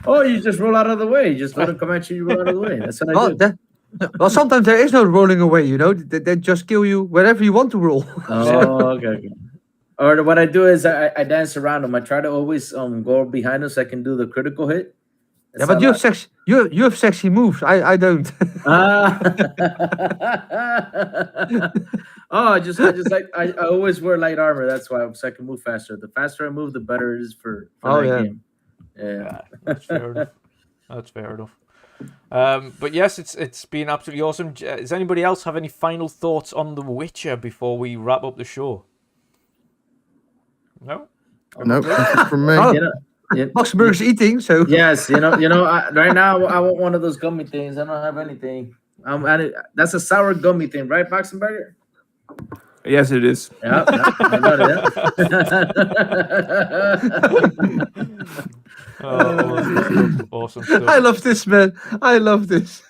Oh, you just roll out of the way. You just let them come at you. You roll out of the way. That's what I do. Well, sometimes there is no rolling away. You know, they just kill you wherever you want to roll. Oh, okay. Or what I do is I dance around them. I try to always go behind them so I can do the critical hit. Yeah, but you have sexy moves. I don't. Oh, I always wear light armor. That's why, so I can move faster. The faster I move, the better it is for that game. Yeah, that's fair enough. That's fair enough. But yes, it's been absolutely awesome. Does anybody else have any final thoughts on The Witcher before we wrap up the show? No? Nope, nothing from me. Oh. You know, Boxenberger's eating, so yes, right now I want one of those gummy things. I don't have anything. That's a sour gummy thing, right, Boxenberger? Yes, it is. Yeah, I got it. Awesome stuff. I love this, man. I love this.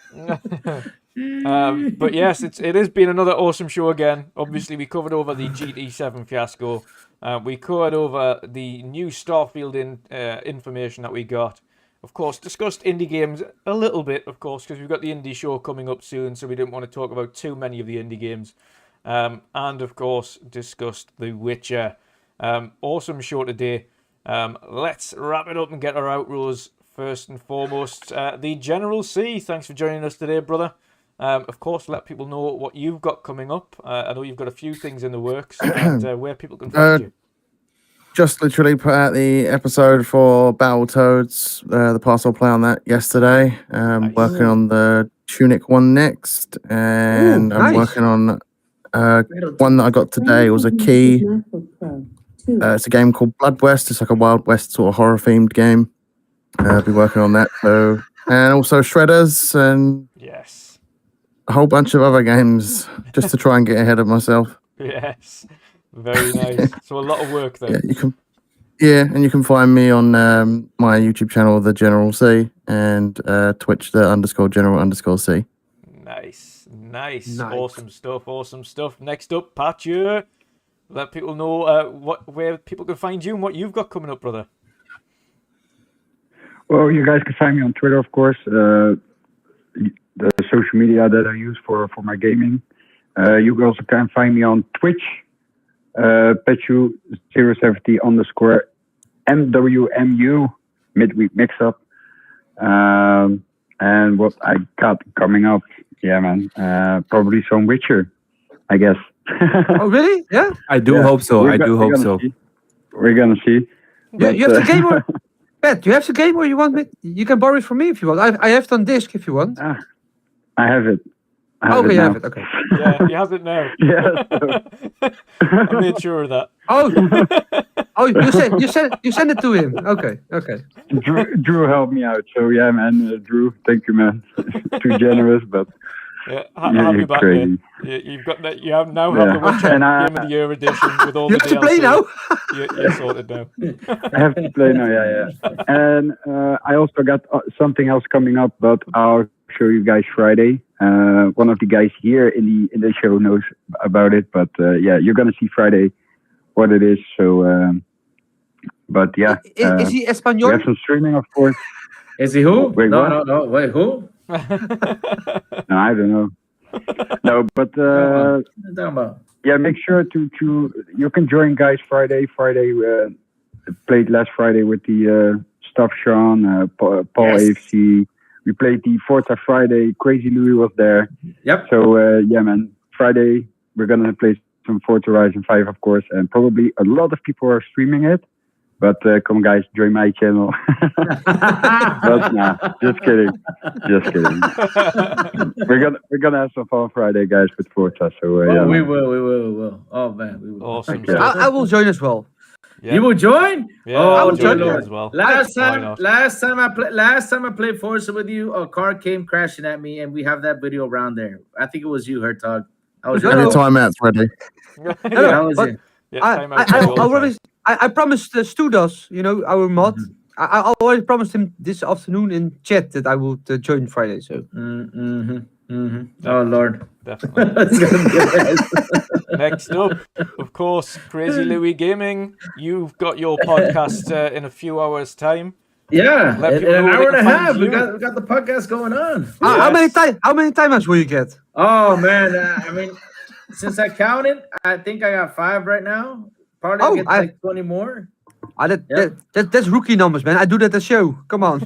But yes, it has been another awesome show again. Obviously, we covered over the GT7 fiasco. We covered over the new Starfield information that we got. Of course, discussed indie games a little bit, of course, because we've got the indie show coming up soon, so we didn't want to talk about too many of the indie games. And of course, discussed The Witcher. Awesome show today. Let's wrap it up and get our outros. First and foremost, the General C. Thanks for joining us today, brother. Of course, let people know what you've got coming up. I know you've got a few things in the works, and where people can find you. Just literally put out the episode for Battletoads, the parcel play on that yesterday. Nice. Working on the Tunic one next, and I'm nice. working on one that I got today. Was a key. It's a game called Blood West. It's like a Wild West sort of horror themed game. I'll be working on that. So, and also Shredders and Yes. a whole bunch of other games just to try and get ahead of myself. Yes. Very nice. So a lot of work there. Yeah, you can. Yeah, and you can find me on my YouTube channel, The General C, and Twitch, the _General_C. Nice. Awesome stuff. Next up, Patcher. Let people know where people can find you and what you've got coming up, brother. Well, you guys can find me on Twitter, of course. The social media that I use for my gaming. You also can find me on Twitch. Pechu070 _MWMU midweek mix-up. And what I got coming up, yeah, man, probably some Witcher, I guess. Oh, really? Yeah. I do hope so. I do hope so. We're gonna see. Yeah, you have the game, or Pat, you have the game, or you want me? You can borrow it from me if you want. I have it on disc if you want. I have it. Okay, you have it. Okay. Yeah, he has it now. Yeah. I made sure of that. Oh, you send it to him. Okay. Drew helped me out. So yeah, man, Drew, thank you, man. Too generous, but Yeah, happy back there. You've got that. You have now have the Witcher Game of the Year edition with all You the have to DLC. play now. You're sorted now. I have to play now. Yeah. And I also got something else coming up, but I'll show you guys Friday. One of the guys here in the show knows about it, but yeah, you're gonna see Friday what it is. So, but yeah, Is he we Espanol? have some streaming, of course. Is he who? Wait, no, what? no. Wait, who? No, I don't know. No, but What are you talking about? yeah, make sure to you can join guys Friday. Played last Friday with the stuff Sean, Paul Yes. AFC. We played the Forza Friday. Crazy Louis was there. Yep. So yeah, man. Friday we're gonna play some Forza Horizon 5, of course, and probably a lot of people are streaming it. But come, guys, join my channel. But nah, just kidding. We're gonna have some fun Friday, guys, with Forza. So yeah, We man. will. Oh man, we will. Awesome. Okay. I will join as well. Yeah. You will join? Yeah, Oh, I'll will join join you Lord. as well. Last Why time not? I played Forza with you, a car came crashing at me, and we have that video around there. I think it was you, Hertog. I was No, Any no. timeouts ready. Yeah, That was but- it. yeah, time out I all the time. already I promised Stu does, our mod. Mm-hmm. I already promised him this afternoon in chat that I would join Friday. So Oh Lord. Definitely. It's gonna be nice. Next up, of course, Crazy Louis Gaming. You've got your podcast in a few hours' time. Yeah, Let in people an know hour where and they a can half. find We you. got the podcast going on. how many Yes. timeouts will you get? Oh man, I mean, since I counted, I think I got 5 right now. Probably I'll Oh, get I- like 20 more. That's rookie numbers, man. I do that at the show. Come on.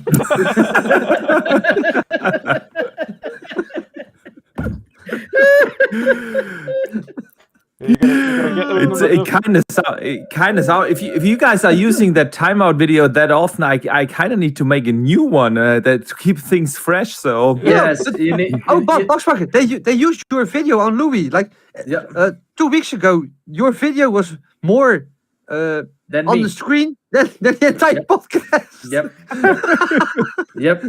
You're gonna get those numbers up. It kind of sound. If you guys are using that timeout video that often, I kind of need to make a new one that to keep things fresh. So Yes, you need. Boxbucket, they used your video on Louis. Like Yeah. 2 weeks ago, your video was more Then on me. the screen, then the entire podcast. Yep. Yep.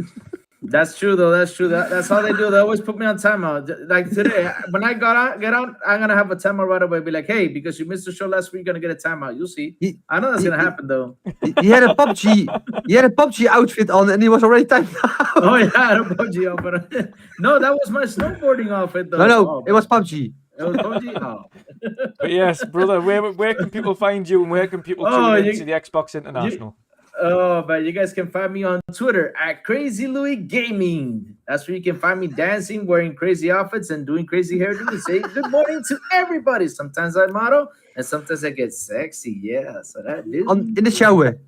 That's true though. That's true. That's how they do. They always put me on timeout. Like today, when I get out, I'm gonna have a timeout right away. Be like, hey, because you missed the show last week, you're gonna get a timeout. You'll see. I know that's gonna happen though. He had a PUBG outfit on, and he was already timed out. Oh yeah, I had a PUBG outfit. No, that was my snowboarding outfit though. No, it was PUBG. It was PUBG. Oh. But yes, brother, where can people find you and where can people tune into the Xbox International? Oh, but you guys can find me on Twitter at Crazy Louis Gaming. That's where you can find me dancing, wearing crazy outfits, and doing crazy hairdo and say good morning to everybody. Sometimes I model, and sometimes I get sexy. Yeah, so that do. In the shower.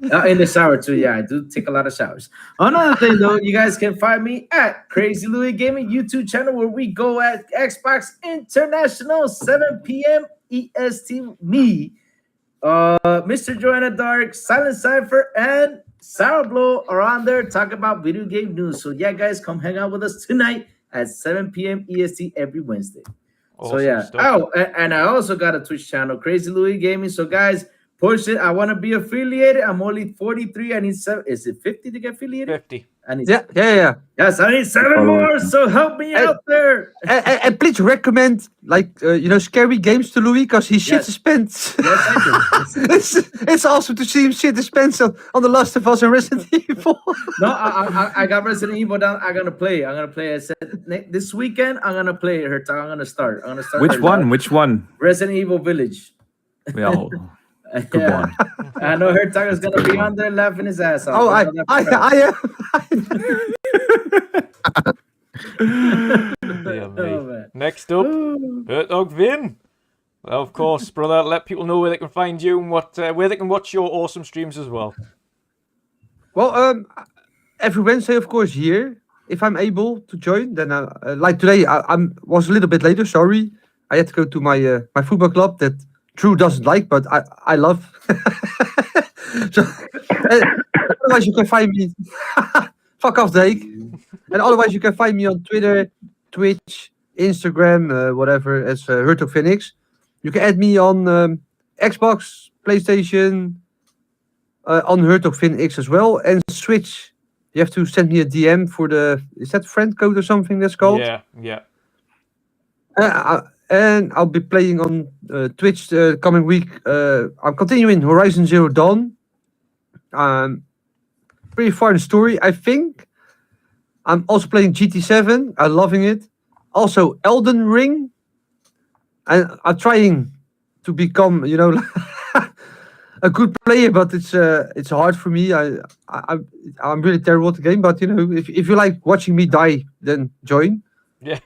In the shower too. Yeah, I do take a lot of showers. Another thing though, you guys can find me at Crazy Louis Gaming YouTube channel where we go at Xbox International 7 p.m. EST. Me. Mr. Joanna Dark, Silent Cypher, and Sour Blow are on there talking about video game news. So yeah, guys, come hang out with us tonight at 7 p.m. EST every Wednesday. Awesome so yeah. stuff. Oh, and I also got a Twitch channel, Crazy Louis Gaming. So guys, push it. I want to be affiliated. I'm only 43. I need 7. Is it 50 to get affiliated? 50. I need Yeah. Yes, I need 7 more. So help me out there. And please recommend scary games to Louis because he shit his pants. Yes, I do. it's awesome to see him shit his pants on The Last of Us and Resident Evil. No, I got Resident Evil down. I'm gonna play. I said this weekend. I'm gonna play her. I'm gonna start. Which one? Which one? Resident Evil Village. Well, good one. I know her tongue is gonna be on there laughing his ass off. Oh, I am. Yeah, mate. Next up, Hurtog Vin. Well, of course, brother. Let people know where they can find you and where they can watch your awesome streams as well. Well, every Wednesday, of course, here. If I'm able to join, then like today, I was a little bit later. Sorry, I had to go to my my football club that Drew doesn't like, but I love. So, otherwise, you can find me. Fuck off, Drake. And otherwise, you can find me on Twitter, Twitch, Instagram, whatever, as Hurtog Phoenix. You can add me on Xbox, PlayStation, on Hurtog Phoenix as well, and Switch. You have to send me a DM for is that friend code or something that's called? Yeah. And I'll be playing on Twitch the coming week. I'm continuing Horizon Zero Dawn. Pretty far in the story, I think. I'm also playing GT7. I'm loving it. Also, Elden Ring. And I'm trying to become, a good player, but it's hard for me. I'm really terrible at the game. But if you like watching me die, then join. Yeah.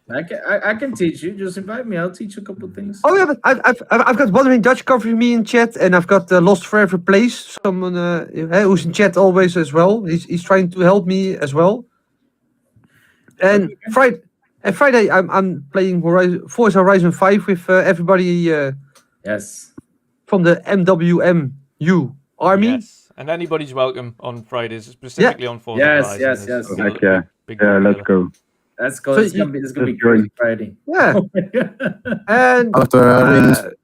I can teach you. Just invite me. I'll teach you a couple of things. Oh yeah, but I've got WandrinDutch covering me in chat, and I've got Lost Forever Place, someone who's in chat always as well. He's trying to help me as well. And Friday I'm playing Forza Horizon 5 with everybody. Yes. From the MWMU army. Yes. And anybody's welcome on Fridays, specifically on Forza Horizon. Yes. Heck yeah. Let's go. Let's go. So It's gonna be crazy Friday. Yeah. And I'll have to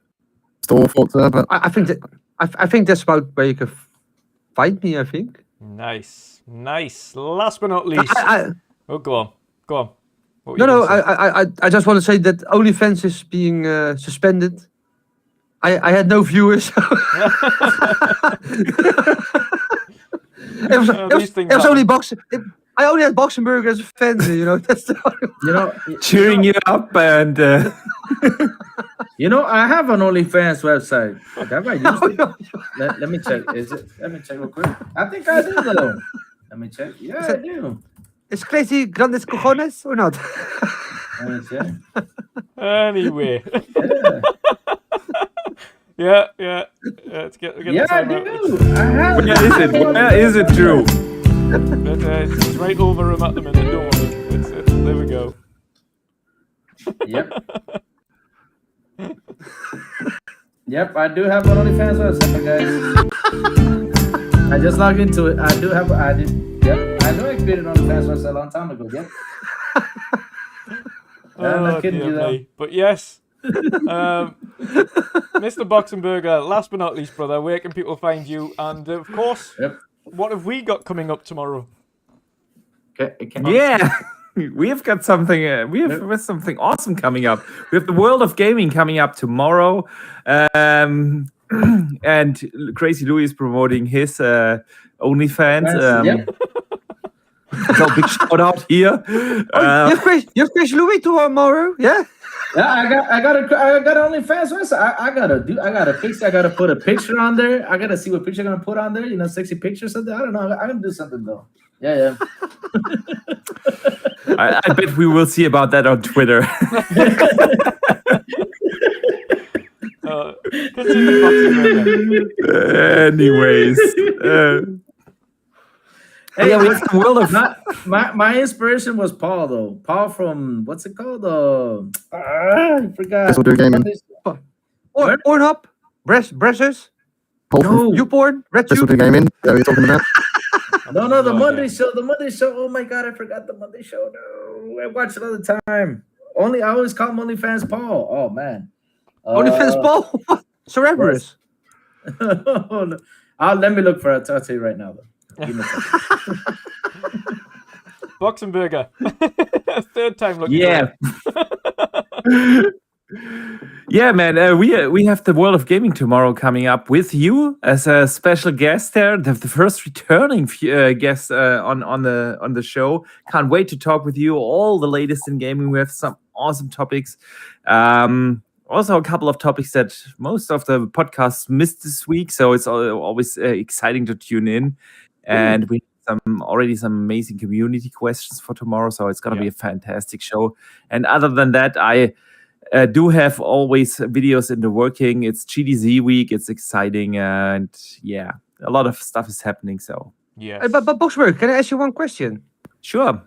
install Forza, but I think that's about where you can find me. I think. Nice. Last but not least. Go on. What were you No. gonna say? I just want to say that OnlyFans is being suspended. I had no viewers. It was only boxing. I only had Boxenberger as a fan. That's the Cheering you up and. I have an OnlyFans website. Have I used it? Let me check. Let me check real quick. I think I do though. Let me check. Yeah, I do. Is Crazy Grandes Cojones or not? Let me check. Anyway. Yeah. Yeah. Let's get the Yeah, I time out. do. I have. Where is it, Drew? It's right over him at the minute. Don't worry. There we go. Yep. Yep, I do have an OnlyFans website, guys. I just logged into it. I know I created an OnlyFans website a long time ago. Yep. I'm not kidding dear you though. me. But yes, Mr. Boxenberger, last but not least, brother, where can people find you? And of course, Yep. what have we got coming up tomorrow? Yeah, we have got something. We have something awesome coming up. We have the World of Gaming coming up tomorrow, and Crazy Louis is promoting his OnlyFans. Yep. So big shout out here. You have Chris Louis tomorrow, yeah? Yeah, I got OnlyFans website. I gotta fix it. I gotta put a picture on there. I gotta see what picture I'm gonna put on there. You know, sexy picture or something. I don't know. I'm gonna do something though. Yeah. I bet we will see about that on Twitter. Anyways. Hey, yeah, we have the World of my inspiration was Paul though. Paul from what's it called? I forgot. This will do gaming. Pornhub? Bressers? No. YouPorn? This will RedTube? do gaming. That we're talking about. No, the Monday show. The Monday show. Oh my god, I forgot the Monday show. No, I watch it all the time. I always call him OnlyFans Paul. Oh man. OnlyFans Paul? Cerberus. No. Let me look for it. I'll tell you right now though. Give me a second. Boxenberger. Third time looking. Yeah. Yeah, man. We have the World of Gaming tomorrow coming up with you as a special guest there, the first returning guest on the show. Can't wait to talk with you. All the latest in gaming. We have some awesome topics. Also, a couple of topics that most of the podcasts missed this week, so it's always exciting to tune in. And we have already some amazing community questions for tomorrow, so it's gonna be a fantastic show. And other than that, I do have always videos in the working. It's GDZ week. It's exciting, and yeah, a lot of stuff is happening. So yeah. But Boxberg, can I ask you one question? sure.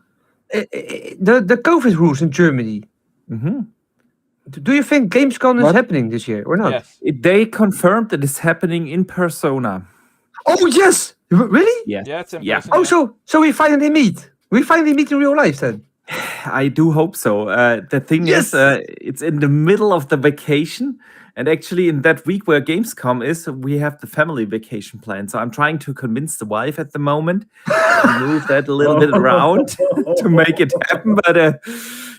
The COVID rules in Germany. hmm Do you think Gamescom is happening this year or not? Yes. They confirmed that it's happening in persona. Oh yes, really? Yes. Yeah, it's in Yeah. person, Oh, so we finally meet. We finally meet in real life then. I do hope so. The thing is, it's in the middle of the vacation. And actually, in that week where Gamescom is, we have the family vacation plan. So I'm trying to convince the wife at the moment to move that a little bit around to make it happen. But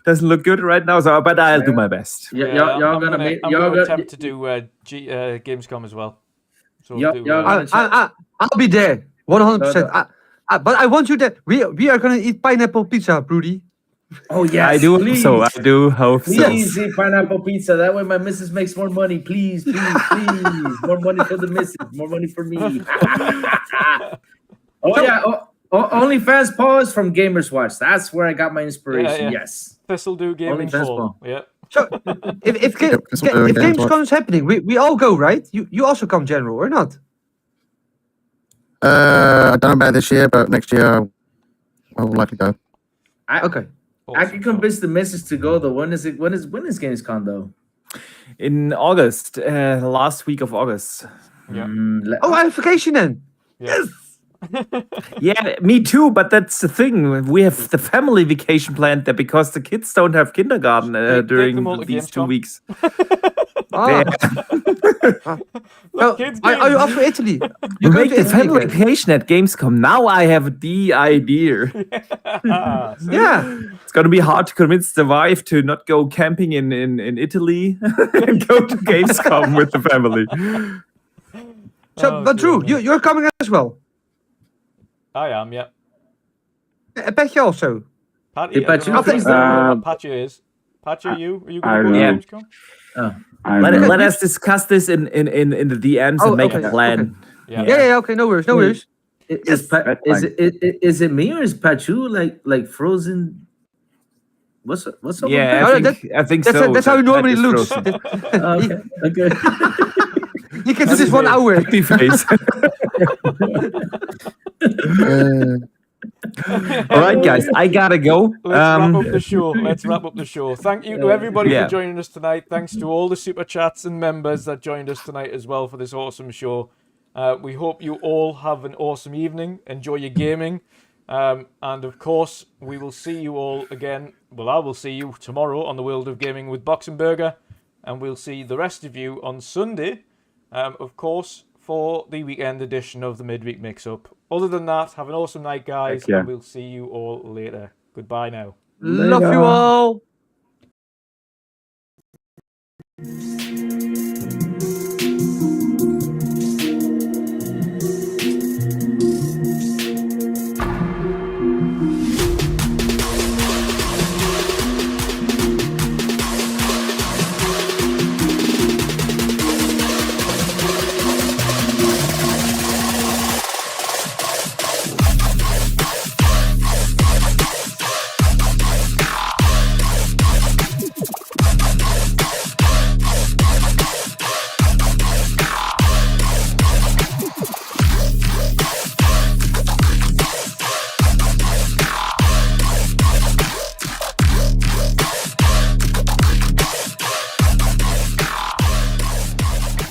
doesn't look good right now. So, but I'll do my best. Yeah, Yeah, y'all I'm gonna gonna make. I'm Y'all gonna gonna. attempt to do Gamescom as well. So Y'all- do, y'all gonna- I'll be there 100%. No. But I want you there. We are gonna eat pineapple pizza, Rudy. Oh yes, I do please. hope so. I do hope so. Please eat pineapple pizza. That way my missus makes more money. Please. More money for the missus. More money for me. OnlyFans Paul is from Gamers Watch. That's where I got my inspiration. Yeah. Yes. This'll do gaming OnlyFans Paul. Paul. Yeah. So if this will do Games Gamescom is happening, we all go, right? You also come, General, or not? I don't know about this year, but next year I will likely go. Okay. I can convince the missus to go though. When is Gamescom though? In August, last week of August. Yeah. Oh, I have vacation then. Yeah. Yeah, me too. But that's the thing. We have the family vacation planned there because the kids don't have kindergarten Take during them all to these 2 Gamescom. weeks. Ah. Look, kids Are you games. off for Italy? You go make to the Italy family again? vacation at Gamescom. Now I have the idea. Ah, so- Yeah. It's gonna be hard to convince the wife to not go camping in Italy and go to Gamescom with the family. So, Oh, but Drew, goodness. you're coming as well. I am, yeah. Petja also. Patty, Hey, I don't Patty, know if please you know don't. what Patty is. Patty, are you going I to go to don't. Gamescom? Let us discuss this in the DMs Oh, and make okay, a plan. Yeah. Yeah. Okay. No worries. No Wait. worries. Is That's is fine. is it me or is Pachu like frozen? What's up with Yeah, No, I think That's, so. that's how he That normally is looks. frozen. Pachu? Okay. You can do this 1 hour. Happy face. All right, guys, I gotta go. Let's wrap up the show. Let's wrap up the show. Thank you to everybody Yeah. for joining us tonight. Thanks to all the super chats and members that joined us tonight as well for this awesome show. We hope you all have an awesome evening. Enjoy your gaming. And of course, we will see you all again. Well, I will see you tomorrow on the World of Gaming with Boxenberger. and we'll see the rest of you on Sunday, of course, for the weekend edition of the Midweek Mix-Up. Other than that, have an awesome night, guys, Heck yeah. and we'll see you all later. Goodbye now. Love you Later. all.